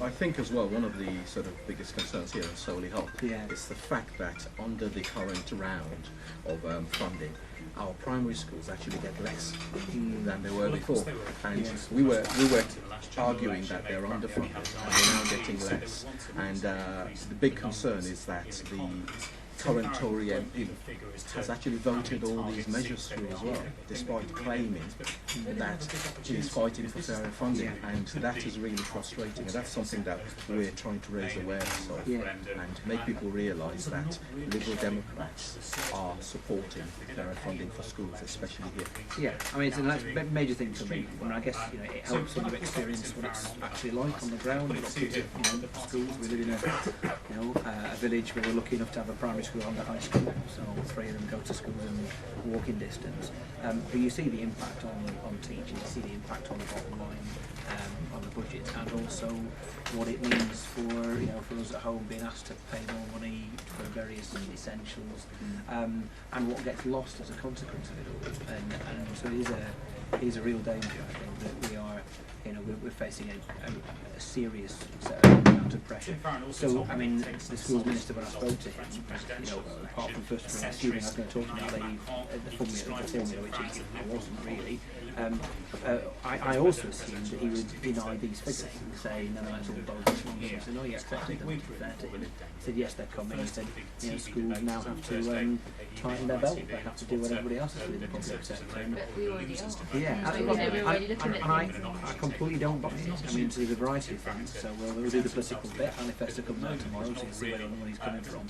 I think as well, one of the sort of biggest concerns here in Solihull is the fact that under the current round of funding, our primary schools actually get less than they were before, and we were arguing that they're underfunded and they're now getting less, and the big concern is that the current Tory MP has actually voted all these measures through as well, despite claiming that he's fighting for fairer funding, and that is really frustrating, and that's something that we're trying to raise awareness of and make people realise that Liberal Democrats are supporting fairer funding for schools, especially here. Yeah, I mean, it's a major thing for me. I mean, I guess it helps when you experience what it's actually like on the ground. Lots of schools. We live in a village where we're lucky enough to have a primary school on the high school, so 3 of them go to schools in walking distance. But you see the impact on teachers, you see the impact on the bottom line, on the budget, and also what it means for us at home being asked to pay more money for various essentials, and what gets lost as a consequence of it all. And so it is a real danger, I think, that we are. We're facing a serious amount of pressure. So, I mean, the schools minister, when I spoke to him, apart from first of all assuming I was going to talk about the formula, which I wasn't really, I also assumed that he would deny these figures and say, no, it's all bogus. He said, no, he accepted them, to be fair to him. He said, yes, they're coming. He said, schools now have to tighten their belt. They have to do what everybody else is doing in the public sector. But we already are. I completely don't buy it. I mean, to the variety of things. So we'll do the political bit. Manifesto comes out tomorrow, so you'll see where the money's coming from.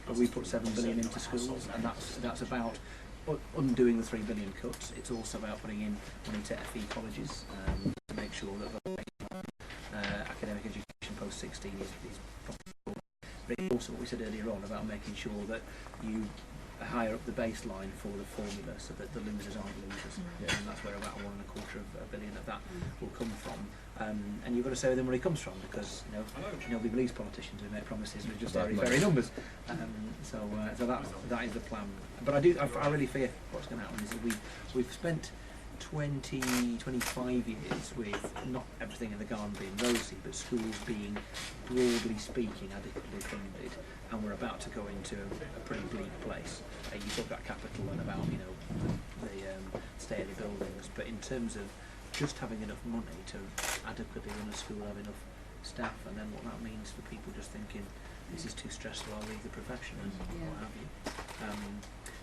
But we put 7 billion into schools, and that's about undoing the 3 billion cuts. It's also about putting in money to FE colleges to make sure that academic education post 16 is profitable. But it's also what we said earlier on about making sure that you higher up the baseline for the formula so that the losers aren't losers. And that's where about 1.25 billion of that will come from. And you've got to say then where it comes from, because nobody believes politicians who make promises with just very numbers. So that is the plan. But I really fear what's going to happen is that we've spent 25 years with not everything in the garden being rosy, but schools being, broadly speaking, adequately funded, and we're about to go into a pretty bleak place. You talk about capital and about the state of the buildings, but in terms of just having enough money to adequately run a school, have enough staff, and then what that means for people just thinking this is too stressful, I'll leave the profession and what have you.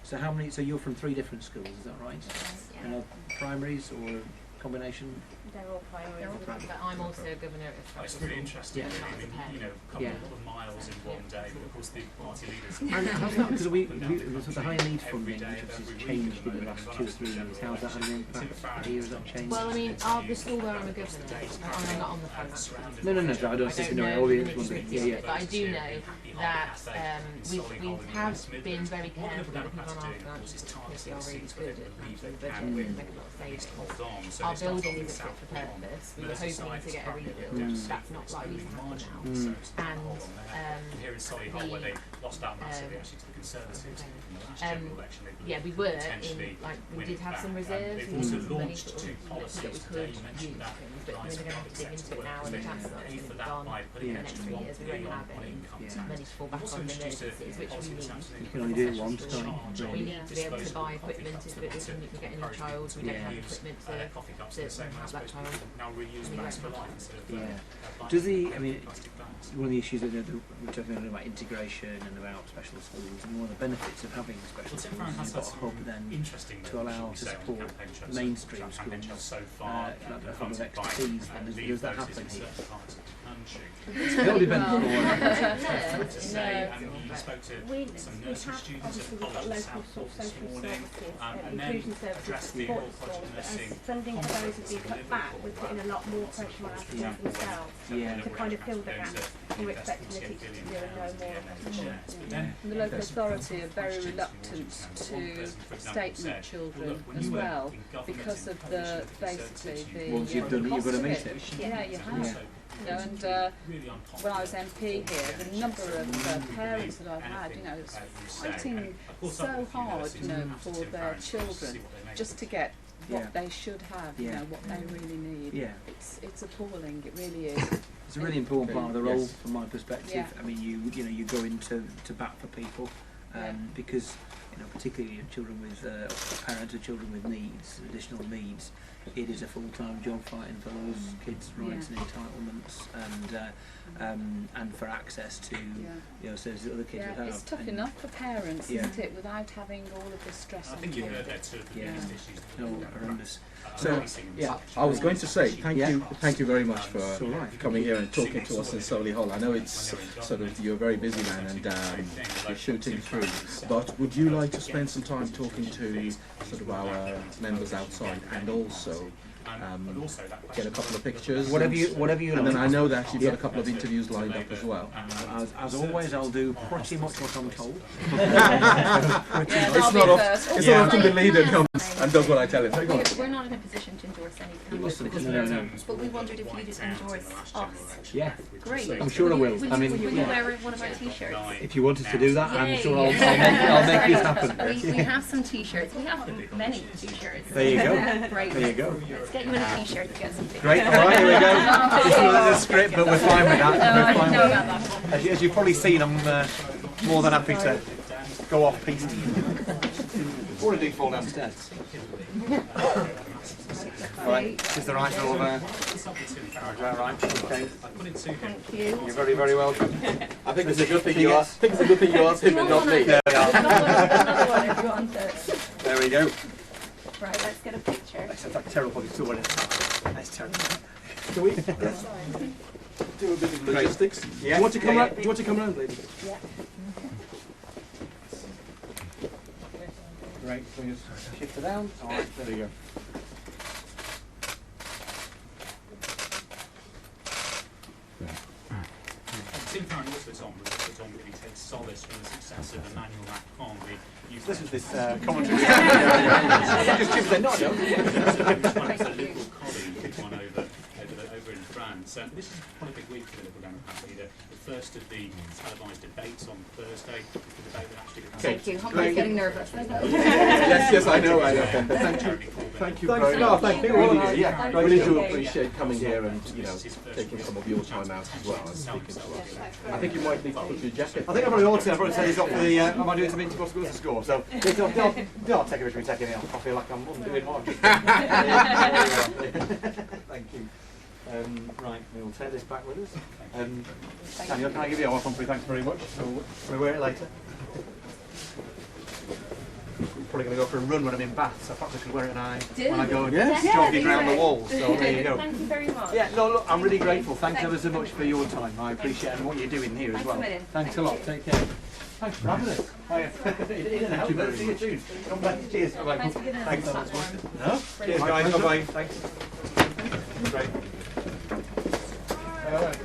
So how many? So you're from 3 different schools, is that right? Yeah. Primaries or combination? They're all primary. But I'm also a governor at It's really interesting. Yeah. A couple of miles in one day, but of course the party leaders. And how's that? Because the higher need funding, which has changed in the last 2 or 3 years. How's that had an impact here? Has that changed? Well, I mean, the school where I'm a governor, I'm not on the finance committee. No, I don't think you know all the audience. But I do know that we have been very careful looking on our finances because we are really good at managing the budget and make a lot of savings. Our building isn't fit for purpose. We were hoping to get a rebuild. That's not likely to happen now. And here in Solihull, where they lost out massively actually to the Conservatives in the last general election. Yeah, we were in, we did have some reserves. They've also launched 2 that policies we today. could You mentioned that. but we're going to have to dig into it now, and the chancellor is going to be gone for the next 3 years. We won't have any money to fall back on in emergencies, which we need. You can only do it once, don't you? We need to be able to buy equipment if we get a new child. We don't have equipment to have that child. Does one of the issues that we're talking about integration and about special schools, and one of the benefits of having special schools is you've got a hub then to allow to support mainstream schools, a hub of expertise. Then does that happen here? It all depends on what you spoke to some nursing students at the college in Southport this morning, and then addressed the whole project nursing. Funding for those would be cut back. We're putting a lot more pressure on our schools themselves to kind of fill the gap. We're expecting the teachers to do and know more. And the local authority are very reluctant to statement children as well because of the basically the. Once you've done it, you've got to meet it. Yeah, you have. And when I was MP here, the number of parents that I've had, fighting so hard, for their children, just to get what they should have, what they really need. Yeah. It's appalling. It really is. It's a really important part of the role, from my perspective. Yeah. I mean, you go into bat for people, because particularly children with parents of children with needs, additional needs. It is a full-time job fighting for those kids' rights and entitlements, and for access to services that other kids would have. It's tough enough for parents, isn't it, without having all of this stress on kids. I think you heard that too. Horrendous. So, I was going to say thank you very much for coming here and talking to us in Solihull. I know it's sort of you're a very busy man and you're shooting through, but would you like to spend some time talking to sort of our members outside and also get a couple of pictures? Whatever you and like. then I know that you've got a couple of interviews lined up as well. As always, I'll do pretty much what I'm told. It's not often the leader comes and does what I tell him. We're not in a position to endorse any candidates, but we wondered if you'd endorse us. Yeah. Great. I'm sure I will. Will you wear one of our t-shirts? If you wanted to do that, I'm sure I'll make this happen. We have some t-shirts. We have many t-shirts. There you go. Great. There you go. Let's get you in a t-shirt to get some pictures. Great. All right. Here we go. It's not in the script, but we're fine with that. I know about that. As you've probably seen, I'm more than happy to go off piste. Or I do fall downstairs. All right, this is the right sort of. Right. Okay. Thank you. You're very, very welcome. I think it's a good thing you asked. I think it's a good thing you asked him and not me. There we are. Another one if you want it. There we go. Right, let's get a picture. Chair. That's terrible. It's still That's terrible. Can we do a bit of logistics? Yeah. Do you want to come round? Do you want to come round, lady? Yeah. Great. Can we just shift it down? All right. There you go. Tim Farron also, Tom, really takes solace from the success of Emmanuel Macron, the youth. This was this commentary. Just shift it. No, I don't. It's a Liberal colleague who's won over in France. This is quite a big week for the Liberal Democrat leader. The first of the televised debates on Thursday. The debate that actually. Thank you. I'm getting nervous. Yes, I know. Thank you. Thank you very much. Thank you. Yeah, really do appreciate coming here and taking some of your time out as well and speaking to us. I think you might need to put your jacket. I think I probably ought to. I've probably said this off for the. Am I doing something to go to score? So don't take a risk of me taking it off. I feel like I'm undoing one. Thank you. Right, we will take this back with us. Daniel, can I give you a one free? Thanks very much. We'll wear it later. I'm probably going to go for a run when I'm in Bath, so perhaps I could wear it when I go jogging around the walls. So there you go. Thank you very much. Yeah, no, look, I'm really grateful. Thanks ever so much for your time. I appreciate it and what you're doing here as well. Thanks a lot. Take care. Thanks for having us. In and out. See you soon. Come back. Cheers. Bye-bye. Thanks. No? Cheers, guys. Bye-bye. Thanks. Great. Bye-bye.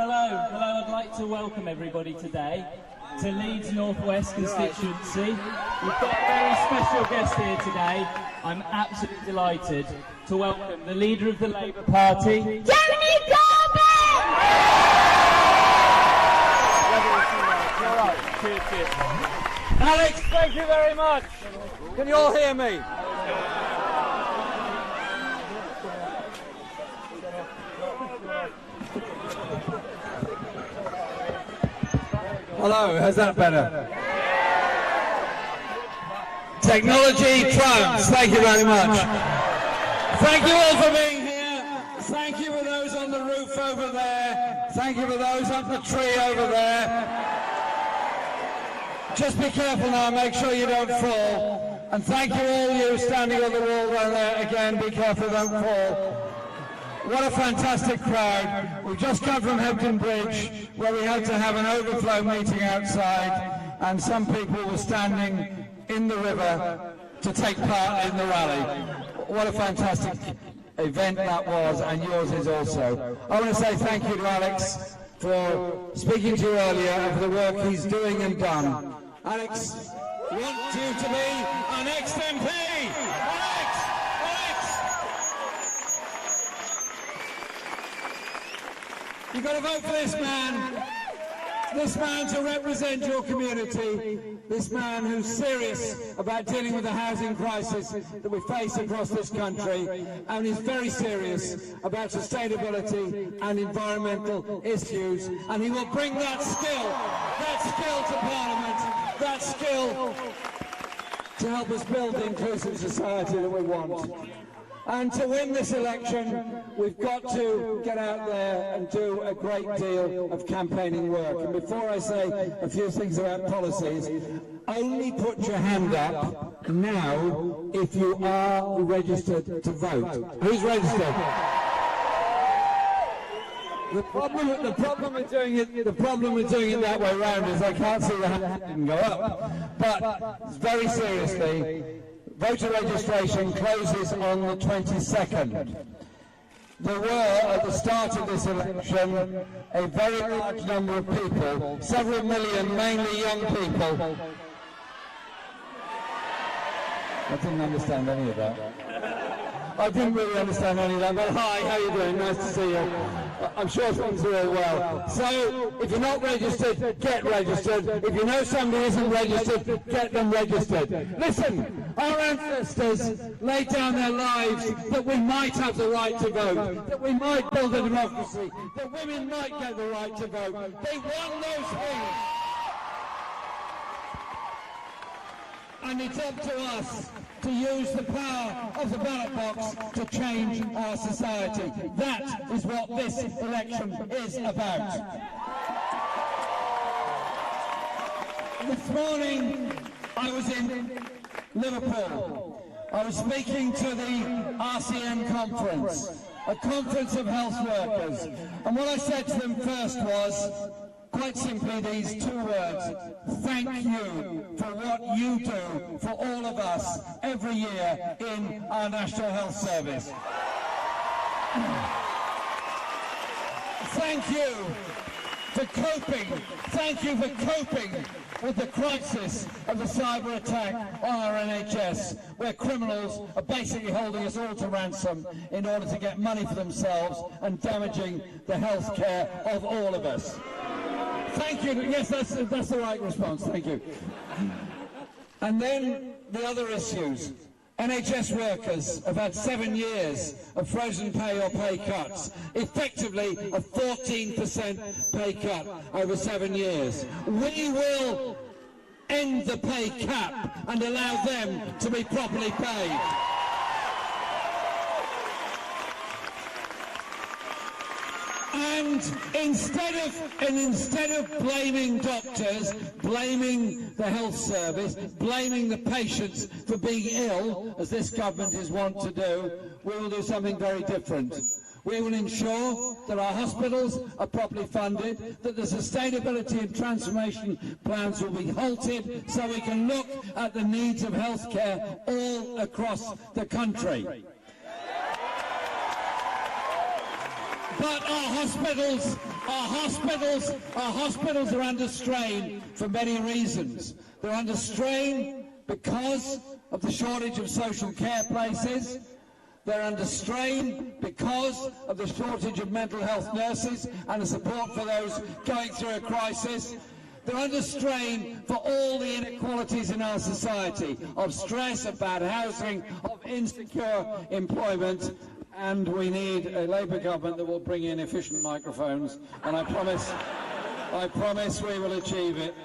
hello. I'd like to welcome everybody today to Leeds North West constituency. We've got a very special guest here today. I'm absolutely delighted to welcome the leader of the Labour Party, Jeremy Corbyn! Cheers. Alex, thank you very much. Can you all hear me? Hello, how's that better? Technology triumphs. Thank you very much. Thank you all for being here. Thank you for those on the roof over there. Thank you for those up the tree over there. Just be careful now, make sure you don't fall. And thank you all you standing on the wall down there. Again, be careful, don't fall. What a fantastic crowd. We've just come from Hebden Bridge, where we had to have an overflow meeting outside, and some people were standing in the river to take part in the rally. What a fantastic event that was, and yours is also. I want to say thank you to Alex for speaking to you earlier and for the work he's doing and done. Alex, want you to be our next MP! You've got to vote for this man to represent your community, this man who's serious about dealing with the housing crisis that we face across this country, and is very serious about sustainability and environmental issues, and he will bring that skill to Parliament, that skill to help us build the inclusive society that we want. And to win this election, we've got to get out there and do a great deal of campaigning work. And before I say a few things about policies, only put your hand up now if you are registered to vote. Who's registered? The problem with doing it that way round is I can't see the hand didn't go up. But very seriously, voter registration closes on the 22nd. There were, at the start of this election, a very large number of people, several million, mainly young people. I didn't understand any of that. I didn't really understand any of that, but hi, how you doing? Nice to see you. I'm sure things are all well. So, if you're not registered, get registered. If you know somebody isn't registered, get them registered. Listen, our ancestors laid down their lives that we might have the right to vote, that we might build a democracy, that women might get the right to vote. They won those things. And it's up to us to use the power of the ballot box to change our society. That is what this election is about. This morning I was in Liverpool. I was speaking to the RCN conference, a conference of health workers. And what I said to them first was, quite simply, these two words: thank you for what you do for all of us every year in our National Health Service. Thank you for coping with the crisis of the cyber attack on our NHS, where criminals are basically holding us all to ransom in order to get money for themselves and damaging the health care of all of us. Thank you. Yes, that's the right response. Thank you. And then the other issues. NHS workers have had 7 years of frozen pay or pay cuts, effectively a 14% pay cut over 7 years. We will end the pay cap and allow them to be properly paid. And instead of blaming doctors, blaming the health service, blaming the patients for being ill, as this government is wont to do, we will do something very different. We will ensure that our hospitals are properly funded, that the sustainability and transformation plans will be halted so we can look at the needs of healthcare all across the country. But our hospitals are under strain for many reasons. They're under strain because of the shortage of social care places. They're under strain because of the shortage of mental health nurses and the support for those going through a crisis. They're under strain for all the inequalities in our society, of stress, of bad housing, of insecure employment. And we need a Labour government that will bring in efficient microphones. And I promise we will achieve it.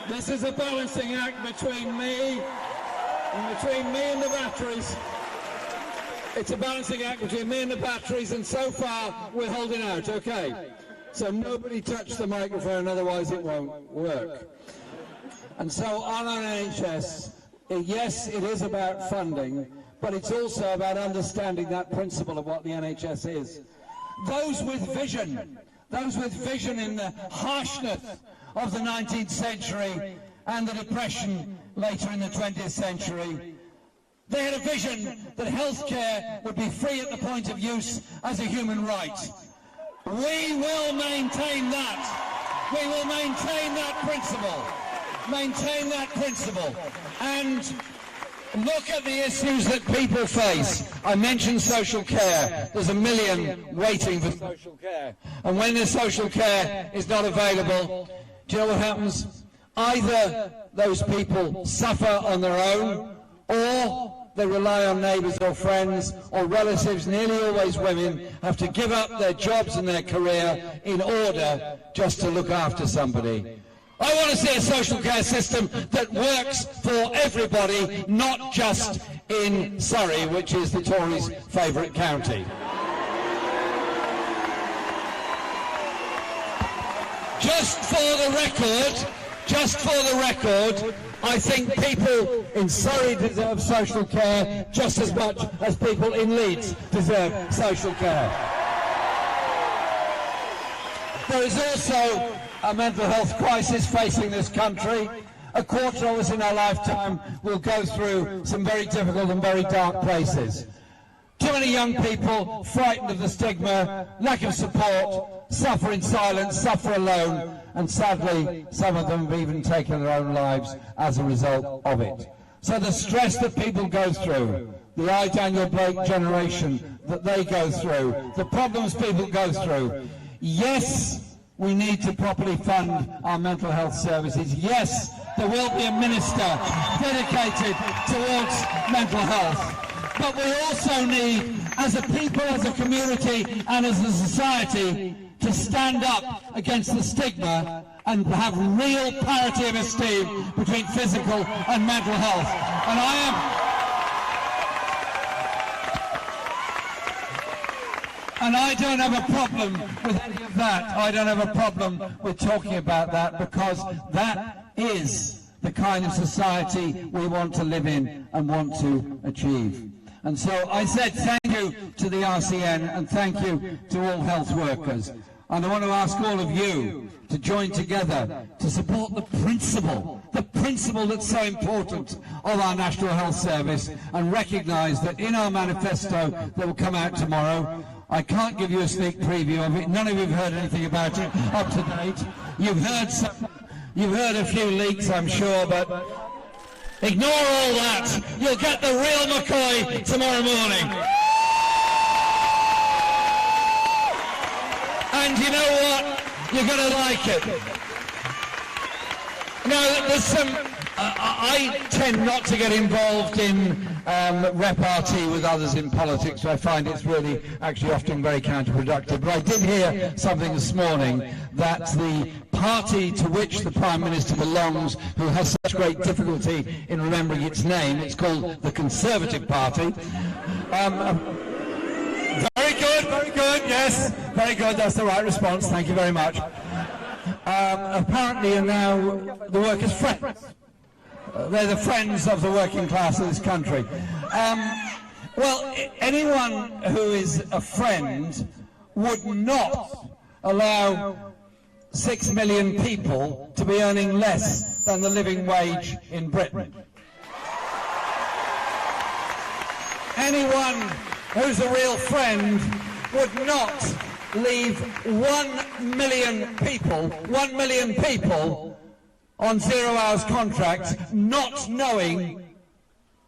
This is a balancing act between me and the batteries. It's a balancing act between me and the batteries, and so far we're holding out, okay? So nobody touch the microphone, otherwise it won't work. And so on our NHS, yes, it is about funding, but it's also about understanding that principle of what the NHS is. Those with vision in the harshness of the 19th century and the Depression later in the 20th century, they had a vision that healthcare would be free at the point of use as a human right. We will maintain that. We will maintain that principle. Maintain that principle. And look at the issues that people face. I mentioned social care. There's 1 million waiting for social care. And when the social care is not available, do you know what happens? Either those people suffer on their own, or they rely on neighbours or friends or relatives, nearly always women, have to give up their jobs and their career in order just to look after somebody. I want to see a social care system that works for everybody, not just in Surrey, which is the Tories' favourite county. Just for the record, I think people in Surrey deserve social care just as much as people in Leeds deserve social care. There is also a mental health crisis facing this country. A quarter of us in our lifetime will go through some very difficult and very dark places. Too many young people frightened of the stigma, lack of support, suffer in silence, suffer alone, and sadly some of them have even taken their own lives as a result of it. So the stress that people go through, the I. Daniel Blake generation that they go through, the problems people go through, yes, we need to properly fund our mental health services. Yes, there will be a minister dedicated towards mental health. But we also need, as a people, as a community, and as a society, to stand up against the stigma and have real parity of esteem between physical and mental health. And I don't have a problem with any of that. I don't have a problem with talking about that, because that is the kind of society we want to live in and want to achieve. And so I said thank you to the RCN and thank you to all health workers. And I want to ask all of you to join together to support the principle that's so important of our National Health Service, and recognise that in our manifesto that will come out tomorrow, I can't give you a sneak preview of it. None of you have heard anything about it up to date. You've heard a few leaks, I'm sure, but ignore all that. You'll get the real McCoy tomorrow morning. And you know what? You're going to like it. Now, there's some... I tend not to get involved in repartee with others in politics. I find it's really actually often very counterproductive. But I did hear something this morning that the party to which the Prime Minister belongs, who has such great difficulty in remembering its name, it's called the Conservative Party. Very good, yes. Very good, that's the right response. Thank you very much. Apparently are now the workers' friends. They're the friends of the working class of this country. Well, anyone who is a friend would not allow 6 million people to be earning less than the living wage in Britain. Anyone who's a real friend would not leave 1 million people on 0 hours contracts, not knowing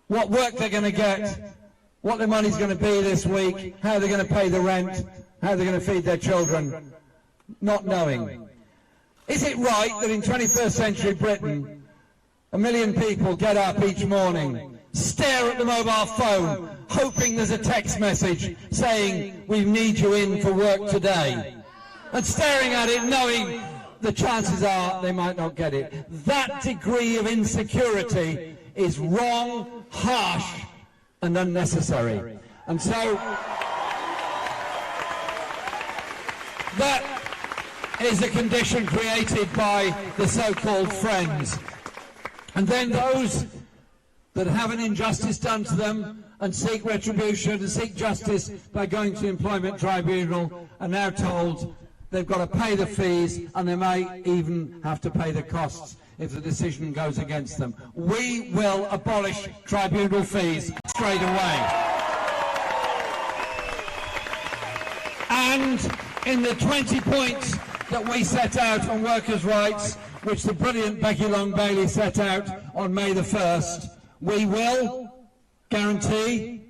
what work they're going to get, what their money's going to be this week, how they're going to pay the rent, how they're going to feed their children, not knowing. Is it right that in 21st century Britain, 1 million people get up each morning, stare at the mobile phone, hoping there's a text message saying, "We need you in for work today," and staring at it knowing the chances are they might not get it? That degree of insecurity is wrong, harsh, and unnecessary. And so that is a condition created by the so-called Friends. And then those that have an injustice done to them and seek retribution and seek justice by going to the employment tribunal are now told they've got to pay the fees, and they may even have to pay the costs if the decision goes against them. We will abolish tribunal fees straight away. And in the 20 points that we set out on workers' rights, which the brilliant Becky Long-Bailey set out on May the 1st, we will guarantee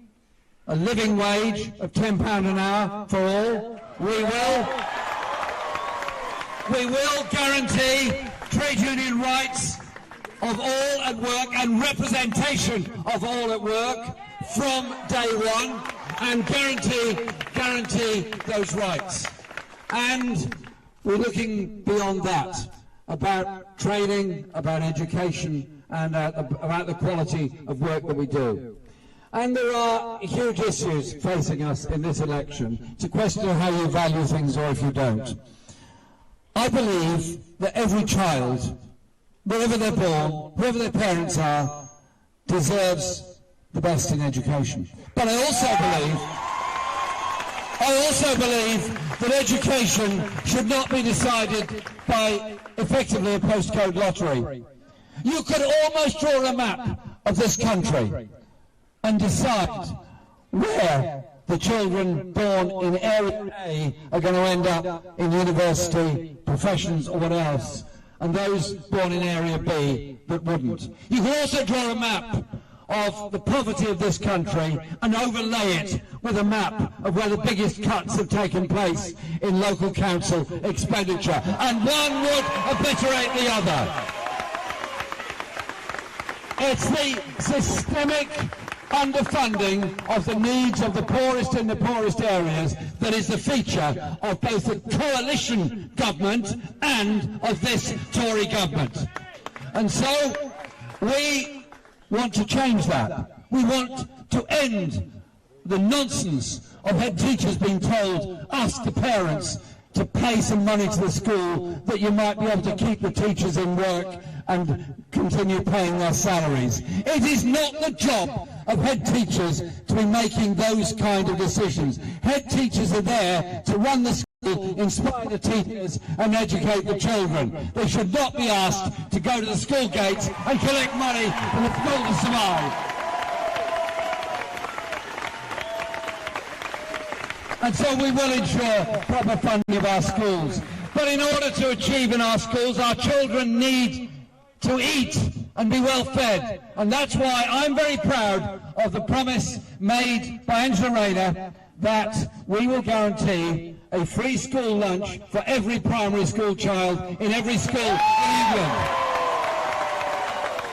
a living wage of £10 an hour for all. We will guarantee trade union rights of all at work and representation of all at work from day one, and guarantee those rights. And we're looking beyond that, about training, about education, and about the quality of work that we do. And there are huge issues facing us in this election. It's a question of how you value things or if you don't. I believe that every child, wherever they're born, whoever their parents are, deserves the best in education. But I also believe that education should not be decided by effectively a postcode lottery. You could almost draw a map of this country and decide where the children born in Area A are going to end up in university, professions or what else, and those born in Area B that wouldn't. You can also draw a map of the poverty of this country and overlay it with a map of where the biggest cuts have taken place in local council expenditure, and one would obliterate the other. It's the systemic underfunding of the needs of the poorest in the poorest areas that is the feature of both the coalition government and of this Tory government. And so we want to change that. We want to end the nonsense of head teachers being told, ask the parents to pay some money to the school that you might be able to keep the teachers in work and continue paying their salaries. It is not the job of head teachers to be making those kind of decisions. Head teachers are there to run the school, inspire the teachers and educate the children. They should not be asked to go to the school gates and collect money for the school to survive. And so we will ensure proper funding of our schools. But in order to achieve in our schools, our children need to eat and be well fed. And that's why I'm very proud of the promise made by Angela Rayner that we will guarantee a free school lunch for every primary school child in every school in England.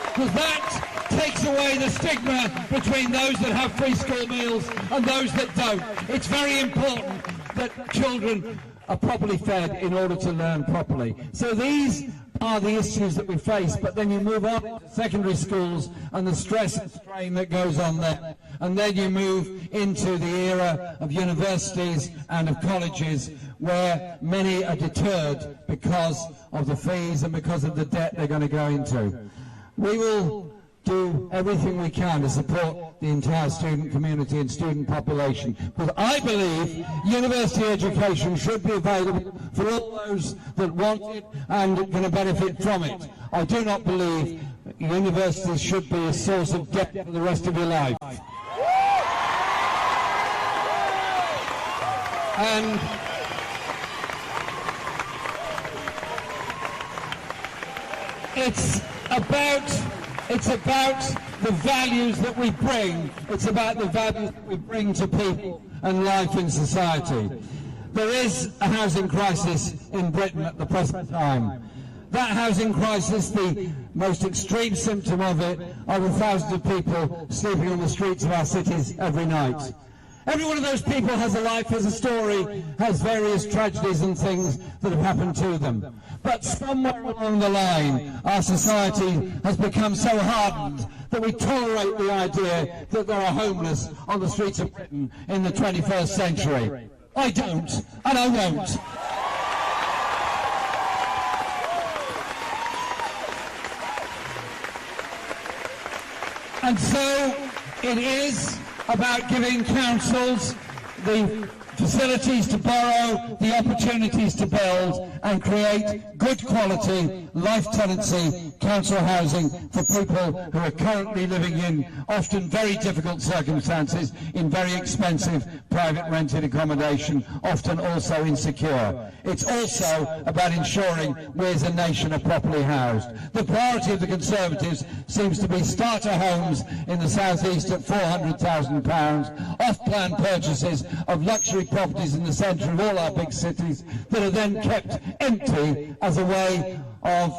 Because that takes away the stigma between those that have free school meals and those that don't. It's very important that children are properly fed in order to learn properly. So these are the issues that we face, but then you move on to secondary schools and the stress and strain that goes on there. And then you move into the era of universities and of colleges where many are deterred because of the fees and because of the debt they're going to go into. We will do everything we can to support the entire student community and student population. But I believe university education should be available for all those that want it and can benefit from it. I do not believe universities should be a source of debt for the rest of your life. And it's about the values that we bring. It's about the values that we bring to people and life in society. There is a housing crisis in Britain at the present time. That housing crisis, the most extreme symptom of it, are the thousands of people sleeping on the streets of our cities every night. Every one of those people has a life, has a story, has various tragedies and things that have happened to them. But somewhere along the line, our society has become so hardened that we tolerate the idea that there are homeless on the streets of Britain in the 21st century. I don't, and I won't. And so it is about giving councils the facilities to borrow, the opportunities to build and create good quality life tenancy council housing for people who are currently living in often very difficult circumstances in very expensive private rented accommodation, often also insecure. It's also about ensuring we as a nation are properly housed. The priority of the Conservatives seems to be starter homes in the South East at £400,000, off-plan purchases of luxury properties in the centre of all our big cities that are then kept empty as a way of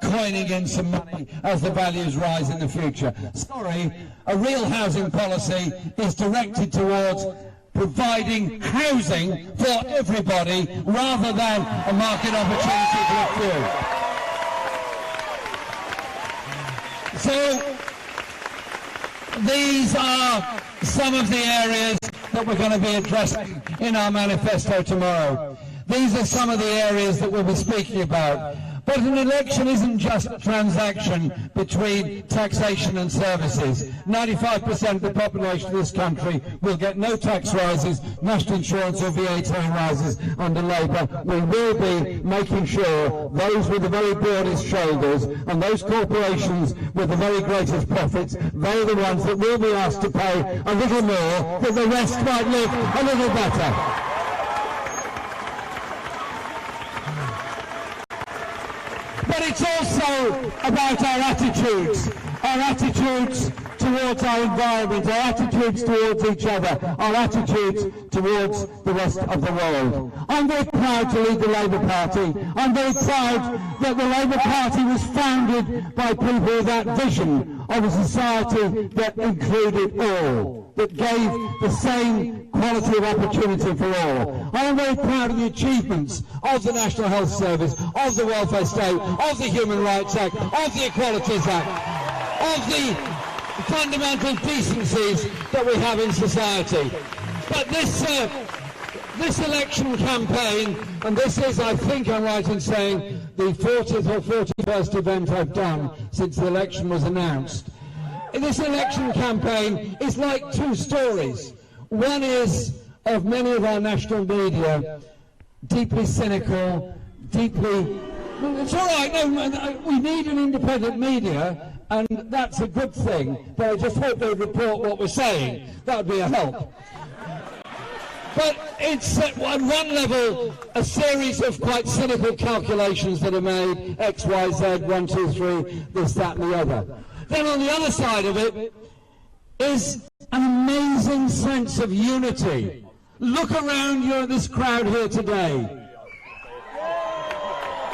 coining in some money as the values rise in the future. Sorry, a real housing policy is directed towards providing housing for everybody rather than a market opportunity for a few. So these are some of the areas that we're going to be addressing in our manifesto tomorrow. These are some of the areas that we'll be speaking about. But an election isn't just a transaction between taxation and services. 95% of the population of this country will get no tax rises, national insurance or VAT rises under Labour. We will be making sure those with the very broadest shoulders and those corporations with the very greatest profits, they're the ones that will be asked to pay a little more, that the rest might live a little better. But it's also about our attitudes towards our environment, our attitudes towards each other, our attitudes towards the rest of the world. I'm very proud to lead the Labour Party. I'm very proud that the Labour Party was founded by people with that vision of a society that included all, that gave the same quality of opportunity for all. I am very proud of the achievements of the National Health Service, of the Welfare State, of the Human Rights Act, of the Equalities Act, of the fundamental decencies that we have in society. But this election campaign, and this is, I think I'm right in saying, the 40th or 41st event I've done since the election was announced. This election campaign is like two stories. One is of many of our national media, deeply cynical, deeply... It's all right, no, we need an independent media, and that's a good thing, but I just hope they report what we're saying. That would be a help. But it's at one level a series of quite cynical calculations that are made, X, Y, Z, 1, 2, 3, this, that and the other. Then on the other side of it is an amazing sense of unity. Look around you at this crowd here today.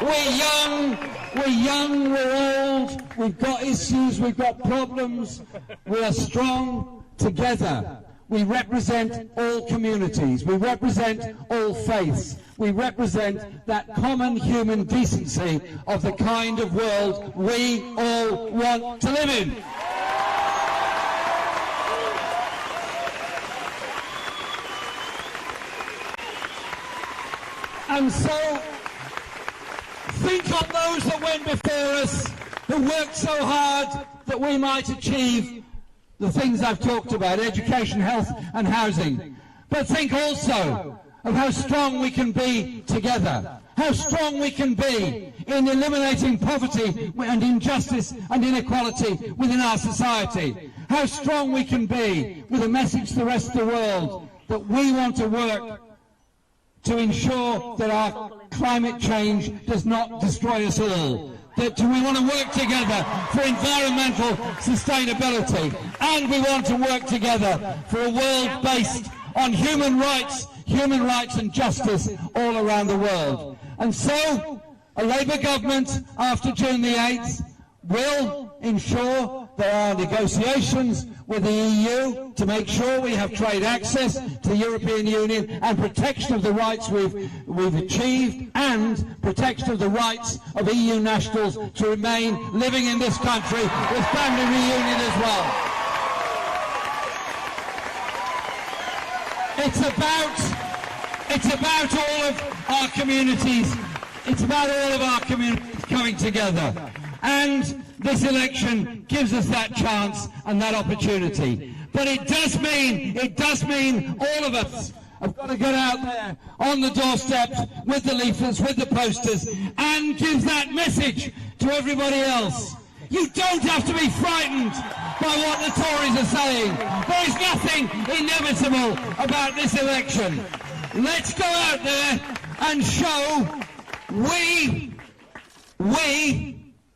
We're young, we're old, we've got issues, we've got problems, we are strong together. We represent all communities, we represent all faiths, we represent that common human decency of the kind of world we all want to live in. And so, think on those that went before us, who worked so hard that we might achieve the things I've talked about, education, health and housing. But think also of how strong we can be together, how strong we can be in eliminating poverty and injustice and inequality within our society, how strong we can be with a message to the rest of the world that we want to work to ensure that our climate change does not destroy us all. That we want to work together for environmental sustainability, and we want to work together for a world based on human rights and justice all around the world. And so, a Labour government after June the 8th will ensure there are negotiations with the EU to make sure we have trade access to the European Union and protection of the rights we've achieved, and protection of the rights of EU nationals to remain living in this country with family reunion as well. It's about all of our communities. It's about all of our communities coming together. And this election gives us that chance and that opportunity. But it does mean all of us have got to get out there on the doorsteps with the leaflets, with the posters, and give that message to everybody else. You don't have to be frightened by what the Tories are saying. There is nothing inevitable about this election. Let's go out there and show we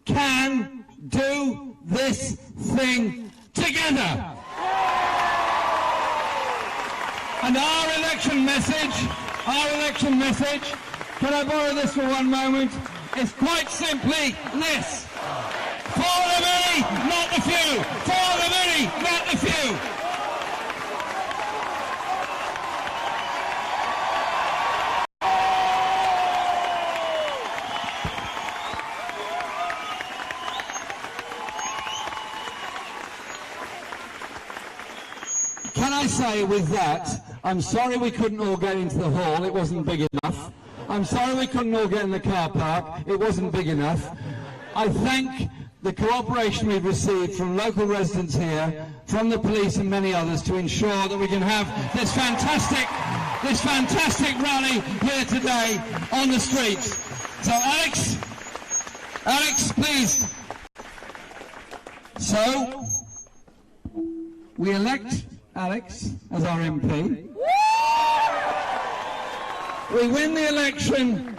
can do this thing together. And our election message, can I borrow this for one moment? It's quite simply this. For the many, not the few. For the many, not the few. Can I say with that, I'm sorry we couldn't all get into the hall, it wasn't big enough. I'm sorry we couldn't all get in the car park, it wasn't big enough. I thank the cooperation we've received from local residents here, from the police and many others to ensure that we can have this fantastic rally here today on the streets. So Alex, please. So, we elect Alex as our MP. We win the election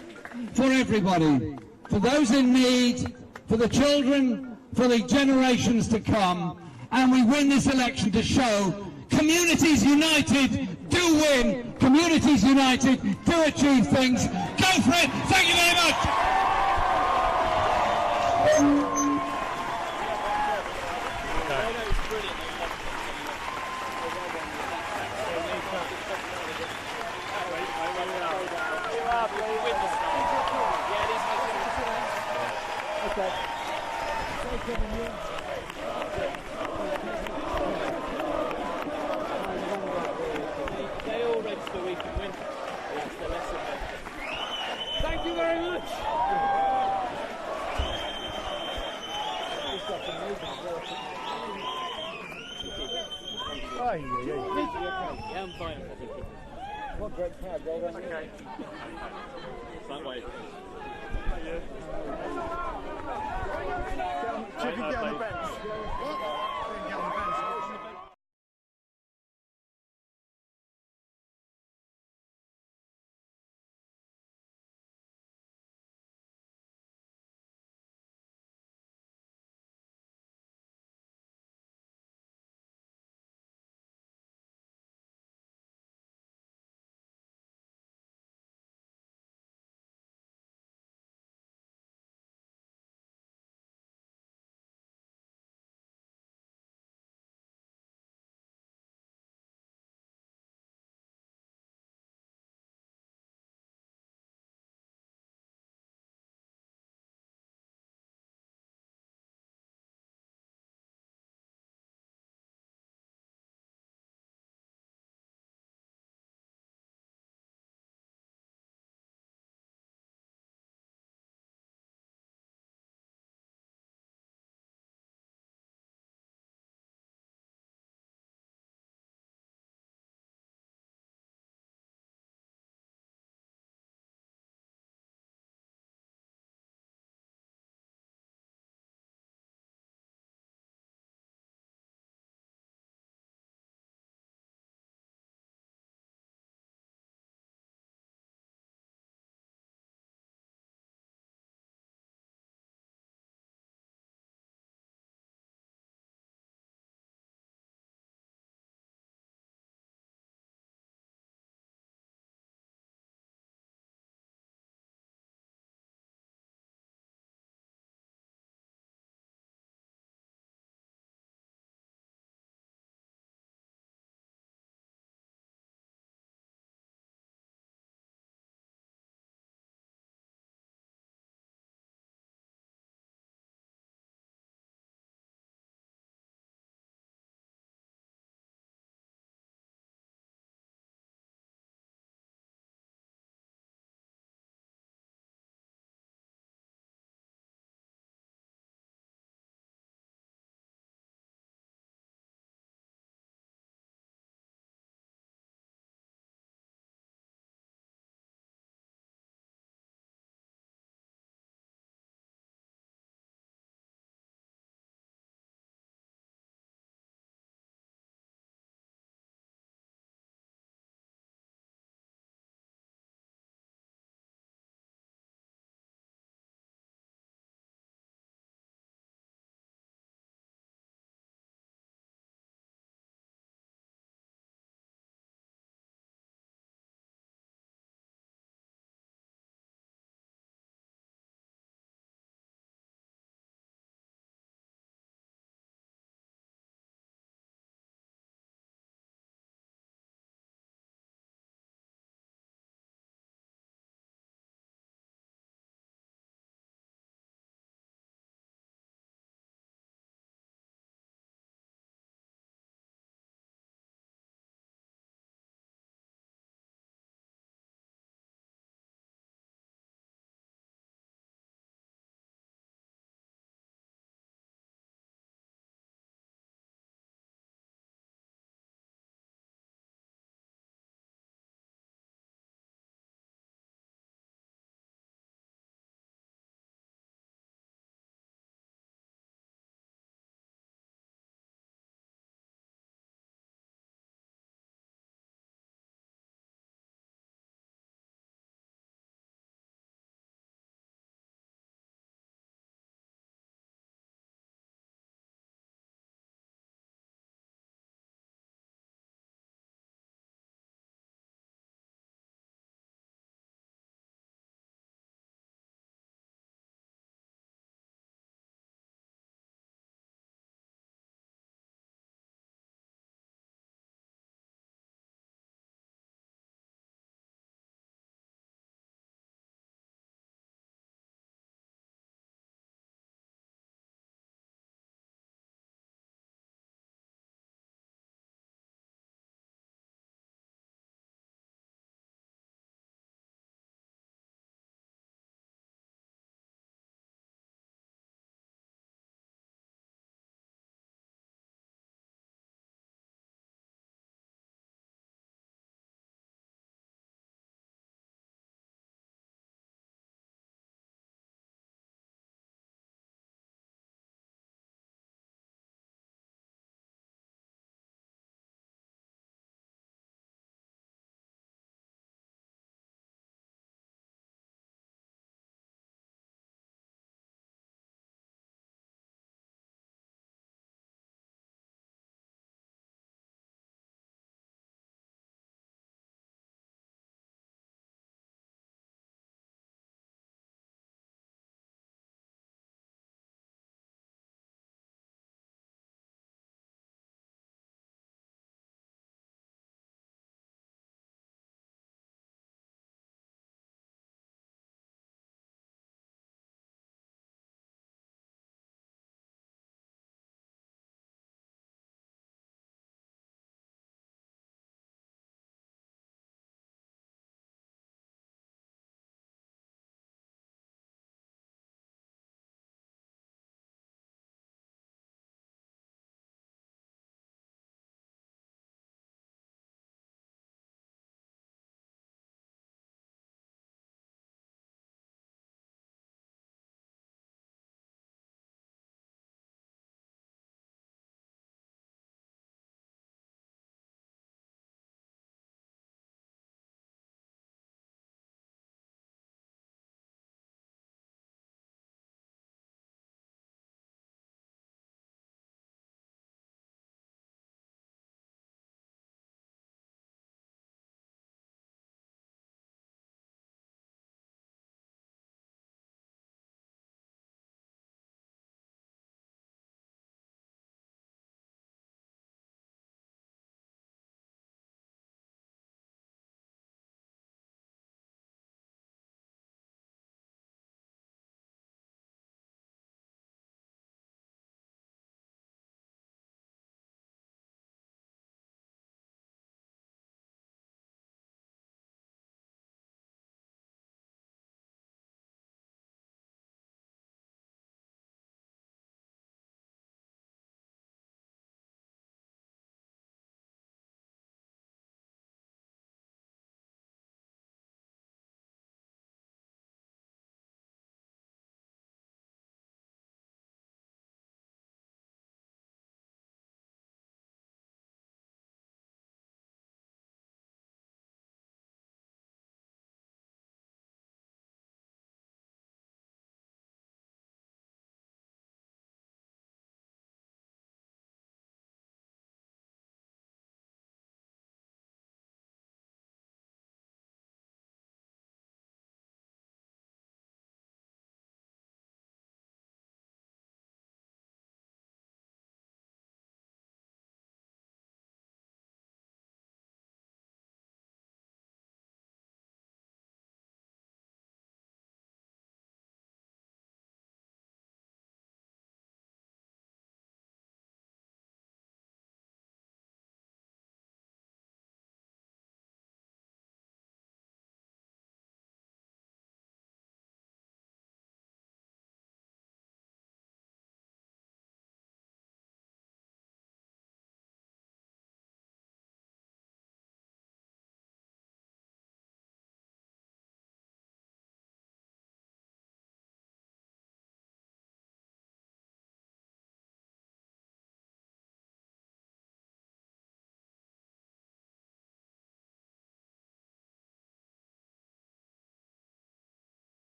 for everybody, for those in need, for the children, for the generations to come, and we win this election to show communities united do win, communities united do achieve things. Go for it! Thank you very much! Thank you very much. Yeah, I'm fine. What great crowd, well done. Okay. That way.